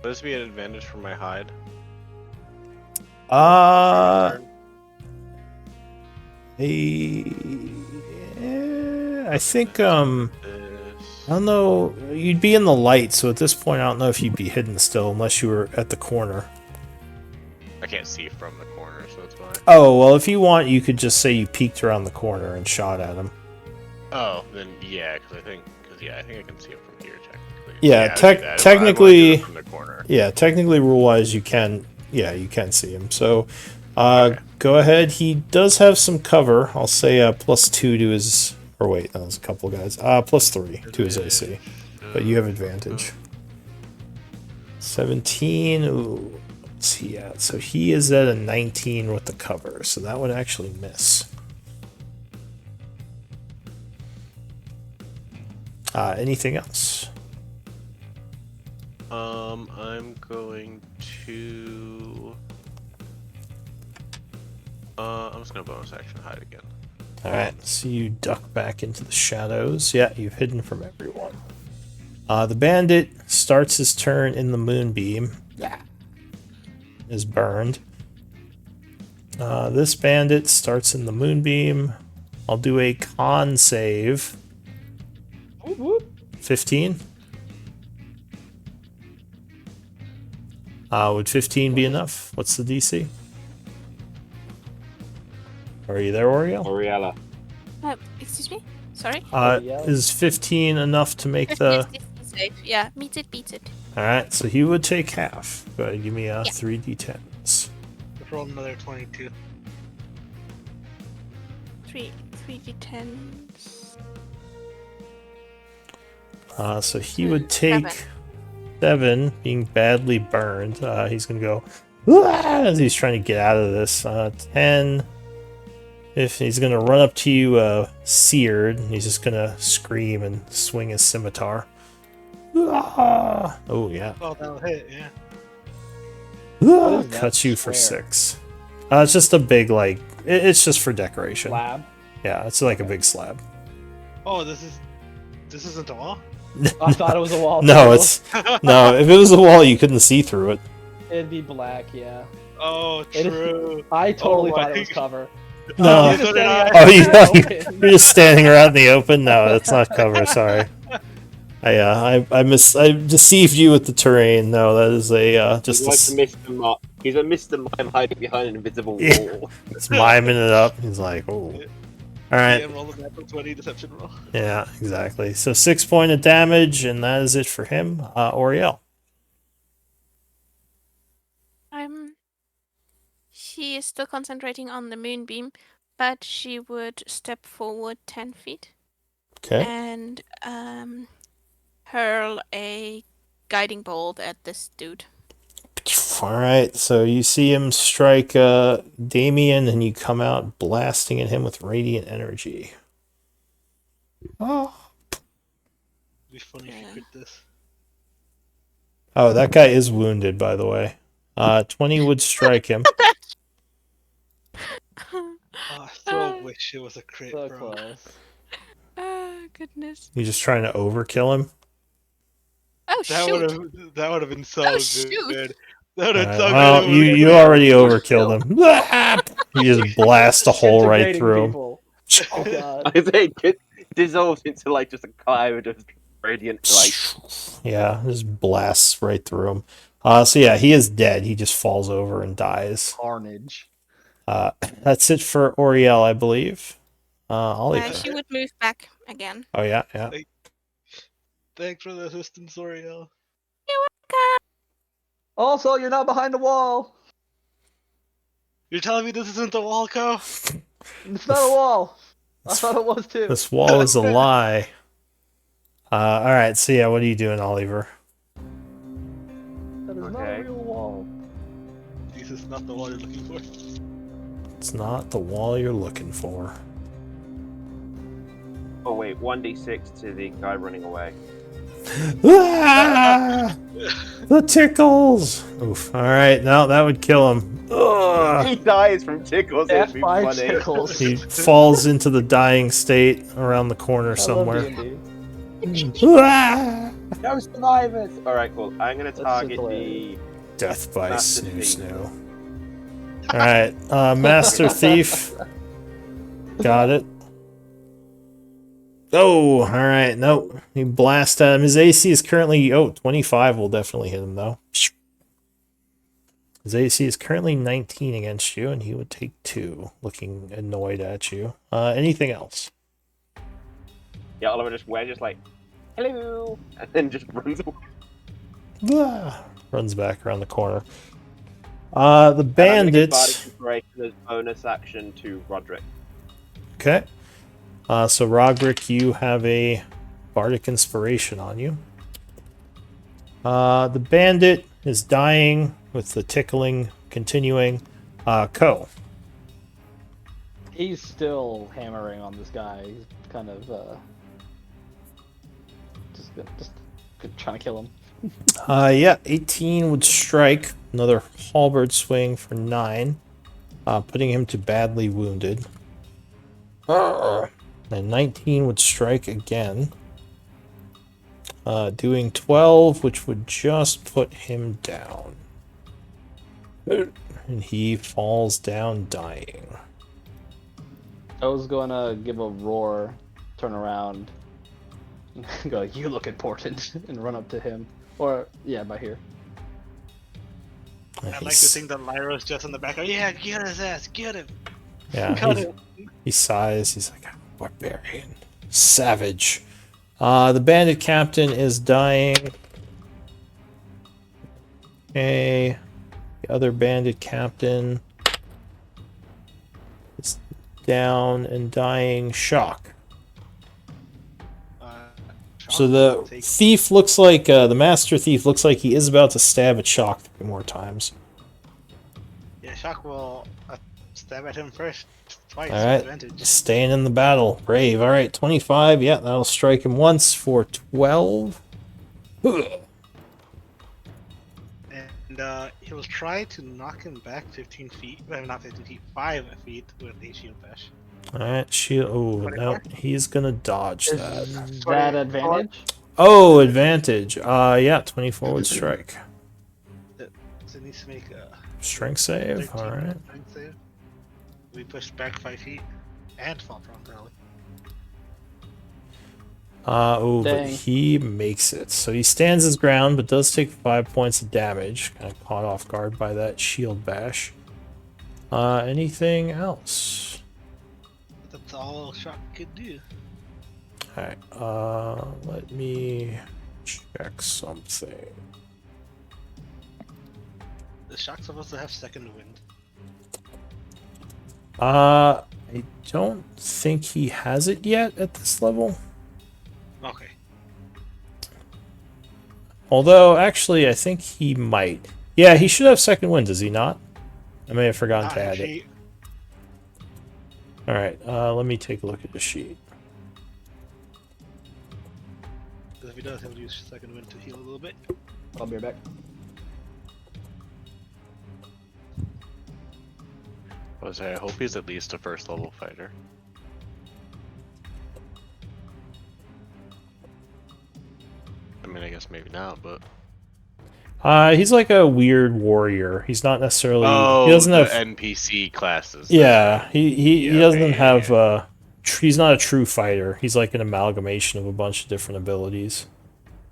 Would this be an advantage for my hide? I think, I This. don't know, you'd be in the light, so at this point I don't know if you'd be hidden still unless you were at the corner. I can't see from the corner, so it's fine. Oh, well, if you want, you could just say you peeked around the corner and shot at him. Oh, then yeah, because I think I can see it from here technically. Yeah, I'll do that. I wanna do technically- it from the corner. Yeah, technically, rule-wise, you can see him. So, Okay. go ahead. He does have some cover. I'll say +2 to his... Or wait, that was a couple guys. +3 to his AC. But you have advantage. 17. Ooh, what's he at? So he is at a 19 with the cover. So that would actually miss. Anything else? I'm going to. I'm just gonna bonus action hide again. Alright, so you duck back into the shadows. Yeah, you've hidden from everyone. The bandit starts his turn in the moonbeam. Is burned. This bandit starts in the moonbeam. I'll do a con save. Whoop, whoop. 15. Would 15 be enough? What's the DC? Are you there, Oriel? Oriella. Excuse me? Sorry? Is 15 enough to make Yes, the... yes, yes, safe. Yeah, meets it, beats it. Alright, so he would take half. Go ahead, give me Yeah. 3d10s. Let's roll another 22. 3d10s. So he would take 7, being badly burned. He's gonna go as he's trying to get out of this. 10. If he's gonna run up to you, seared, he's just gonna scream and swing his scimitar. Oh yeah. Oh, that'll hit, yeah. What is that Cuts you for square? 6. It's just a big it's just for decoration. Lab. Yeah, it's like a big slab. Oh, this isn't a wall? I thought it was a wall. No, too. it's no. If it was a wall, you couldn't see through it. It'd be black, yeah. Oh, It- true. I totally Oh thought my it was cover. No. You're just So did standing I. out Oh, in the open. you're just standing around in the open. No, that's not cover. Sorry. I deceived you with the terrain. No, that is a just He's like a Mr. Mime. He's a Mr. Mime hiding behind an invisible wall. Yeah. it's miming it up. He's like, oh. All right. Yeah, roll the natural 20 deception roll. Yeah, exactly. So 6 point of damage, and that is it for him. Oriel. She is still concentrating on the moonbeam, but she would step forward 10 feet Okay. and hurl a guiding bolt at this dude. All right. So you see him strike Damien, and you come out blasting at him with radiant energy. Oh. It'd be funny if you crit this. Oh, that guy is wounded, by the way. 20 would strike him. Oh, I so wish it was a crit, So bro. close. Oh, goodness. You just trying to overkill him? Oh, shoot. That would have been so Oh, good. shoot. That would have been Alright, so well, good. you already overkilled him. You just blast a hole right Integrating through him. people. Oh god. I think it dissolves into like just a cloud of radiant light. Yeah, just blasts right through him. So yeah, he is dead. He just falls over and dies. Carnage. That's it for Oriel, I believe. Oliver. She would move back again. Oh yeah, yeah. Thanks for the assistance, Oriel. Also, you're not behind a wall. You're telling me this isn't the Walco? It's not a wall. I thought it was too. This wall is a lie. All right. So yeah, what are you doing, Oliver? That is not Okay. a real wall. Jesus, not the one you're looking for. It's not the wall you're looking for. Oh wait, 1d6 to the guy running away. Ah! The tickles. Oof. All right. No, that would kill him. Ugh. He dies from tickles. It'd be F5 funny. tickles. He falls into the dying state around the corner I love somewhere. D&D. Ah! No survivors. All right, cool. I'm gonna That's target hilarious. the. Death by Master Snoo Thief. Snoo. All right, Master Thief. Got it. Oh, all right. Nope. He blasts at him. His AC is currently 25 will definitely hit him though. His AC is currently 19 against you, and he would take 2, looking annoyed at you. Anything else? Yeah, Oliver just like, hello, and then just runs away. Ah, runs back around the corner. The bandit. Bardic Inspiration as bonus action to Roderick. Okay. So Roderick, you have a bardic inspiration on you. The bandit is dying with the tickling continuing. Ko. He's still hammering on this guy. He's kind of just trying to kill him. Yeah, 18 would strike. Another halberd swing for 9, putting him to badly wounded. And 19 would strike again. doing 12, which would just put him down. And he falls down dying. I was gonna give a roar, turn around, go, "You look important," and run up to him. Or, yeah, by here. I like to think that Lyra's just in the back. Oh yeah, get his ass, get him. Yeah, he sighs. He's like, barbarian, savage. The bandit captain is dying. Okay, the other bandit captain is down and dying. Shock. So the thief looks like the master thief looks like he is about to stab at Shock 3 more times. Yeah, Shock will stab at him first. Twice. All right, Advantage. staying in the battle. Brave. All right, 25. Yeah, that'll strike him once for 12. And he'll try to knock him back 15 feet. Well, not 15 feet, 5 feet with a shield bash. All right, shield. Oh, no, he's gonna dodge Is that. that advantage? Oh, advantage. Yeah, 24 would strike. So he needs to make a Strength save. All right. strength save. We push back 5 feet and fall prone probably. Oh, but Dang. he makes it. So he stands his ground, but does take 5 points of damage. Kind of caught off guard by that shield bash. Anything else? That's all Shock could do. Alright, let me check something. The Shock's supposed to have second wind. I don't think he has it yet at this level. Okay. Although, actually, I think he might. Yeah, he should have second wind, does he not? I may have forgotten to add it. Alright, let me take a look at the sheet. Because if he does, he'll use second wind to heal a little bit. I'll be right back. I hope he's at least a first level fighter. I mean, I guess maybe not, but He's like a weird warrior. He's not necessarily. oh, he doesn't the have NPC classes. Yeah, he Yeah, doesn't okay, have. He's not a true fighter. He's like an amalgamation of a bunch of different abilities.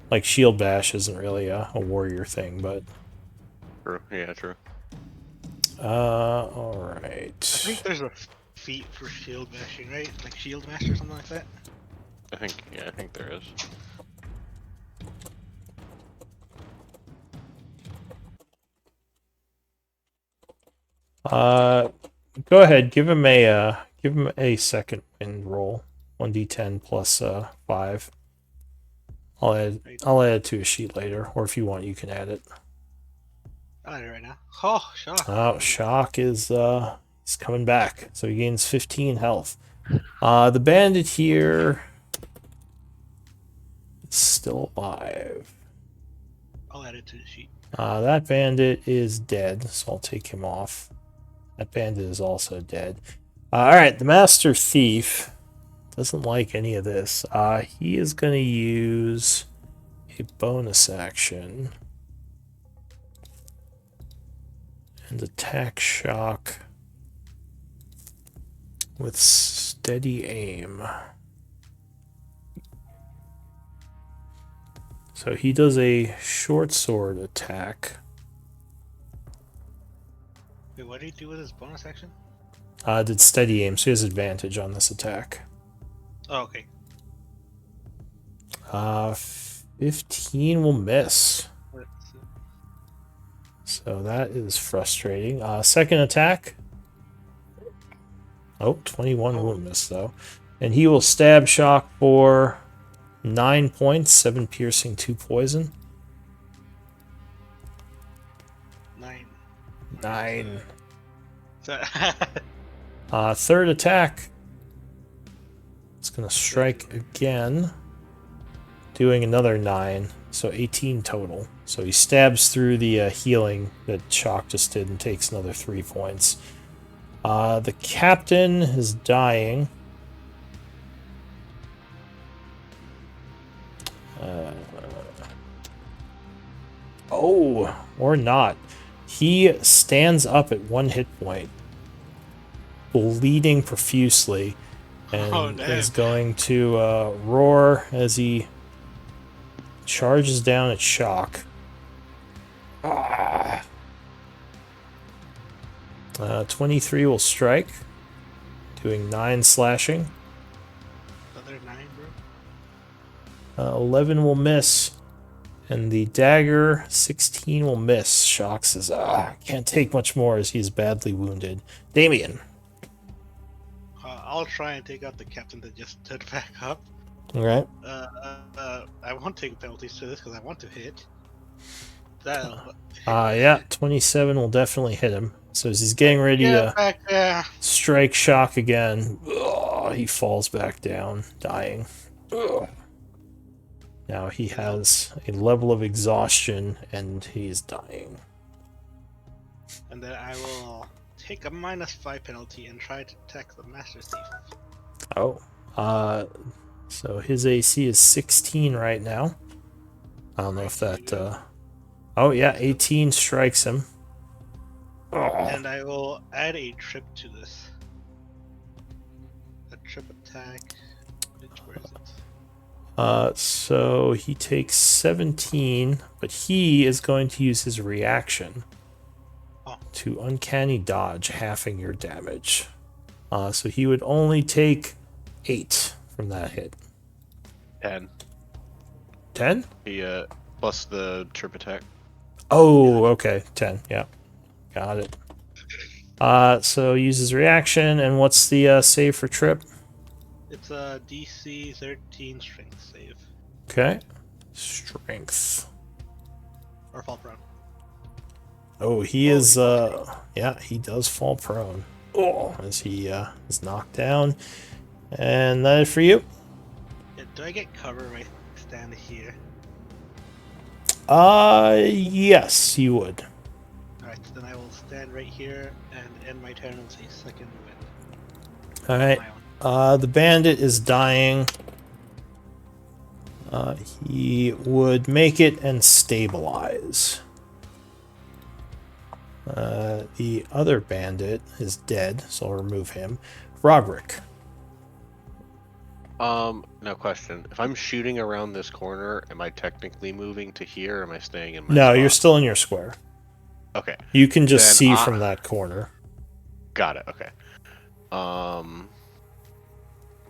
Like shield bash isn't really a warrior thing, but. True. Yeah, true. All I right. think there's a feat for shield bashing, right? Like shield master or something like that. I think there is. Go ahead. Give him a second wind roll. 1d10 plus 5. I'll add it to a sheet later, or if you want, you can add it. I'll add it right now. Oh, Shock. Oh, Shock is he's coming back, so he gains 15 health. The bandit here is still alive. I'll add it to the sheet. That bandit is dead, so I'll take him off. That bandit is also dead. Alright, the Master Thief doesn't like any of this. He is going to use a bonus action and attack Shock with steady aim. So he does a short sword attack. Wait, what did he do with his bonus action? Did steady aim, so he has advantage on this attack. Oh, okay. 15 will miss. Let's see. So that is frustrating. Second attack. Oh, 21 won't miss though. And he will stab Shock for 9 points, 7 piercing, 2 poison. 9. So, Third attack. It's going to strike again, doing another 9, so 18 total. So he stabs through the healing that Shock just did and takes another 3 points. The captain is dying. Oh, or not. He stands up at 1 hit point, bleeding profusely, Oh, and damn. is going to roar as he charges down at Shock. 23 will strike, doing 9 slashing. Another 9, bro. 11 will miss, and the dagger 16 will miss. Shock says, can't take much more as he's badly wounded. Damien. I'll try and take out the captain that just stood back up. Alright. I won't take penalties to this because I want to hit. That'll Yeah, 27 will definitely hit him. So as he's getting ready Get to back there. strike Shock again, he falls back down, dying. Ugh. Now he has a level of exhaustion, and he's dying. And then I will take a -5 penalty and try to attack the Master Thief. Oh. So his AC is 16 right now. I don't know if that... Oh, yeah, 18 strikes him. Oh. And I will add a trip to this. A trip attack. Where is it? So he takes 17, but he is going to use his reaction to uncanny dodge, halving your damage. So he would only take 8 from that hit. 10. 10? He plus the trip attack. Oh, okay, 10. Yeah, got it. So uses reaction, and what's the save for trip? It's a DC 13 strength save. Okay, strength. Or fall prone. Oh, he is. Yeah, he does fall prone. Oh, as he is knocked down, and that is for you. Yeah, do I get cover if I stand here? Yes, you would. Alright, then I will stand right here and end my turn with a second win. All right. The bandit is dying. He would make it and stabilize. The other bandit is dead, so I'll remove him. Roderick. No question. If I'm shooting around this corner, am I technically moving to here, or am I staying in my No, spot? you're still in your square. Okay. You can just Then see from that corner. Got it, okay.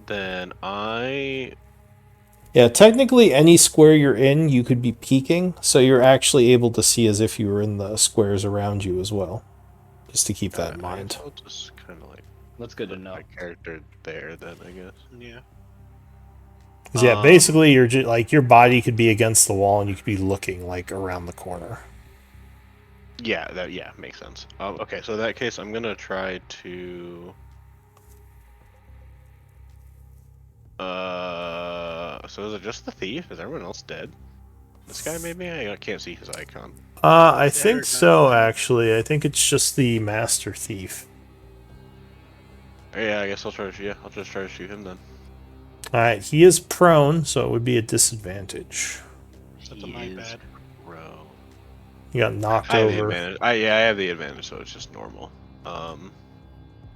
Then I... Yeah, technically any square you're in, you could be peeking, so you're actually able to see as if you were in the squares around you as well. Just to keep that in mind. I'll just kind of like... That's good to put know. my character there, then, I guess. Yeah. 'Cause, yeah, basically you're just, like, your body could be against the wall and you could be looking like around the corner. Yeah, that makes sense. Okay, so in that case, I'm gonna try to... So is it just the thief? Is everyone else dead? This guy maybe? I can't see his icon. I think so, actually. I think it's just the Master Thief. Yeah, I guess I'll try to, I'll just try to shoot him then. Alright, he is prone, so it would be a disadvantage. That's my bad. Bro. You got knocked I have the over. advantage. I have the advantage, so it's just normal.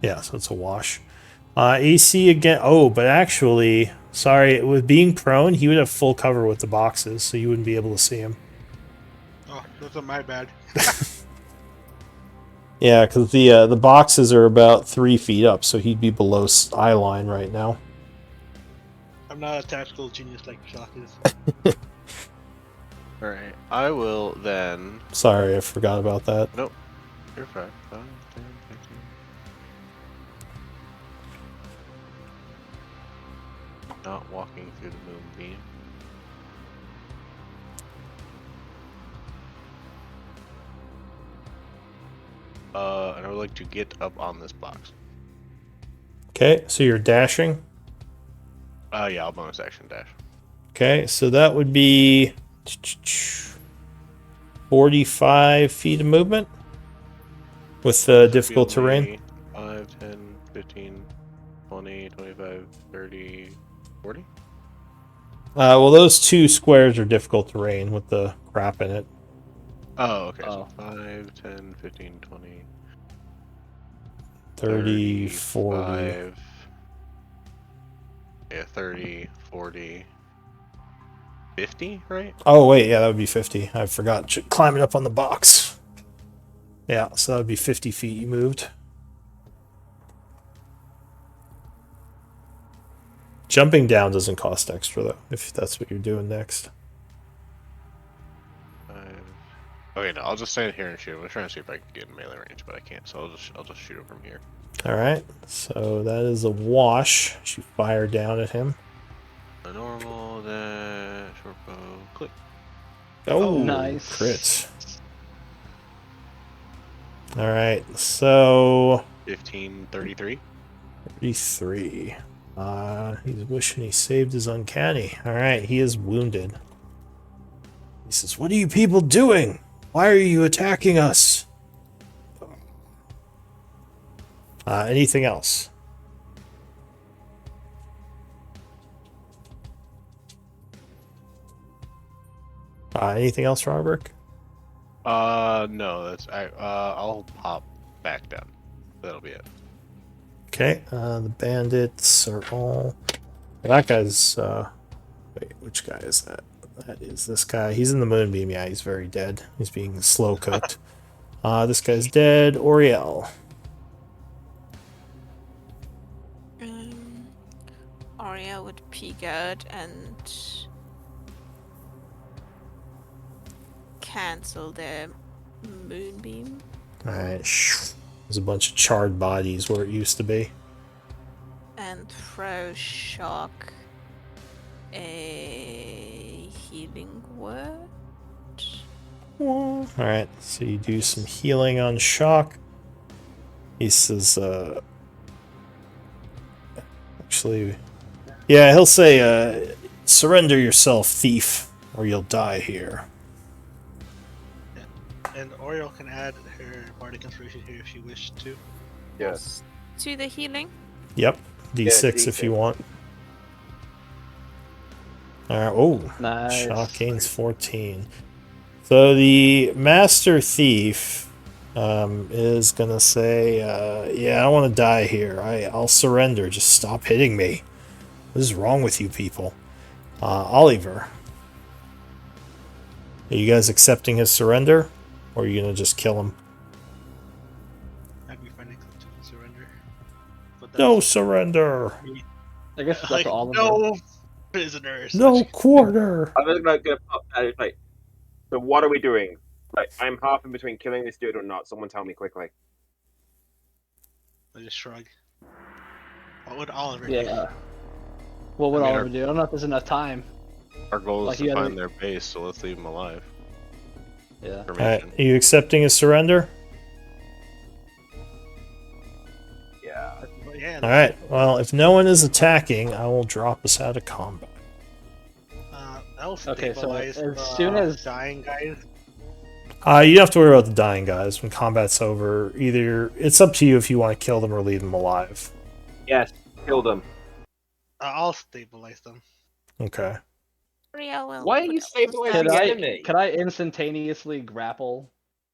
Yeah, so it's a wash. AC again. Oh, but actually, sorry, with being prone, he would have full cover with the boxes, so you wouldn't be able to see him. Oh, that's my bad. Yeah, because the boxes are about 3 feet up, so he'd be below eye line right now. I'm not a tactical genius like Shock is. Alright, I will then... Sorry, I forgot about that. Nope. You're fine. 5, 10, 15. Not walking through the moonbeam. And I would like to get up on this box. Okay, so you're dashing. Yeah, I'll bonus action dash. Okay, so that would be 45 feet of movement with difficult terrain. 5, 10, 15, 20, 25, 30, 40? Well, those 2 squares are difficult terrain with the crap in it. Oh, okay. Oh. So 5, 10, 15, 20, 30, 40. 35. Yeah, 30, 40, 50, right? Oh, wait, yeah, that would be 50. I forgot climbing up on the box. Yeah, so that would be 50 feet you moved. Jumping down doesn't cost extra, though, if that's what you're doing next. 5. Okay, no, I'll just stand here and shoot. I'm trying to see if I can get in melee range, but I can't. So I'll just shoot it from here. All right, so that is a wash. You fire down at him. A normal dash short bow click. Oh, Nice. crits. All right, so 15, 33. 33. He's wishing he saved his uncanny. All right, he is wounded. He says, "What are you people doing? Why are you attacking us?" Anything else? Anything else, Robert? No, I'll hop back down. That'll be it. Okay, the bandits are all... That guy's... Wait, which guy is that? That is this guy. He's in the moonbeam. Yeah, he's very dead. He's being slow cooked. This guy's dead. Oriel. Arya would peek out and cancel their moonbeam. Alright. There's a bunch of charred bodies where it used to be. And throw shock a healing word. Alright, so you do some healing on shock. He says, actually, yeah, he'll say, surrender yourself, thief, or you'll die here. And Oriel can add her bardic inspiration here if she wished to. Yes. To the healing. Yep, D6 D6. if you want. Alright, oh, Nice. shock gains 14. So the Master Thief is gonna say, yeah, I want to die here. I'll surrender. Just stop hitting me. What is wrong with you people? Oliver. Are you guys accepting his surrender? Or are you gonna just kill him? I'd be fine accepting surrender. But No that's surrender! me. I guess that's Like, all of no prisoners. No quarter! I was like, gonna pop that. It's like, so what are we doing? Like, I'm half in between killing this dude or not. Someone tell me quickly. I just shrug. What would Oliver do? Yeah. What would I mean, Oliver do? I don't know if there's enough time. Our goal is Like, to you gotta- find their base, so let's leave them alive. Yeah. Alright, are you accepting his surrender? Yeah. But yeah, Alright, well, if no one is attacking, I will drop us out of combat. I'll Okay, so stabilize as the soon as- dying guys. You don't have to worry about the dying guys when combat's over. Either it's up to you if you want to kill them or leave them alive. Yes. Kill them. I'll stabilize them. Okay. Arya will. Why are you put up stabilizing the Could the stand. enemy? could I instantaneously grapple?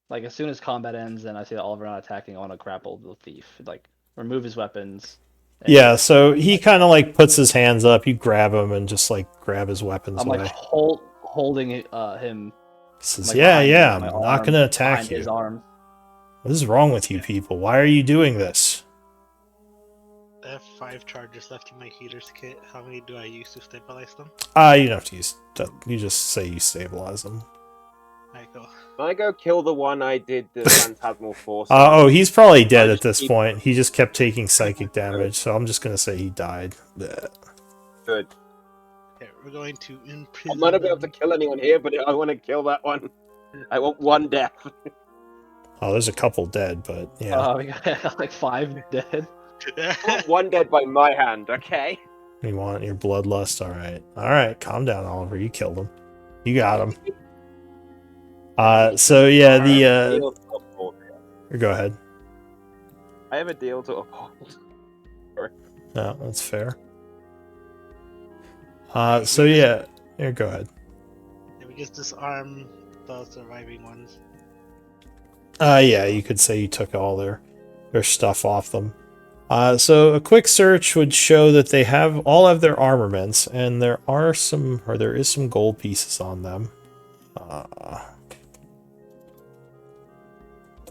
Like as soon as combat ends and I see that Oliver not attacking, I want to grapple the thief. Like remove his weapons. and Yeah, so he kind of like puts his hands up. You grab him and just like grab his weapons I'm away. like holding him. He says, Like, yeah, behind yeah, I'm my not arm, going to attack behind his you. arm. What is wrong with you people? Why are you doing this? I have 5 charges left in my healer's kit. How many do I use to stabilize them? You don't have to use that. You just say you stabilize them. I go. Can I go kill the one I did the phantasmal force? Oh, he's probably dead I at just this keep- point. He just kept taking psychic damage, so I'm just going to say he died. Bleh. Good. Okay, we're going to imprison I'm not gonna be able them. to kill anyone here, but I want to kill that one. I want one death. Oh, there's a couple dead, but yeah. We got like 5 dead. I want one dead by my hand, okay? You want your bloodlust? Alright, calm down, Oliver. You killed him. You got him. So yeah, I have a deal to uphold. go ahead. I have a deal to uphold. No, that's fair. So yeah, here, go ahead. Yeah, we just disarm the surviving ones Yeah, you could say you took all their stuff off them. So a quick search would show that they all have their armaments, and there is some gold pieces on them.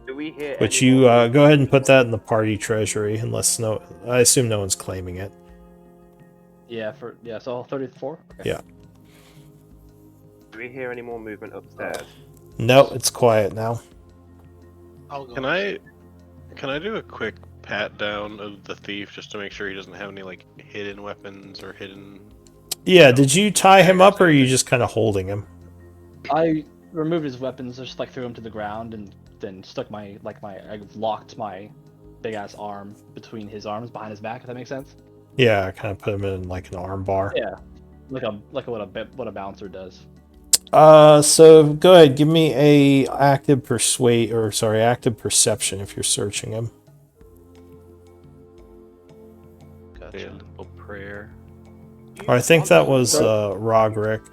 Do we hear Which any you more go ahead and put that in the party treasury, unless I assume no one's claiming it. Yeah, so 34? Okay. Yeah. Do we hear any more movement upstairs? No, it's quiet now. I'll go. Can I do a quick pat down of the thief just to make sure he doesn't have any like hidden weapons or hidden? Yeah, did you tie him up, or are you anything. just kind of holding him? I removed his weapons, just like threw him to the ground, and then stuck I locked my big ass arm between his arms behind his back. If that makes sense. Yeah, kind of put him in like an arm bar. Yeah, like what a bouncer does. So go ahead, give me a active perception if you're searching him. A little prayer. Or I think that was Rogrick.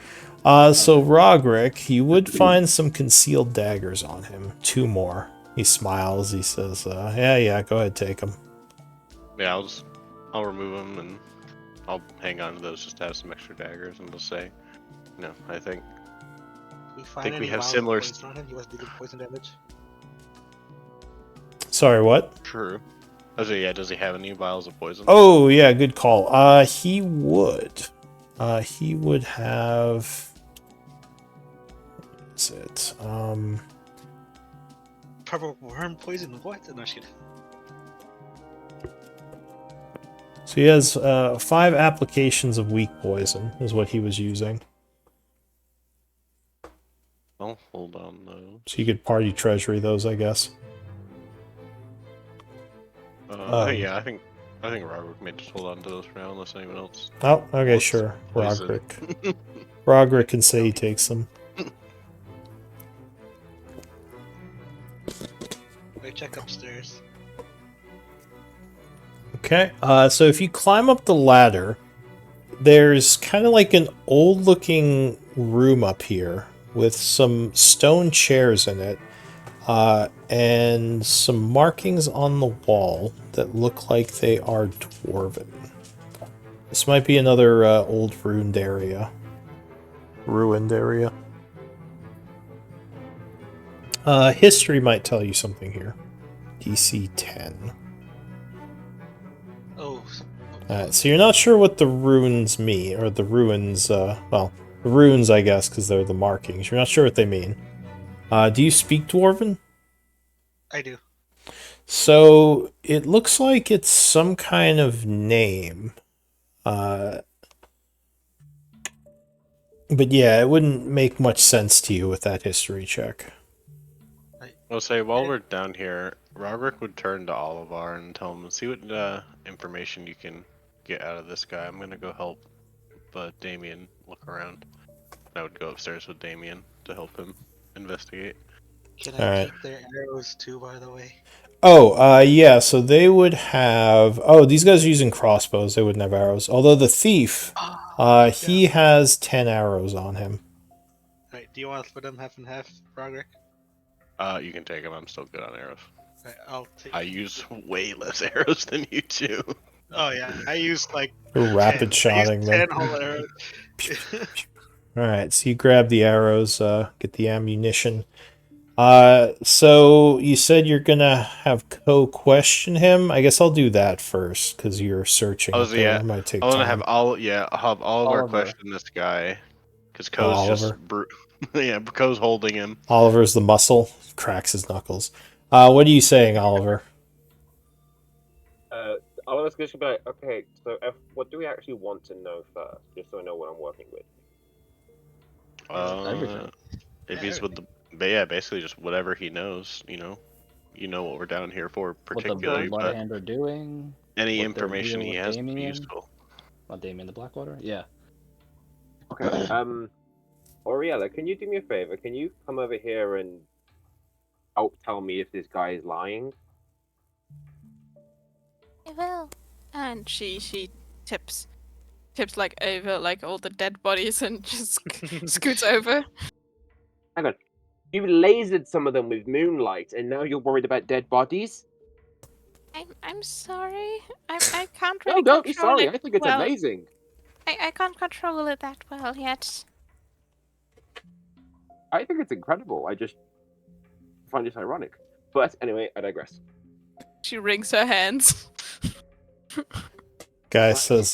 So Rogrick, you would find some concealed daggers on him. 2 more. He smiles. He says, "Yeah, go ahead, take them." Yeah, I'll remove them and I'll hang on to those just to have some extra daggers and just say, no, I think Think we have similar. On him? He was dealing poison damage. Sorry, what? True. Oh, so yeah, does he have any vials of poison? Oh, yeah, good call. He would. He would have. What's it? Purple worm poison. What? No shit. So he has 5 applications of weak poison, is what he was using. Well, hold on though. So you could party treasury those, I guess. Yeah, I think Roderick may just hold on to those for now, unless anyone else. Oh, okay, wants sure. poison. Rogrick. Rogrick can say he takes them. I check upstairs. Okay, so if you climb up the ladder, there's kind of like an old-looking room up here with some stone chairs in it, and some markings on the wall that look like they are dwarven. This might be another old ruined area. History might tell you something here. DC 10. Oh. So you're not sure what the runes mean, or the ruins, well, the runes, I guess, because they're the markings. You're not sure what they mean. Do you speak Dwarven? I do. So it looks like it's some kind of name. But yeah, it wouldn't make much sense to you with that history check. I'll say while we're down here, Roderick would turn to Olivar and tell him, see what information you can get out of this guy. I'm gonna go help Damien look around. I would go upstairs with Damien to help him investigate. Can All I right. keep their arrows too, by the way? Oh, yeah, so they would have... Oh, these guys are using crossbows. They wouldn't have arrows. Although the thief, he has 10 arrows on him. Right, do you want to split them half and half, Roderick? You can take him. I'm still good on arrows. Right, I'll take. I use way less arrows than you do. Oh yeah, I used like. You're rapid 10. shotting them. 10 whole arrows. Alright, so you grab the arrows, get the ammunition. So you said you're gonna have Ko question him. I guess I'll do that first, because you're searching. Oh, so yeah. It might take I want to time. have I'll have Oliver question this guy. Because Ko's Oliver. yeah, Ko's holding him. Oliver's the muscle. Cracks his knuckles. What are you saying, Oliver? I was just be like, okay, so what do we actually want to know first, just so I know what I'm working with? Everything. If he's with the, but yeah, basically just whatever he knows, you know what we're down here for, particularly. What the But Bloodhand are doing. any what their information deal he with has to be Damien. useful. About Damien the Blackwater? Yeah. Okay. Oriella, can you do me a favor? Can you come over here and help tell me if this guy is lying? I will. And she tips like over like all the dead bodies and just scoots over. Hang on. You lasered some of them with moonlight, and now you're worried about dead bodies? I'm sorry. I can't No, really don't be control sorry. it I think it's well. amazing. I can't control it that well yet. I think it's incredible. I just find it ironic. But anyway, I digress. She wrings her hands. Guy Right. says,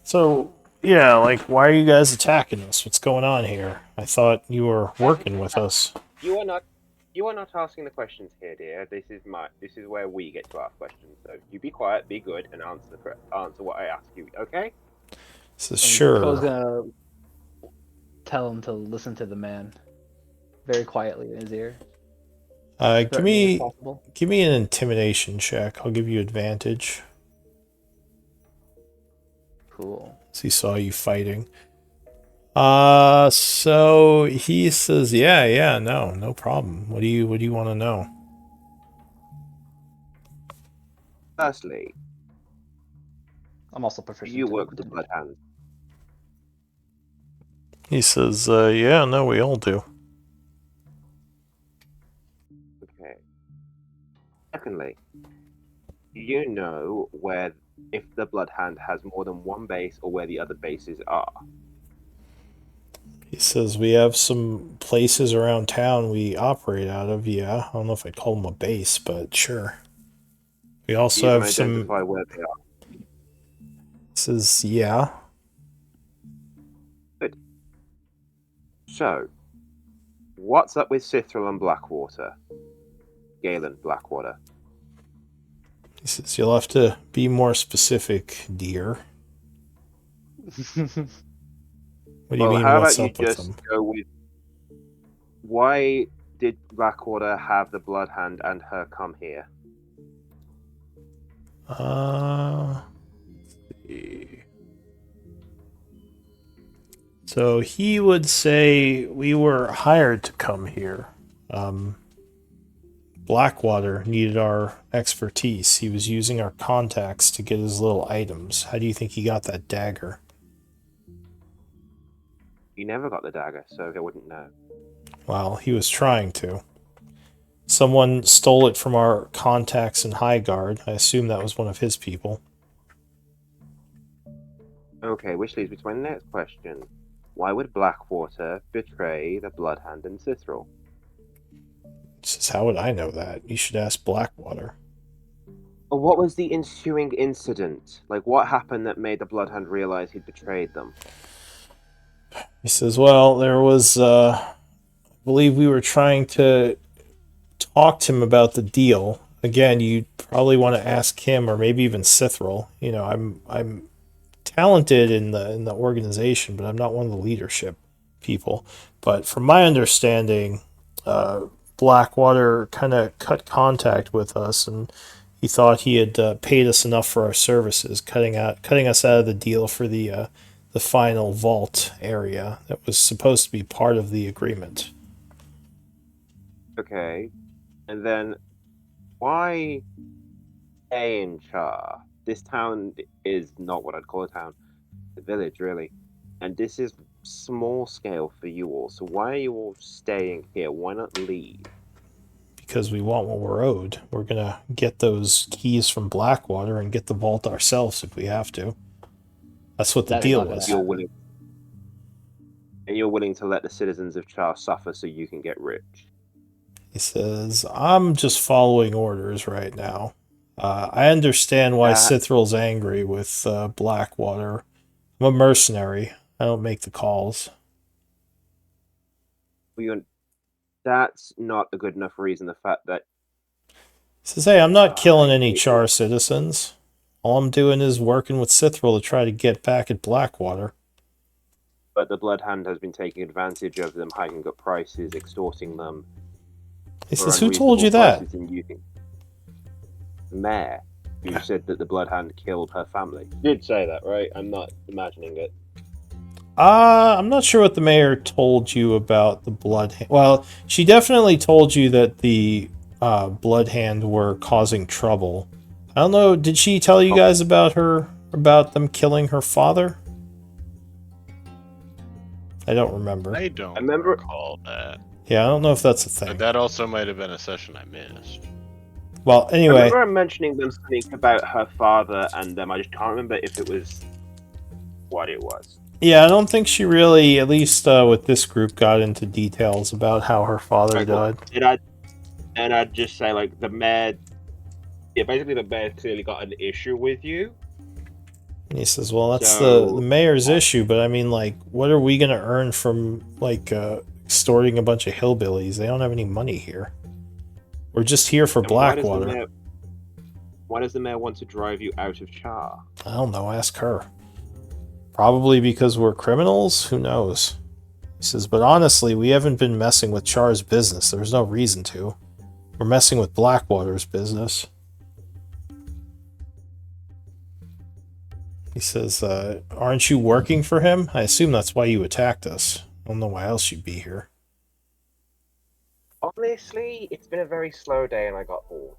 so, yeah, like, why are you guys attacking us? What's going on here? I thought you were working with us. You are not asking the questions here, dear. This is where we get to ask questions. So you be quiet, be good, and answer what I ask you. Okay? Says, Ko's sure. gonna tell him to listen to the man very quietly in his ear. Give threatening as me possible. give me an intimidation check. I'll give you advantage. Cool. So he saw you fighting. So he says, yeah, no problem. What do you want to know? Firstly, I'm also do proficient. you in work with the intimidation. Bloodhounds? He says, yeah, no, we all do. Okay. Secondly, do you know where if the Bloodhound has more than one base or where the other bases are? He says, we have some places around town we operate out of, yeah. I don't know if I'd call them a base, but sure. We You also can have some... identify where they are. He says, yeah. Good. So, what's up with Cithril and Blackwater? Galen Blackwater. He says, you'll have to be more specific, dear. What do you mean, how what's about you up with just them? go with why did Blackwater have the Bloodhound and her come here? Let's see. So he would say we were hired to come here. Blackwater needed our expertise. He was using our contacts to get his little items. How do you think he got that dagger? You never got the dagger, so I wouldn't know. Well, he was trying to. Someone stole it from our contacts in Highguard. I assume that was one of his people. Okay, which leads me to my next question. Why would Blackwater betray the Bloodhound and Cithril? He says, how would I know that? You should ask Blackwater. What was the ensuing incident? Like, what happened that made the Bloodhound realize he'd betrayed them? He says, well, there was, I believe we were trying to talk to him about the deal. Again, you probably want to ask him or maybe even Cithril. You know, I'm talented in the organization, but I'm not one of the leadership people. But from my understanding, Blackwater kind of cut contact with us, and he thought he had paid us enough for our services, cutting us out of the deal for the final vault area that was supposed to be part of the agreement. Okay, and then why stay in Chaur? This town is not what I'd call a town. It's a village, really. And this is small scale for you all. So why are you all staying here? Why not leave? Because we want what we're owed. We're gonna get those keys from Blackwater and get the vault ourselves if we have to. That's what the That is deal not gonna was. You're willing, and you're willing to let the citizens of Chaur suffer so you can get rich. He says, I'm just following orders right now. I understand why Cithril's angry with Blackwater. I'm a mercenary. I don't make the calls. That's not a good enough reason. The fact that He says, hey, I'm not killing any hate Chaur citizens. All I'm doing is working with Cithril to try to get back at Blackwater. but the Bloodhound has been taking advantage of them, hiking up prices, extorting them. He for says, who told you that? prices and using the mayor, who said that the Bloodhound killed her family. You did say that, right? I'm not imagining it. I'm not sure what the mayor told you about the Blood Hand. Well, she definitely told you that the Blood Hand were causing trouble. I don't know, did she tell you guys about them killing her father? I don't remember. I don't remember- recall that. Yeah, I don't know if that's a thing. But that also might have been a session I missed. Well, I anyway, remember her mentioning them something about her father and them. I just can't remember if it was what it was. yeah, I don't think she really, at least with this group, got into details about how her father Right, well, died. and I'd just say like the mayor. Yeah, basically the mayor clearly got an issue with you. And he says, "Well, that's So- the mayor's issue, but I mean, like, what are we gonna earn from like extorting a bunch of hillbillies? They don't have any money here. We're just here for And why does the Blackwater. mayor- Why does the mayor want to drive you out of Chaur? I don't know. Ask her. Probably because we're criminals. Who knows?" He says, "But honestly, we haven't been messing with Char's business. There's no reason to. We're messing with Blackwater's business." He says, "Aren't you working for him? I assume that's why you attacked us. I don't know why else you'd be here." Honestly, it's been a very slow day and I got bored.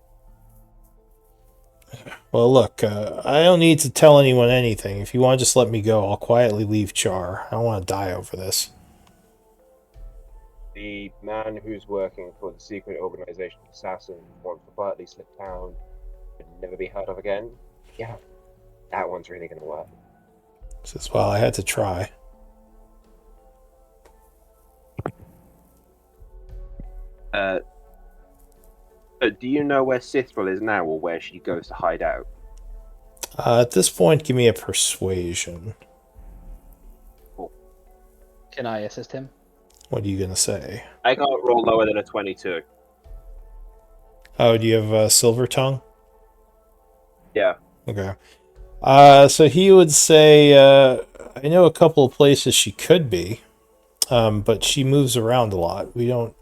Well, look, I don't need to tell anyone anything. If you want to just let me go, I'll quietly leave Char. I don't want to die over this. The man who's working for the secret organization Assassin wants to quietly slip down and never be heard of again. Yeah, that one's really going to work. He says, "Well, I had to try." Do you know where Cithril is now or where she goes to hide out? At this point, give me a persuasion. Can I assist him? What are you going to say? I can't roll lower than a 22. Oh, do you have Silver Tongue? Yeah. Okay. So he would say, I know a couple of places she could be, but she moves around a lot. We don't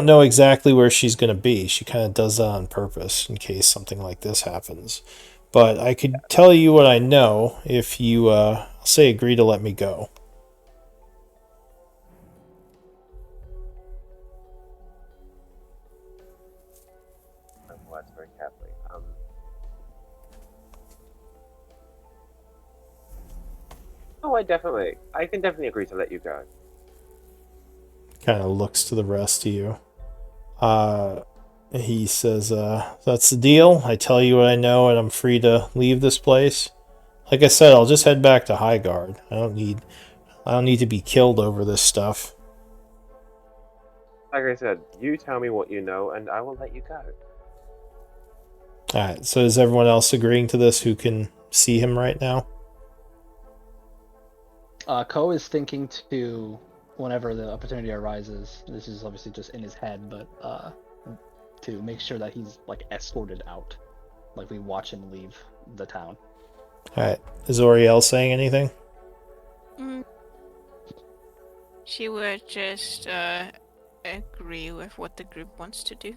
know exactly where she's going to be. She kind of does that on purpose in case something like this happens. But I could tell you what I know if you say agree to let me go. Words very carefully. Oh, I can definitely agree to let you go. Kind of looks to the rest of you. He says, "That's the deal. I tell you what I know, and I'm free to leave this place. Like I said, I'll just head back to Highguard. I don't need to be killed over this stuff." Like I said, you tell me what you know, and I will let you go. All right. So is everyone else agreeing to this who can see him right now? Ko is thinking to, whenever the opportunity arises, this is obviously just in his head, but to make sure that he's like escorted out, like we watch him leave the town. All right. Is Oriel saying anything? She would just agree with what the group wants to do.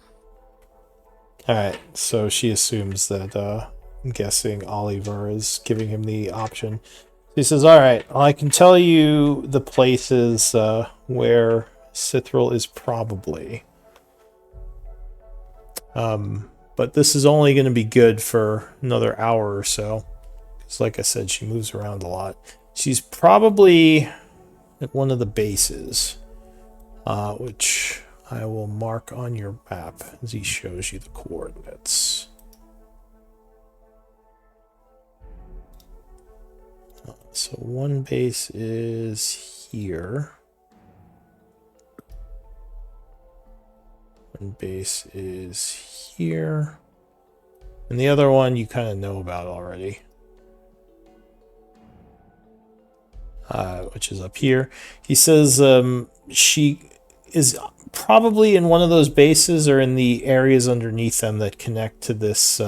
All right. So she assumes that I'm guessing Oliver is giving him the option. He says, "All right, well, I can tell you the places where Cithril is probably. But this is only going to be good for another hour or so. Because like I said, she moves around a lot. She's probably at one of the bases, which I will mark on your map as he shows you the coordinates. So one base is here. One base is here. And the other one you kind of know about already. Which is up here. He says she is probably in one of those bases or in the areas underneath them that connect to this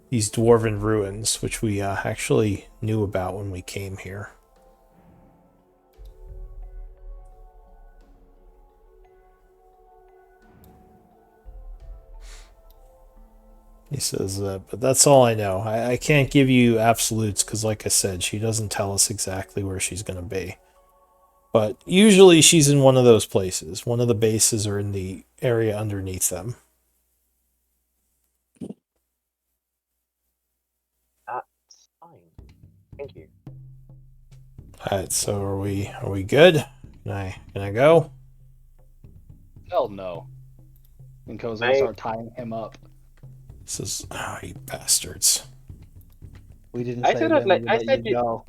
these dwarven ruins, which we actually knew about when we came here. He says, but that's all I know. I can't give you absolutes because, like I said, she doesn't tell us exactly where she's going to be. But usually she's in one of those places. One of the bases or in the area underneath them. That's fine. Thank you. Alright, so are we good? Can I go? Hell no. And Ko's gonna I- start tying him up. This is you bastards. We didn't I say said when I'd let. we I let said you go.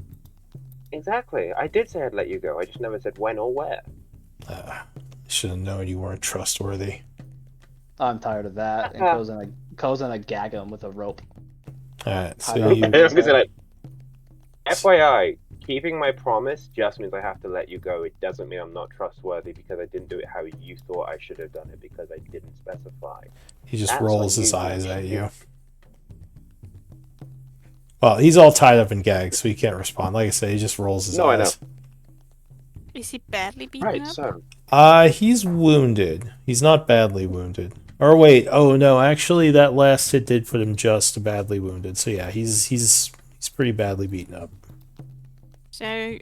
exactly. I did say I'd let you go. I just never said when or where. Should have known you weren't trustworthy. I'm tired of that. And Ko's gonna gag him with a rope. Alright, so Tie up you his I was gonna say, head. like, FYI, keeping my promise just means I have to let you go. It doesn't mean I'm not trustworthy because I didn't do it how you thought I should have done it because I didn't specify. he just That's rolls on his you, eyes you at idiot. you. Well, he's all tied up and gagged, so he can't respond. Like I say, he just rolls his No, I know. eyes. Is he badly beaten Right, up? so He's wounded. He's not badly wounded. Or wait, oh no, actually that last hit did put him just badly wounded. So yeah, he's pretty badly beaten up. So,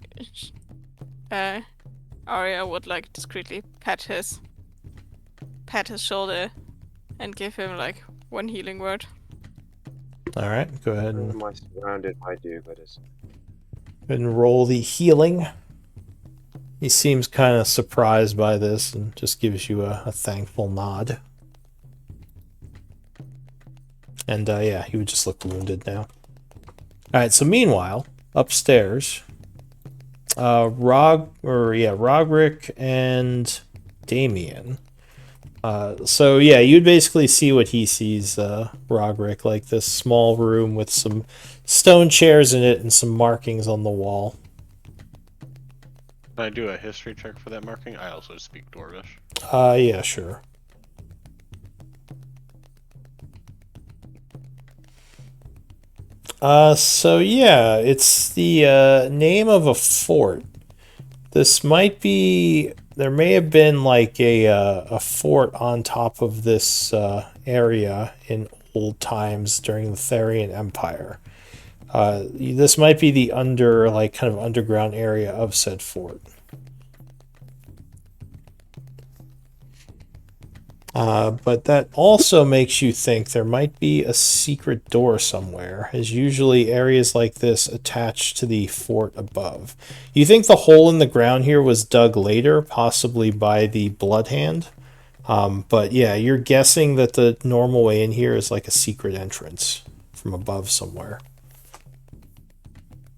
Arya would like discreetly pat his shoulder and give him like one healing word. Alright, go ahead where and am I surrounded by do-gooders? roll the healing. He seems kind of surprised by this and just gives you a thankful nod. And yeah, he would just look wounded now. Alright, so meanwhile, upstairs, Rogrick and Damien. So yeah, you'd basically see what he sees, Rogrick, like this small room with some stone chairs in it and some markings on the wall. Can I do a history check for that marking? I also speak Dwarvish. Yeah, sure. So yeah, it's the name of a fort. This might be. There may have been like a fort on top of this area in old times during the Therian Empire. This might be the kind of underground area of said fort. But that also makes you think there might be a secret door somewhere, as usually areas like this attach to the fort above. You think the hole in the ground here was dug later, possibly by the Blood Hand? But yeah, you're guessing that the normal way in here is like a secret entrance from above somewhere.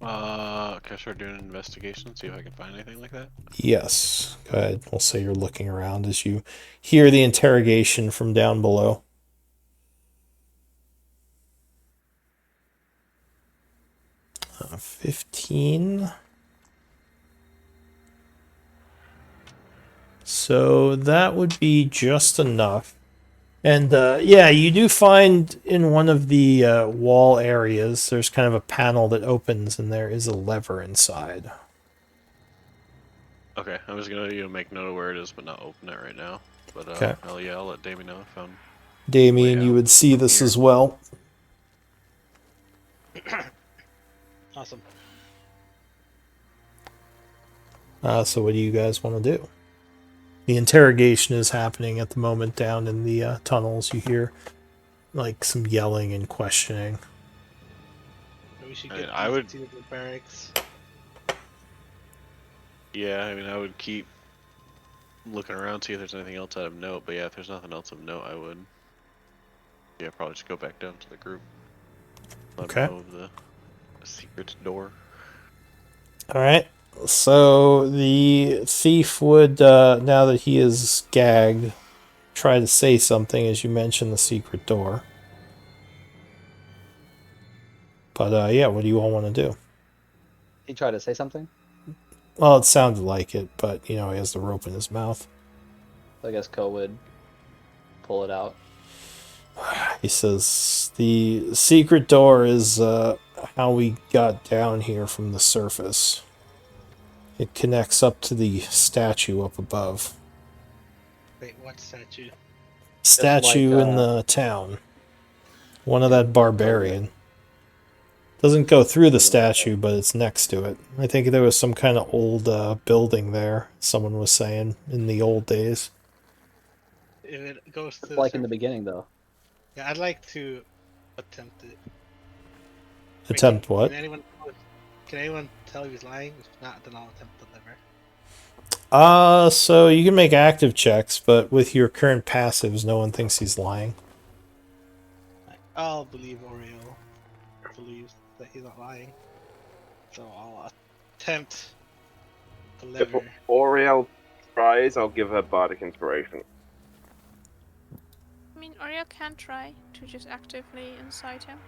Can I start doing an investigation, see if I can find anything like that? Yes. Go ahead. We'll say you're looking around as you hear the interrogation from down below. 15. So that would be just enough. And yeah, you do find in one of the wall areas, there's kind of a panel that opens and there is a lever inside. Okay, I'm just gonna make note of where it is, but not open it right now. But Okay. I'll let Damien know I found. Damien, you out would see this here. as well. Awesome. So what do you guys want to do? The interrogation is happening at the moment down in the tunnels. You hear like some yelling and questioning. We should I mean, get I would- to the barracks. Yeah, I mean, I would keep looking around, see if there's anything else of note. But yeah, if there's nothing else of note, I would. Yeah, probably just go back down to the group. Let Okay. them know of the secret door. All right. So the thief would, now that he is gagged, try to say something as you mention the secret door. But yeah, what do you all want to do? He tried to say something. Well, it sounded like it, but you know he has the rope in his mouth. So I guess Ko would pull it out. He says the secret door is how we got down here from the surface. It connects up to the statue up above. Wait, what statue? Statue like, in the town. One of that barbarian. Doesn't go through the statue, but it's next to it. I think there was some kind of old building there, someone was saying, in the old days. If it goes to Like in the beginning, though. Yeah, I'd like to attempt it. Wait, Attempt what? Can anyone tell if he's lying? If not, then I'll attempt the So you can make active checks, but with your current passives, no one thinks he's lying. I'll believe Oreo believes that he's not lying. So I'll attempt the If lever. Oriel tries, I'll give her bardic inspiration. I mean, Oreo can try to just actively incite him.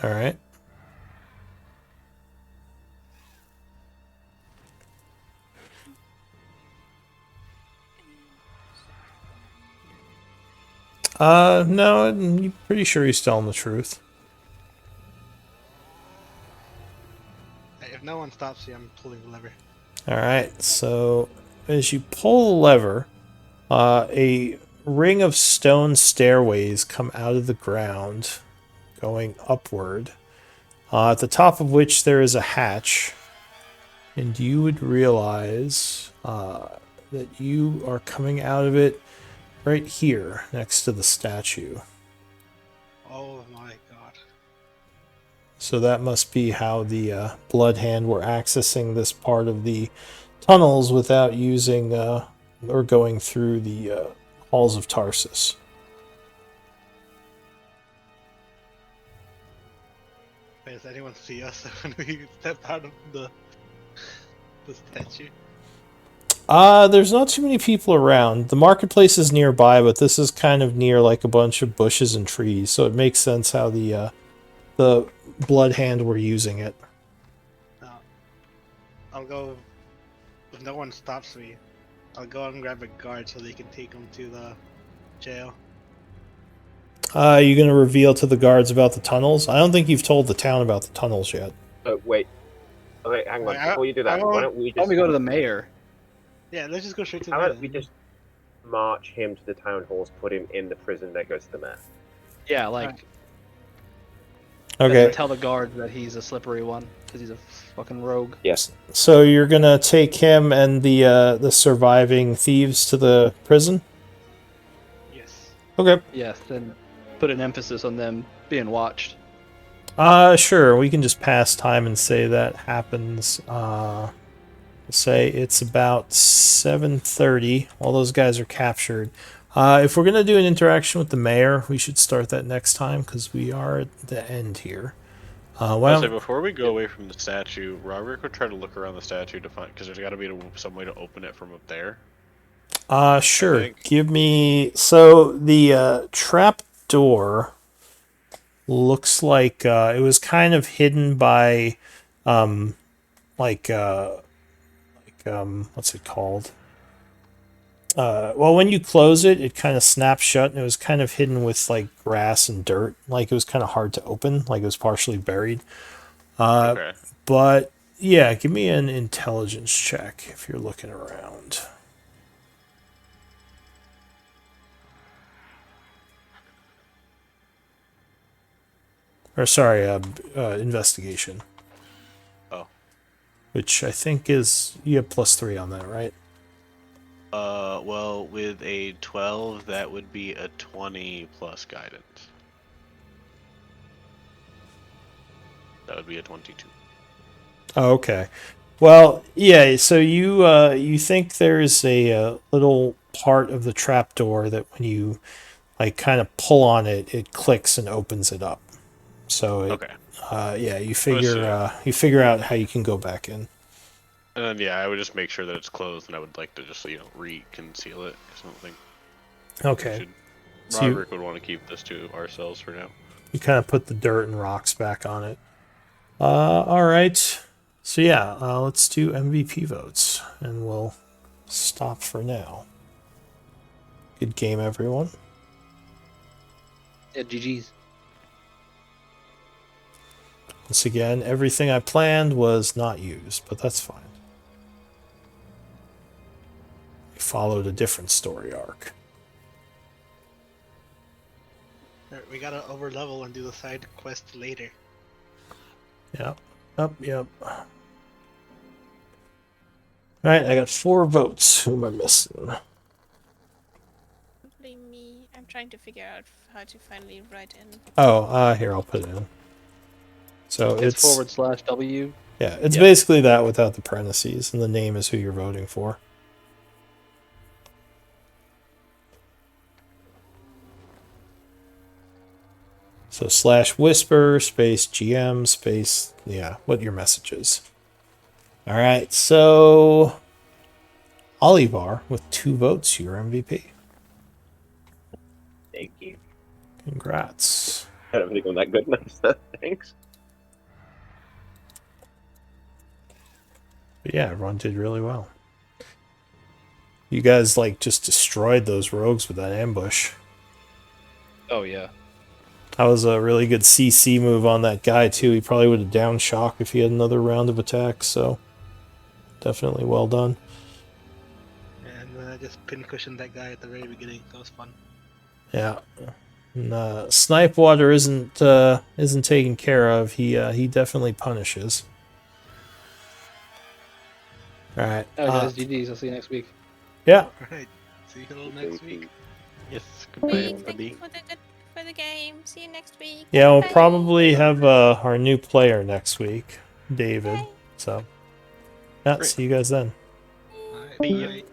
All right. No, I'm pretty sure he's telling the truth. If no one stops me, I'm pulling the lever. All right. So as you pull the lever, a ring of stone stairways come out of the ground, going upward. At the top of which there is a hatch, and you would realize that you are coming out of it right here next to the statue. Oh my god. So that must be how the Blood Hand were accessing this part of the tunnels without using or going through the halls of Tarsus. Wait, does anyone see us when we step out of the statue? There's not too many people around. The marketplace is nearby, but this is kind of near like a bunch of bushes and trees, so it makes sense how the Blood Hand were using it. I'll go. If no one stops me, I'll go and grab a guard so they can take him to the jail. You gonna reveal to the guards about the tunnels? I don't think you've told the town about the tunnels yet. Wait. Okay, hang on. Wait, Before you do that, why don't we Why just... don't we go to the mayor? Yeah, let's just go straight to the How mayor. about we just march him to the town halls, put him in the prison that goes to the mayor? Yeah, like Okay. tell the guard that he's a slippery one because he's a fucking rogue. Yes. So you're gonna take him and the surviving thieves to the prison? Yes. Okay. Yes, and put an emphasis on them being watched. Sure. We can just pass time and say that happens. Say it's about 7:30. All those guys are captured. If we're gonna do an interaction with the mayor, we should start that next time because we are at the end here. I'll say before we go away from the statue, Roderick would try to look around the statue to find, because there's got to be some way to open it from up there. Sure. Give me. So the trap door looks like it was kind of hidden by, what's it called? Well, when you close it, it kind of snaps shut, and it was kind of hidden with like grass and dirt. Like it was kind of hard to open. Like it was partially buried. Okay. But yeah, give me an intelligence check if you're looking around. Or sorry, investigation. Oh. Which I think is you have +3 on that, right? Well, with a 12, that would be a 20 plus guidance. That would be a 22. Oh, okay. Well, yeah. So you think there's a little part of the trapdoor that when you like kind of pull on it, it clicks and opens it up. So it, Okay. yeah, you figure out how you can go back in. And then, yeah, I would just make sure that it's closed, and I would like to just, reconceal it. Because I don't think Okay. So Roderick would want to keep this to ourselves for now. you kind of put the dirt and rocks back on it. All right. So yeah, let's do MVP votes, and we'll stop for now. Good game, everyone. Yeah, GG's. Once again, everything I planned was not used, but that's fine. We followed a different story arc. We gotta overlevel and do the side quest later. Yep. Yep. Alright, I got 4 votes. Who am I missing? Probably me. I'm trying to figure out how to finally write in. Oh, here, I'll put it in. So It's /W. Yeah, it's Yep. basically that without the parentheses, and the name is who you're voting for. So /whisper space GM space, yeah, what your message is. All right, so Olivar with 2 votes, your MVP. Thank you. Congrats. I don't think I'm that good enough, so thanks. But yeah, everyone did really well. You guys like just destroyed those rogues with that ambush. Oh yeah. That was a really good CC move on that guy too. He probably would have down shock if he had another round of attacks, so definitely well done. And then I just pincushioned that guy at the very beginning. That was fun. Yeah. And, Snipewater isn't taken care of. He definitely punishes. All right. Oh, guys, GG's. I'll see you next week. Yeah. Alright. See you all next week. Yes, goodbye, Thank you everybody. for the game. See you next week. Yeah, we'll Bye. probably have our new player next week, David. Yay. So, yeah, Great. see you guys then. Alright, See ya. bye.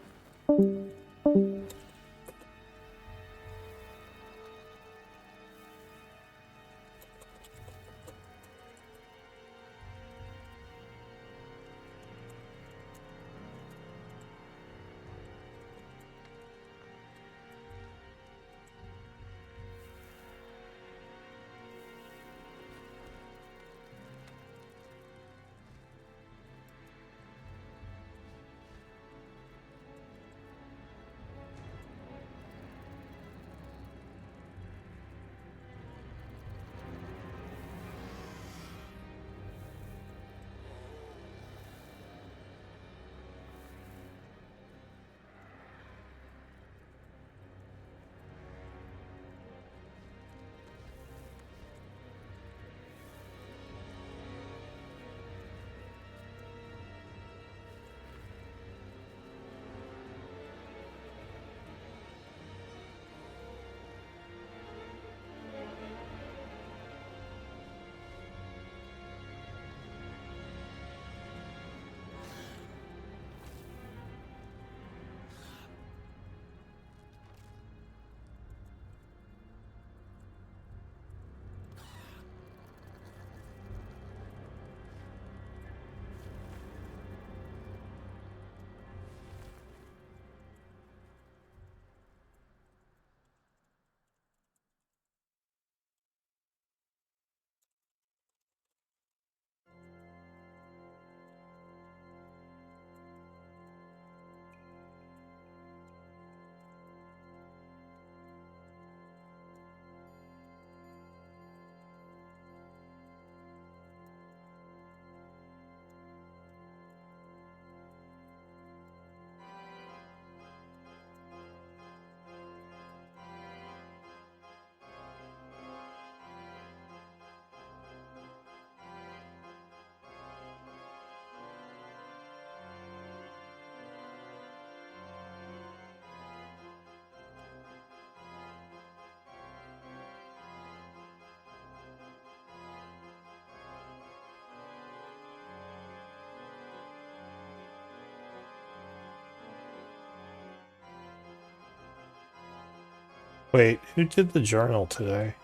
Wait, who did the journal today?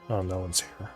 Oh, no one's here.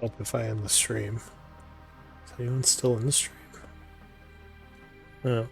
help if I end the stream. Is anyone still in the stream? No.